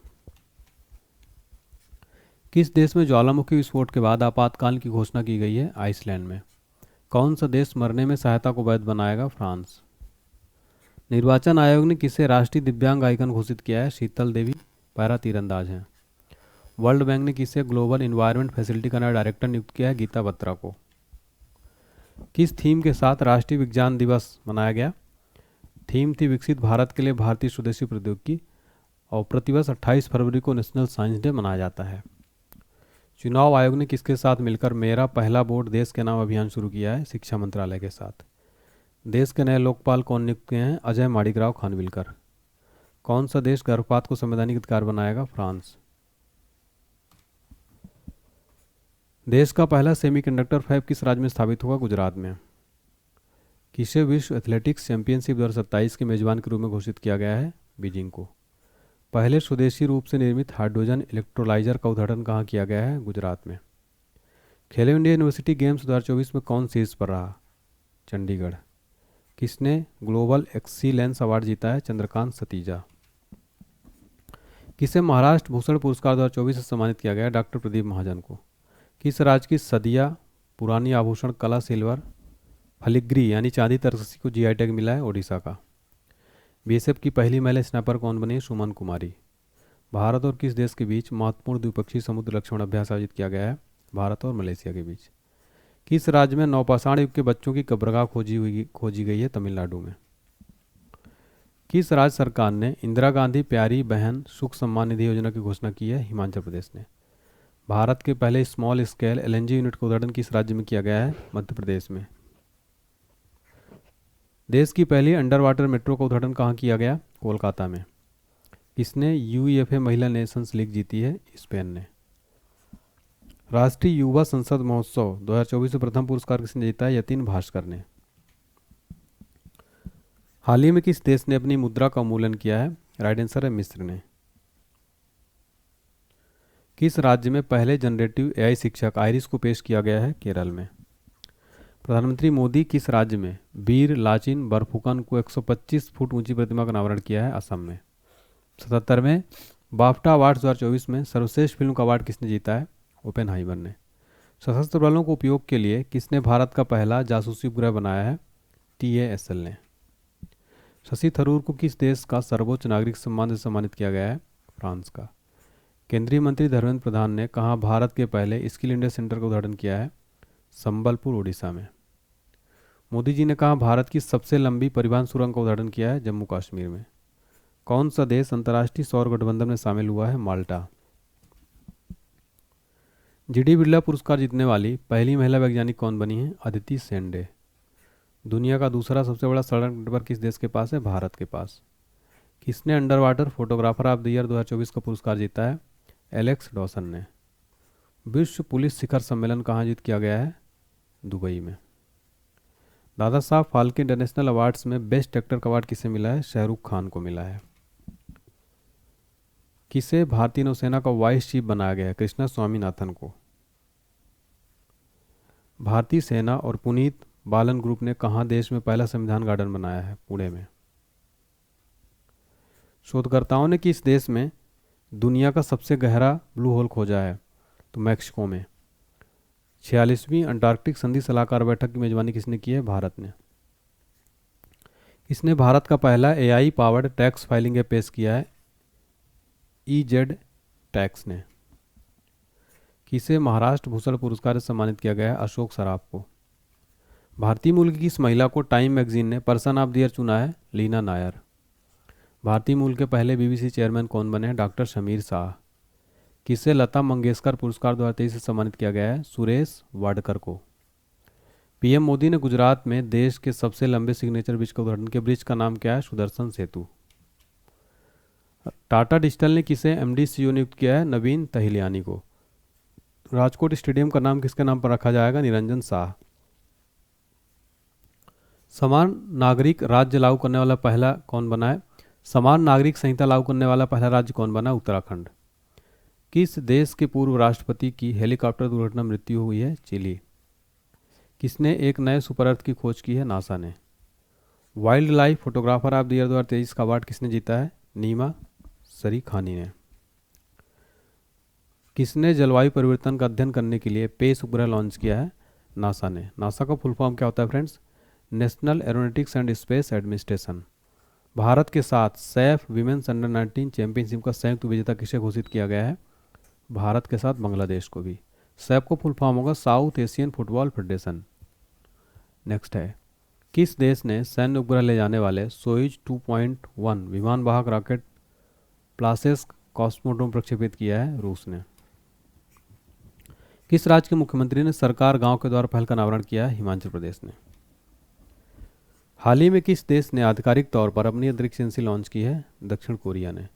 किस देश में ज्वालामुखी विस्फोट के बाद आपातकाल की घोषणा की गई है? आइसलैंड में। कौन सा देश मरने में सहायता को वैध बनाएगा? फ्रांस। निर्वाचन आयोग ने किसे राष्ट्रीय दिव्यांग आइकन घोषित किया है? शीतल देवी पैरा तीरंदाज हैं। वर्ल्ड बैंक ने किसे ग्लोबल इन्वायरमेंट फैसिलिटी का नया डायरेक्टर नियुक्त किया है? गीता बत्रा को। किस थीम के साथ राष्ट्रीय विज्ञान दिवस मनाया गया? थीम थी विकसित भारत के लिए भारतीय स्वदेशी प्रौद्योगिकी, और प्रतिवर्ष 28 फरवरी को नेशनल साइंस डे मनाया जाता है। चुनाव आयोग ने किसके साथ मिलकर मेरा पहला वोट देश के नाम अभियान शुरू किया है? शिक्षा मंत्रालय के साथ। देश के नए लोकपाल कौन नियुक्त किए हैं? अजय माणिकराव खानविलकर। कौन सा देश गर्भपात को संवैधानिक अधिकार बनाएगा? फ्रांस। देश का पहला सेमीकंडक्टर फैब किस राज्य में स्थापित होगा? गुजरात में। किसे विश्व एथलेटिक्स चैंपियनशिप 2027 के मेजबान के रूप में घोषित किया गया है? बीजिंग को। पहले स्वदेशी रूप से निर्मित हाइड्रोजन इलेक्ट्रोलाइजर का उद्घाटन कहाँ किया गया है? गुजरात में। खेलो इंडिया यूनिवर्सिटी गेम्स 2024 में कौन शीर्ष पर रहा? चंडीगढ़। किसने ग्लोबल एक्सीलेंस अवार्ड जीता है? चंद्रकांत सतीजा। किसे महाराष्ट्र भूषण पुरस्कार 2024 से सम्मानित किया गया? डॉक्टर प्रदीप महाजन को। किस राज्य की सदिया पुरानी आभूषण कला सिल्वर फलिग्री यानी चांदी तरकसी को GI टैग मिला है? ओडिशा का। BSF की पहली महिला स्नाइपर कौन बनी? सुमन कुमारी। भारत और किस देश के बीच महत्वपूर्ण द्विपक्षीय समुद्र लक्ष्मण अभ्यास आयोजित किया गया है? भारत और मलेशिया के बीच। किस राज्य में नवपाषाण युग के बच्चों की कब्रगाह खोजी गई है? तमिलनाडु में। किस राज्य सरकार ने इंदिरा गांधी प्यारी बहन सुख सम्मान निधि योजना की घोषणा की है? हिमाचल प्रदेश ने। भारत के पहले स्मॉल स्केल LNG यूनिट का उद्घाटन किस राज्य में किया गया है? मध्य प्रदेश में। देश की पहली अंडर वाटर मेट्रो का उद्घाटन कहाँ किया गया? कोलकाता में। किसने UEFA महिला नेशंस लीग जीती है? स्पेन ने। राष्ट्रीय युवा संसद महोत्सव 2024 में प्रथम पुरस्कार किसने जीता है? यतिन भास्कर ने। हाल ही में किस देश ने अपनी मुद्रा का उन्मूलन किया है? राइट आंसर है मिस्र ने। किस राज्य में पहले जनरेटिव AI शिक्षक आइरिस को पेश किया गया है? केरल में। प्रधानमंत्री मोदी किस राज्य में वीर लाचिन बरफुकन को 125 फुट ऊंची प्रतिमा का अनावरण किया है? असम में। 77वें बाफ्टा अवार्ड 2024 में सर्वश्रेष्ठ फिल्म का अवार्ड किसने जीता है? ओपेनहाइमर ने। सशस्त्र बलों को उपयोग के लिए किसने भारत का पहला जासूसी उपग्रह बनाया है? TASL ने। शशि थरूर को किस देश का सर्वोच्च नागरिक सम्मान से सम्मानित किया गया है? फ्रांस का। केंद्रीय मंत्री धर्मेंद्र प्रधान ने कहाँ भारत के पहले स्किल इंडिया सेंटर का उद्घाटन किया है? संबलपुर, उड़ीसा में। मोदी जी ने कहा भारत की सबसे लंबी परिवहन सुरंग का उद्घाटन किया है? जम्मू कश्मीर में। कौन सा देश अंतर्राष्ट्रीय सौर गठबंधन में शामिल हुआ है? माल्टा। GD बिरला पुरस्कार जीतने वाली पहली महिला वैज्ञानिक कौन बनी है? अदिति सेंडे। दुनिया का दूसरा सबसे बड़ा सड़क नेटवर्क किस देश के पास है? भारत के पास। किसने under water photographer of the year 2024 का पुरस्कार जीता है? एलेक्स डॉसन ने। विश्व पुलिस शिखर सम्मेलन कहाँ आयोजित किया गया है? दुबई में। दादा साहब फाल्के इंटरनेशनल अवार्ड्स में बेस्ट एक्टर का अवार्ड किसे मिला है? शाहरुख खान को मिला है। किसे भारतीय नौसेना का वाइस चीफ बनाया गया है? कृष्णा स्वामीनाथन को। भारतीय सेना और पुनीत बालन ग्रुप ने कहाँ देश में पहला संविधान गार्डन बनाया है? पुणे में। शोधकर्ताओं ने किस देश में दुनिया का सबसे गहरा ब्लू होल खोजा है? तो मैक्सिको में। 46वीं अंटार्कटिक संधि सलाहकार बैठक की मेजबानी किसने की है? भारत ने। किसने भारत का पहला AI powered tax filing app पेश किया है? EZ टैक्स ने। किसे महाराष्ट्र भूषण पुरस्कार से सम्मानित किया गया है? अशोक सराफ को। भारतीय मूल की किस महिला को टाइम मैगजीन ने पर्सन ऑफ द ईयर चुना है? लीना नायर। भारतीय मूल के पहले बीबीसी चेयरमैन कौन बने हैं? डॉक्टर शमीर शाह। किसे लता मंगेशकर पुरस्कार 2023 से सम्मानित किया गया है? सुरेश वाडकर को। पीएम मोदी ने गुजरात में देश के सबसे लंबे सिग्नेचर ब्रिज का उद्घाटन किया। ब्रिज का नाम क्या है? सुदर्शन सेतु। टाटा डिजिटल ने किसे एमडी सीईओ नियुक्त किया है? नवीन तहिलियानी को। राजकोट स्टेडियम का नाम किसके नाम पर रखा जाएगा? निरंजन शाह। समान नागरिक राज्य लागू करने वाला पहला कौन बना है? समान नागरिक संहिता लागू करने वाला पहला राज्य कौन बना? उत्तराखंड। किस देश के पूर्व राष्ट्रपति की हेलीकॉप्टर दुर्घटना में मृत्यु हुई है? चिली। किसने एक नए सुपर अर्थ की खोज की है? नासा ने। Wild life photographer of the year 2023 का अवार्ड किसने जीता है? नीमा सरी खानी ने। किसने जलवायु परिवर्तन का अध्ययन करने के लिए पेस उपग्रह लॉन्च किया है? नासा ने। नासा का फुल फॉर्म क्या होता है friends? National aeronautics and space administration. Bharat के साथ सैफ विमेंस अंडर 19 चैंपियनशिप का संयुक्त विजेता किसे घोषित किया गया है? भारत के साथ बांग्लादेश को भी। सैफ को फुल फॉर्म होगा south Asian football federation. Next है, किस देश ने सैन्य उपग्रह ले जाने वाले सोयुज 2.1 विमान वाहक रॉकेट प्लासेस कॉस्मोड्रोम प्रक्षेपित किया है? रूस ने। किस राज्य के मुख्यमंत्री ने सरकार गांव के द्वारा पहल का अनावरण किया है? हिमाचल प्रदेश ने। हाल ही में किस देश ने आधिकारिक तौर पर अपनी अंतरिक्ष एजेंसी लॉन्च की है? दक्षिण कोरिया ने।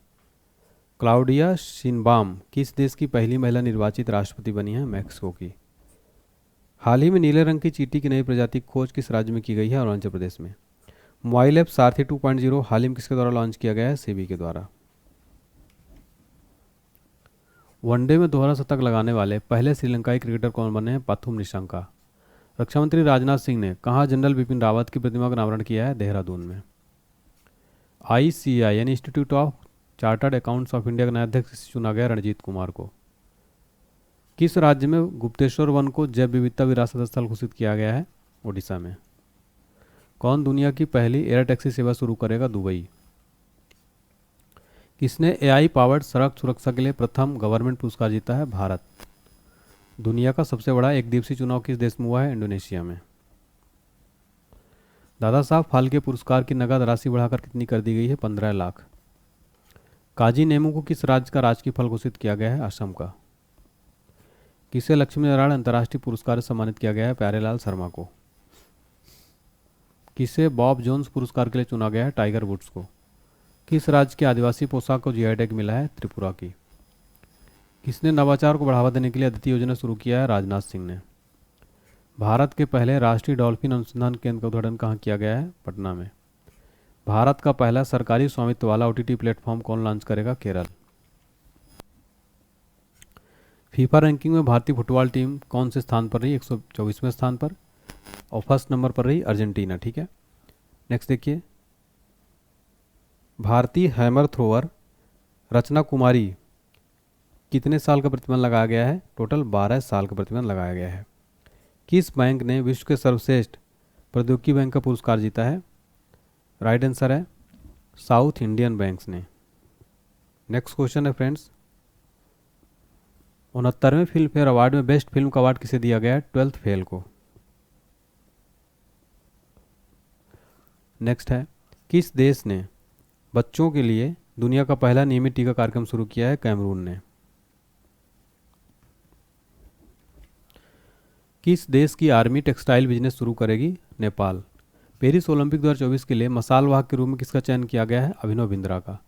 क्लाउडिया शिनबाम किस देश की पहली महिला निर्वाचित राष्ट्रपति बनी है? मैक्सिको की। हाल ही में नीले रंग की चींटी की नई प्रजाति की खोज किस राज्य में की गई है? अरुणाचल प्रदेश में। मोबाइल ऐप सारथी 2.0 हाल ही में किसके द्वारा लॉन्च किया गया है? सेबी के द्वारा। वनडे में दोहरा शतक लगाने वाले पहले श्रीलंकाई क्रिकेटर कौन बने हैं? पाथुम निशंका। रक्षा मंत्री राजनाथ सिंह ने कहाँ जनरल बिपिन रावत की प्रतिमा का अनावरण किया है? देहरादून में। ICAI यानी institute of chartered accounts of India का नया अध्यक्ष चुना गया रणजीत कुमार को। किस राज्य में गुप्तेश्वर वन को जैव विविधता विरासत स्थल घोषित किया गया है? ओडिशा में। कौन दुनिया की पहली एयर टैक्सी सेवा शुरू करेगा? दुबई। किसने AI पावर्ड सड़क सुरक्षा के लिए प्रथम गवर्नमेंट पुरस्कार जीता है? भारत। दुनिया का सबसे बड़ा एक दिवसीय चुनाव किस देश में हुआ है? इंडोनेशिया में। दादा साहब फाल्के पुरस्कार की नगद राशि बढ़ाकर कितनी कर दी गई है? 15 लाख। काजी नेमू को किस राज्य का राजकीय फल घोषित किया गया है? असम का। किसे लक्ष्मी नारायण अंतर्राष्ट्रीय पुरस्कार से सम्मानित किया गया है? प्यारेलाल शर्मा को। किसे बॉब जोन्स पुरस्कार के लिए चुना गया है? टाइगर वुड्स को। किस राज्य के आदिवासी पोशाक को GI टैग मिला है? त्रिपुरा की। किसने नवाचार को बढ़ावा देने के लिए अदिति योजना शुरू किया है? राजनाथ सिंह ने। भारत के पहले राष्ट्रीय डॉल्फिन अनुसंधान केंद्र का उद्घाटन कहाँ किया गया है? पटना में। भारत का पहला सरकारी स्वामित्व वाला OTT प्लेटफॉर्म कौन लॉन्च करेगा? केरल। फीफा रैंकिंग में भारतीय फुटबॉल टीम कौन से स्थान पर रही? 124वें स्थान पर। और फर्स्ट नंबर पर रही अर्जेंटीना। ठीक है, नेक्स्ट देखिए, भारतीय हैमर थ्रोअर रचना कुमारी कितने साल का प्रतिबंध लगाया गया है? टोटल 12 साल का प्रतिबंध लगाया गया है। किस बैंक ने विश्व के सर्वश्रेष्ठ प्रौद्योगिकी बैंक का पुरस्कार जीता है? राइट आंसर है साउथ इंडियन बैंक्स ने। नेक्स्ट क्वेश्चन है फ्रेंड्स, 69वें फिल्म फेयर अवार्ड में बेस्ट फिल्म का अवार्ड किसे दिया गया है? 12th फेल को। नेक्स्ट है, किस देश ने बच्चों के लिए दुनिया का पहला नियमित टीका कार्यक्रम शुरू किया है? कैमरून ने। किस देश की आर्मी टेक्सटाइल बिजनेस शुरू करेगी? नेपाल। पेरिस ओलंपिक 2024 के लिए मसाल वाहक के रूप में किसका चयन किया गया है? अभिनव बिंद्रा का।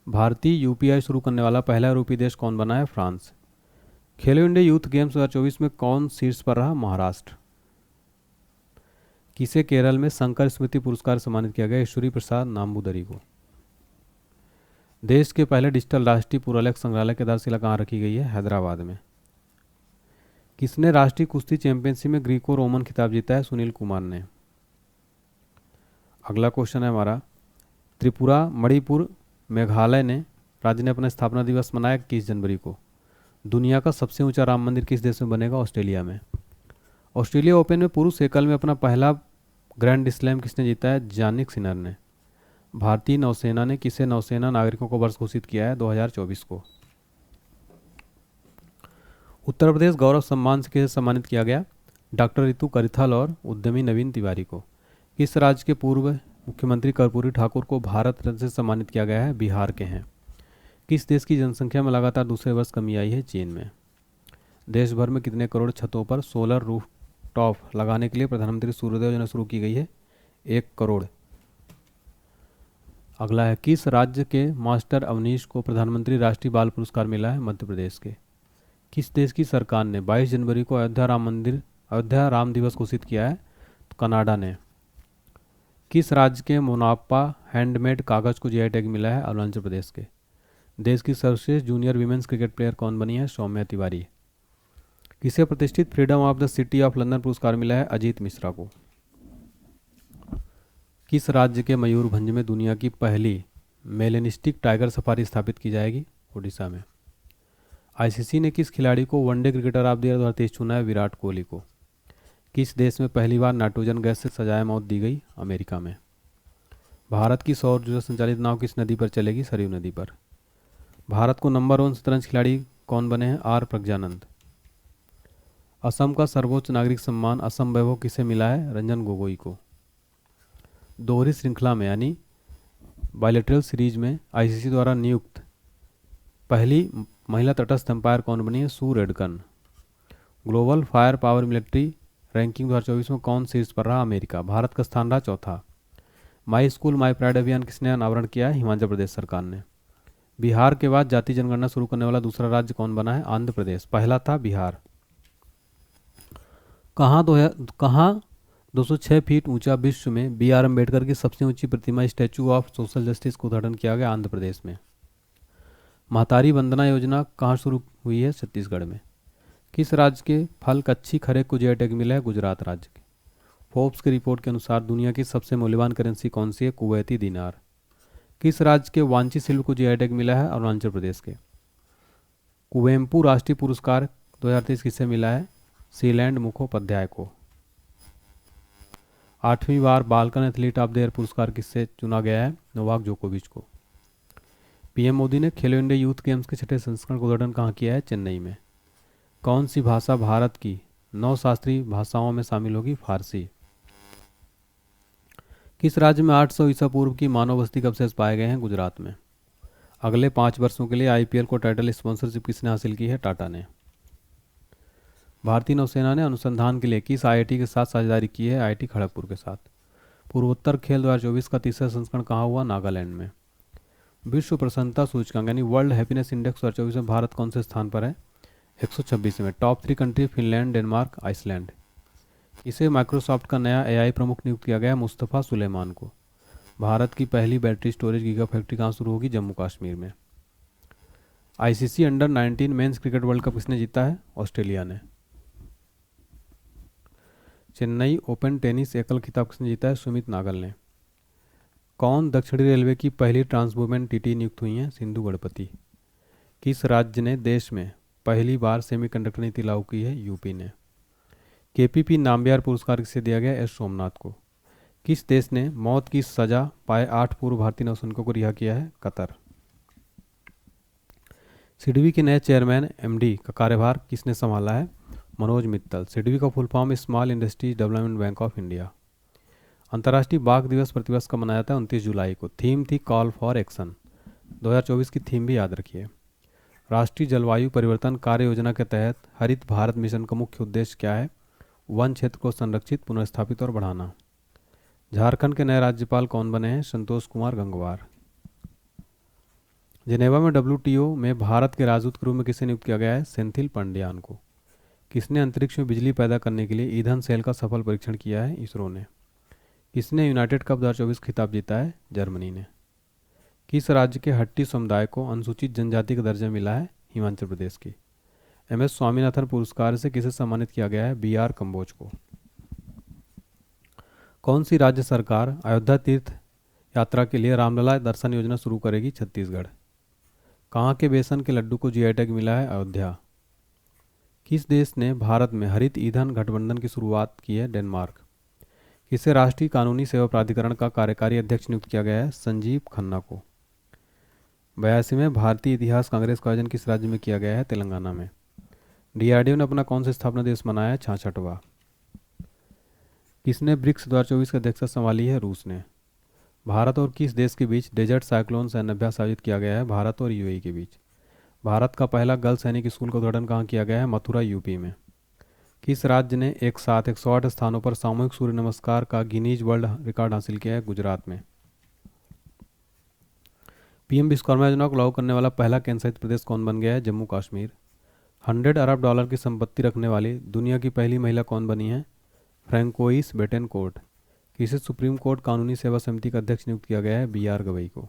भारतीय UPI शुरू करने वाला पहला यूरोपीय देश कौन बना है? फ्रांस। खेलो इंडिया यूथ गेम्स 2024 में कौन शीर्ष पर रहा? महाराष्ट्र। किसे केरल में शंकर स्मृति पुरस्कार सम्मानित किया गया? ईश्वरी प्रसाद नाम्बूदरी को। देश के पहले डिजिटल राष्ट्रीय पुरालेख संग्रहालय की आधारशिला कहाँ रखी गई है? हैदराबाद में। किसने राष्ट्रीय कुश्ती चैंपियनशिप में ग्रीको रोमन खिताब जीता है? सुनील कुमार ने। अगला क्वेश्चन है हमारा, त्रिपुरा, मणिपुर, मेघालय ने राज्य ने अपना स्थापना दिवस मनाया 21 जनवरी को। दुनिया का सबसे ऊंचा राम मंदिर किस देश में बनेगा? ऑस्ट्रेलिया में। ऑस्ट्रेलिया ओपन में पुरुष एकल में अपना पहला ग्रैंड स्लैम किसने जीता है? जानिक सिनर ने। भारतीय नौसेना ने किसे नौसेना नागरिकों को वर्ष घोषित किया है? 2024 को। उत्तर प्रदेश गौरव सम्मान से किसे सम्मानित किया गया? डॉक्टर रितु करिथल और उद्यमी नवीन तिवारी को। किस राज्य के पूर्व मुख्यमंत्री कर्पूरी ठाकुर को भारत रत्न से सम्मानित किया गया है? बिहार के हैं। किस देश की जनसंख्या में लगातार दूसरे वर्ष कमी आई है? चीन में। देश भर में कितने करोड़ छतों पर सोलर रूफटॉप लगाने के लिए प्रधानमंत्री सूर्योदय योजना शुरू की गई है? 1 करोड़। अगला है, किस राज्य के मास्टर अवनीश को प्रधानमंत्री राष्ट्रीय बाल पुरस्कार मिला है? मध्य प्रदेश के। किस देश की सरकार ने 22 जनवरी को अयोध्या राम दिवस घोषित किया है? तो कनाडा ने। किस राज्य के मोनापा हैंडमेड कागज को जीआई टैग मिला है? अरुणाचल प्रदेश के। देश की सर्वश्रेष्ठ जूनियर वीमेंस क्रिकेट प्लेयर कौन बनी है? सौम्या तिवारी। किसे प्रतिष्ठित freedom of the city of London पुरस्कार मिला है? अजीत मिश्रा को। किस राज्य के मयूरभंज में दुनिया की पहली मेलेनिस्टिक टाइगर सफारी स्थापित की जाएगी? उड़ीसा में। आईसीसी ने किस खिलाड़ी को one day cricketer of the year 2023 चुना है? विराट कोहली को। किस देश में पहली बार नाइट्रोजन गैस से सजाए मौत दी गई? अमेरिका में। भारत की सौर ऊर्जा संचालित नाव किस नदी पर चलेगी? सरयू नदी पर। भारत को नंबर 1 शतरंज खिलाड़ी कौन बने हैं? आर प्रज्ञानंद। असम का सर्वोच्च नागरिक सम्मान असम वैभव किसे मिला है? रंजन गोगोई को। दोहरी श्रृंखला में यानी बायलैटरल सीरीज में आईसीसी द्वारा नियुक्त पहली महिला तटस्थ अंपायर कौन बनी है? Sue Redfern. Global Firepower military ranking 2024 में कौन शीर्ष पर रहा? अमेरिका। भारत का स्थान रहा चौथा। माई स्कूल माई प्राइड अभियान किसने अनावरण किया है? हिमाचल प्रदेश सरकार ने। बिहार के बाद जाति जनगणना शुरू करने वाला दूसरा राज्य कौन बना है? आंध्र प्रदेश। पहला था बिहार। कहाँ 206 फीट ऊंचा विश्व में बी आर अम्बेडकर की सबसे ऊंची प्रतिमा स्टैचू ऑफ सोशल जस्टिस का उद्घाटन किया गया? आंध्र प्रदेश में। महतारी वंदना योजना कहाँ शुरू हुई है? छत्तीसगढ़ में। किस राज्य के फल कच्ची खरे को जीआई टैग मिला है? गुजरात राज्य के। फोर्ब्स की रिपोर्ट के अनुसार दुनिया की सबसे मूल्यवान करेंसी कौन सी है? कुवैती दीनार। किस राज्य के वांची शिल्प को जीआई टैग मिला है? अरुणाचल प्रदेश के। कुवेम्पू राष्ट्रीय पुरस्कार 2023 किसे मिला है? सीलैंड मुखोपाध्याय को। 8वीं बार Balkan athlete of the year पुरस्कार किससे चुना गया है? नोवाक जोकोविच को। पीएम मोदी ने खेलो इंडिया यूथ गेम्स के 6ठे संस्करण का उद्घाटन कहाँ किया है? चेन्नई में। कौन सी भाषा भारत की 9 शास्त्रीय भाषाओं में शामिल होगी? फारसी। किस राज्य में 800 ईसा पूर्व की मानव बस्ती के अवशेष पाए गए हैं? गुजरात में। अगले 5 वर्षों के लिए आईपीएल को टाइटल स्पॉन्सरशिप किसने हासिल की है? टाटा ने। भारतीय नौसेना ने अनुसंधान के लिए किस आईआईटी के साथ साझेदारी की है? आईआईटी खड़गपुर के साथ। पूर्वोत्तर खेल 2024 का तीसरा संस्करण कहाँ हुआ? नागालैंड में। विश्व प्रसन्नता सूचकांक यानी वर्ल्ड हैप्पीनेस इंडेक्स 2024 में भारत कौन से स्थान पर है? 126 में। Top 3 country Finland, Denmark, Iceland. इसे माइक्रोसॉफ्ट का नया एआई प्रमुख नियुक्त किया गया? मुस्तफ़ा सुलेमान को। भारत की पहली बैटरी स्टोरेज गीगा फैक्ट्री कहाँ शुरू होगी? जम्मू कश्मीर में। ICC under 19 men's cricket world cup किसने जीता है? ऑस्ट्रेलिया ने। चेन्नई ओपन टेनिस एकल खिताब किसने जीता है? सुमित नागल ने। कौन दक्षिणी रेलवे की पहली ट्रांसवुमेन टीटी नियुक्त हुई हैं? सिंधु गणपति। किस राज्य ने देश में पहली बार सेमीकंडक्टर नीति लागू की है? यूपी ने। केपीपी नामबिहार पुरस्कार किसे दिया गया? एस सोमनाथ को। किस देश ने मौत की सजा पाए 8 पूर्व भारतीय नौसैनिकों को रिहा किया है? कतर। सिडबी के नए चेयरमैन एमडी का कार्यभार किसने संभाला है? मनोज मित्तल। सिडबी का full form small industries development bank of India. अंतर्राष्ट्रीय बाघ दिवस प्रतिवर्ष कब मनाया जाता है? 29 जुलाई को। थीम थी कॉल फॉर एक्शन। 2024 की थीम भी याद रखिए। राष्ट्रीय जलवायु परिवर्तन कार्य योजना के तहत हरित भारत मिशन का मुख्य उद्देश्य क्या है? वन क्षेत्र को संरक्षित, पुनर्स्थापित और बढ़ाना। झारखंड के नए राज्यपाल कौन बने हैं? संतोष कुमार गंगवार। जेनेवा में डब्ल्यूटीओ में भारत के राजदूत के रूप में किसे नियुक्त किया गया है? सेंथिल पांड्यान को। किसने अंतरिक्ष में बिजली पैदा करने के लिए ईंधन सेल का सफल परीक्षण किया है? इसरो ने। किसने यूनाइटेड कप 2024 खिताब जीता है? जर्मनी ने। किस राज्य के हट्टी समुदाय को अनुसूचित जनजाति का दर्जा मिला है? हिमाचल प्रदेश की। एमएस स्वामीनाथन पुरस्कार से किसे सम्मानित किया गया है? बीआर कंबोज को। कौन सी राज्य सरकार अयोध्या तीर्थ यात्रा के लिए रामलला दर्शन योजना शुरू करेगी? छत्तीसगढ़। कहाँ के बेसन के लड्डू को जीआई टैग मिला है? अयोध्या। किस देश ने भारत में हरित ईंधन गठबंधन की शुरुआत की है? डेनमार्क। किसे राष्ट्रीय कानूनी सेवा प्राधिकरण का कार्यकारी अध्यक्ष नियुक्त किया गया है? संजीव खन्ना को। 82वें भारतीय इतिहास कांग्रेस का आयोजन किस राज्य में किया गया है? तेलंगाना में। डीआरडीओ ने अपना कौन सा स्थापना दिवस मनाया है? 66वां। किसने ब्रिक्स 2024 की अध्यक्षता संभाली है? रूस ने। भारत और किस देश के बीच डेजर्ट साइक्लोन सैन्य अभ्यास आयोजित किया गया है? भारत और यूएई के बीच। भारत का पहला गर्ल सैनिक स्कूल का उद्घाटन कहाँ किया गया है? मथुरा, यूपी में। किस राज्य ने एक साथ 108 स्थानों पर सामूहिक सूर्य नमस्कार का गिनीज वर्ल्ड रिकॉर्ड हासिल किया है? गुजरात में। पीएम विश्वकर्मा योजना को लागू करने वाला पहला केंद्र शासित प्रदेश कौन बन गया है? जम्मू कश्मीर। 100 अरब डॉलर की संपत्ति रखने वाली दुनिया की पहली महिला कौन बनी है? फ्रैंकोइस बेटेनकोर्ट। किसे सुप्रीम कोर्ट कानूनी सेवा समिति का अध्यक्ष नियुक्त किया गया है? बी.आर. गवई को।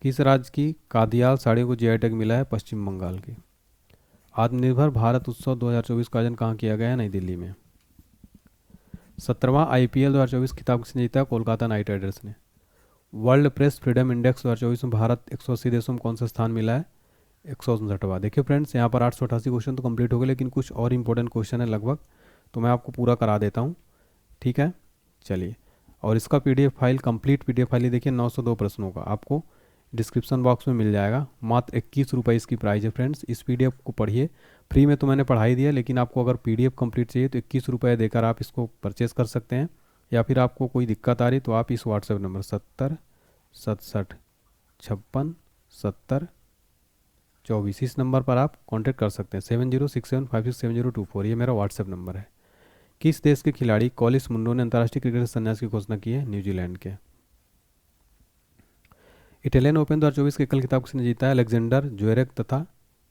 किस राज्य की कादियाल साड़ियों को जीआई टैग मिला है? पश्चिम बंगाल की। आत्मनिर्भर भारत उत्सव 2024 का आयोजन कहाँ किया गया है? नई दिल्ली में। 17वां आईपीएल 2024 खिताब किसने जीता? कोलकाता नाइट राइडर्स ने। वर्ल्ड प्रेस फ्रीडम इंडेक्स 2024 में भारत 180 देशों में कौन सा स्थान मिला है? 159वां। देखिए फ्रेंड्स, यहाँ पर 888 क्वेश्चन तो कंप्लीट हो गए, लेकिन कुछ और इंपॉर्टेंट क्वेश्चन है लगभग, तो मैं आपको पूरा करा देता हूँ। ठीक है, चलिए। और इसका PDF file, complete PDF file देखिए 902 प्रश्नों का, आपको डिस्क्रिप्शन बॉक्स में मिल जाएगा। मात्र 21 रुपये इसकी प्राइस है फ्रेंड्स। इस पीडीएफ को पढ़िए, फ्री में तो मैंने पढ़ाई दिया, लेकिन आपको अगर पीडीएफ कंप्लीट चाहिए तो 21 रुपये देकर आप इसको परचेस कर सकते हैं। या फिर आपको कोई दिक्कत आ रही तो आप इस व्हाट्सएप नंबर 70 67 56 70 24 इस नंबर पर आप कांटेक्ट कर सकते हैं। 7067567024 ये मेरा व्हाट्सएप नंबर है। किस देश के खिलाड़ी कॉलिस मुंडो ने अंतर्राष्ट्रीय क्रिकेट से संन्यास की घोषणा की है? न्यूजीलैंड के। इटालियन ओपन 2024 के एकल खिताब किसने जीता है? अलेक्जेंडर ज्वेरेव तथा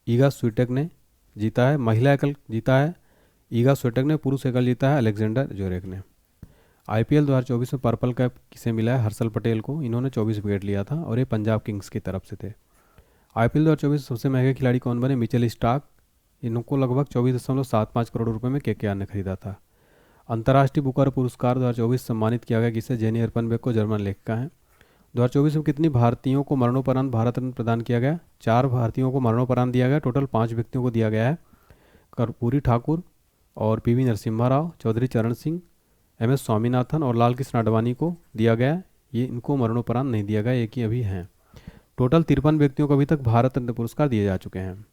ईगा स्विटेक ने जीता है। महिला एकल जीता है ईगा स्विटेक ने, पुरुष एकल जीता है अलेक्जेंडर ज्वेरेव ने। आईपीएल 2024 में पर्पल कैप किसे मिला है? हर्षल पटेल को। इन्होंने 24 विकेट लिया था और ये पंजाब किंग्स की तरफ से थे। आईपीएल 2024 सबसे महंगे खिलाड़ी कौन बने? Mitchell Starc. इनको लगभग 24.75 करोड़ रुपए में केकेआर ने खरीदा था। अंतर्राष्ट्रीय बुकर पुरस्कार 2024 सम्मानित किया गया किसे? जेनी अर्पनबेक को, जर्मन लेखिका हैं। 2024 में कितनी भारतीयों को मरणोपरांत भारत रत्न प्रदान किया गया? 4 भारतीयों को मरणोपरांत दिया गया। टोटल 5 व्यक्तियों को दिया गया है। कर्पूरी ठाकुर और पीवी नरसिम्हा राव, चौधरी चरण सिंह, एम.एस. स्वामीनाथन और लाल कृष्ण आडवाणी को दिया गया। ये इनको मरणोपरांत नहीं दिया गया, एक ही अभी हैं। टोटल 53 व्यक्तियों को अभी तक भारत रत्न पुरस्कार दिए जा चुके हैं।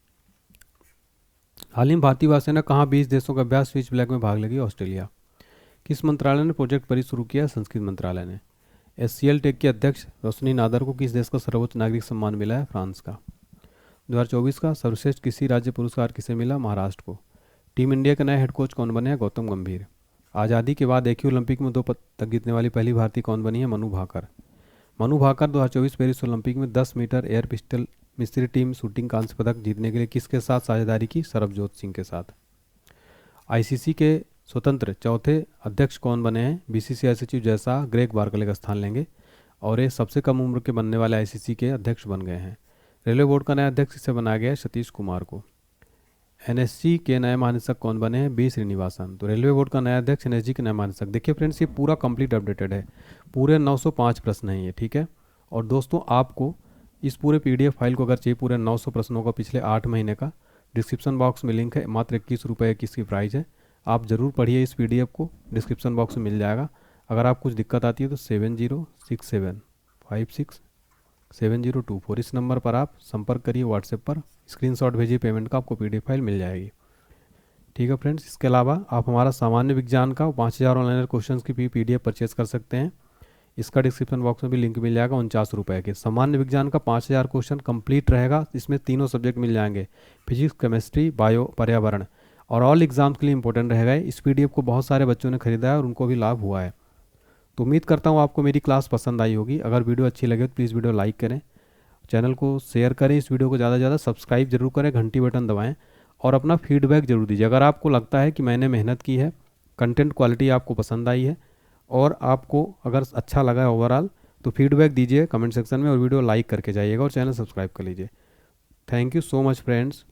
हाल ही में भारतीय वायुसेना कहाँ 20 देशों का अभ्यास स्विच ब्लैक में भाग लेगी? ऑस्ट्रेलिया। किस मंत्रालय ने प्रोजेक्ट परी शुरू किया? संस्कृत मंत्रालय ने। एससीएल टेक के अध्यक्ष रोशनी नादर को किस देश का सर्वोच्च नागरिक सम्मान मिला है? फ्रांस का। 2024 का सर्वश्रेष्ठ किसी राज्य पुरस्कार किसे मिला? महाराष्ट्र को। टीम इंडिया के नए हेड कोच कौन बने हैं? गौतम गंभीर। आज़ादी के बाद एक ही ओलंपिक में 2 पदक जीतने वाली पहली भारतीय कौन बनी है? मनु भाकर। मनु भाकर 2024 पेरिस ओलंपिक में 10 मीटर एयर पिस्टल मिस्त्री टीम शूटिंग कांस्य पदक जीतने के लिए किसके साथ साझेदारी की? सरबजोत सिंह के साथ। आईसीसी के स्वतंत्र चौथे अध्यक्ष कौन बने हैं? बीसीसीआई सचिव जैसा ग्रेग बार्कले का स्थान लेंगे और ये सबसे कम उम्र के बनने वाले आईसीसी के अध्यक्ष बन गए हैं। रेलवे बोर्ड का नया अध्यक्ष इसे बनाया गया है? सतीश कुमार को। एनएसजी के नए महानिदेशक कौन बने हैं? बी श्रीनिवासन। तो रेलवे बोर्ड का नया अध्यक्ष एनएसजी के नए महानिदेशक। देखिए फ्रेंड्स, ये पूरा कंप्लीट अपडेटेड है, पूरे 905 प्रश्न हैं ये। ठीक है, और दोस्तों आपको इस पूरे पीडीएफ फाइल को अगर चाहिए पूरे 900 प्रश्नों का पिछले 8 महीने का, डिस्क्रिप्शन बॉक्स में लिंक है। मात्र 21 रुपये की इसकी प्राइस है। आप ज़रूर पढ़िए इस पीडीएफ को, डिस्क्रिप्शन बॉक्स में मिल जाएगा। अगर आप कुछ दिक्कत आती है तो 7067567024 इस नंबर पर आप संपर्क करिए। व्हाट्सएप पर स्क्रीनशॉट भेजिए पेमेंट का, आपको पीडीएफ फाइल मिल जाएगी। ठीक है फ्रेंड्स, इसके अलावा आप हमारा सामान्य विज्ञान का 5000 ऑनलाइन क्वेश्चन की भी पीडीएफ परचेज कर सकते हैं। इसका डिस्क्रिप्शन बॉक्स में भी लिंक मिल जाएगा। 49 रुपये के सामान्य विज्ञान का 5000 क्वेश्चन कंप्लीट रहेगा। इसमें तीनों सब्जेक्ट मिल जाएंगे, फिजिक्स, केमिस्ट्री, बायो, पर्यावरण, और ऑल एग्जाम्स के लिए इंपॉर्टेंट रहेगा। इस पीडीएफ को बहुत सारे बच्चों ने खरीदा है और उनको भी लाभ हुआ है। तो उम्मीद करता हूँ आपको मेरी क्लास पसंद आई होगी। अगर वीडियो अच्छी लगे तो प्लीज़ वीडियो लाइक करें, चैनल को शेयर करें, इस वीडियो को ज़्यादा से ज़्यादा सब्सक्राइब जरूर करें, घंटी बटन दबाएं और अपना फीडबैक जरूर दीजिए। अगर आपको लगता है कि मैंने मेहनत की है, कंटेंट क्वालिटी आपको पसंद आई है और आपको अगर अच्छा लगा है ओवरऑल, तो फीडबैक दीजिए कमेंट सेक्शन में और वीडियो लाइक करके जाइएगा और चैनल सब्सक्राइब कर लीजिए। Thank you so much friends.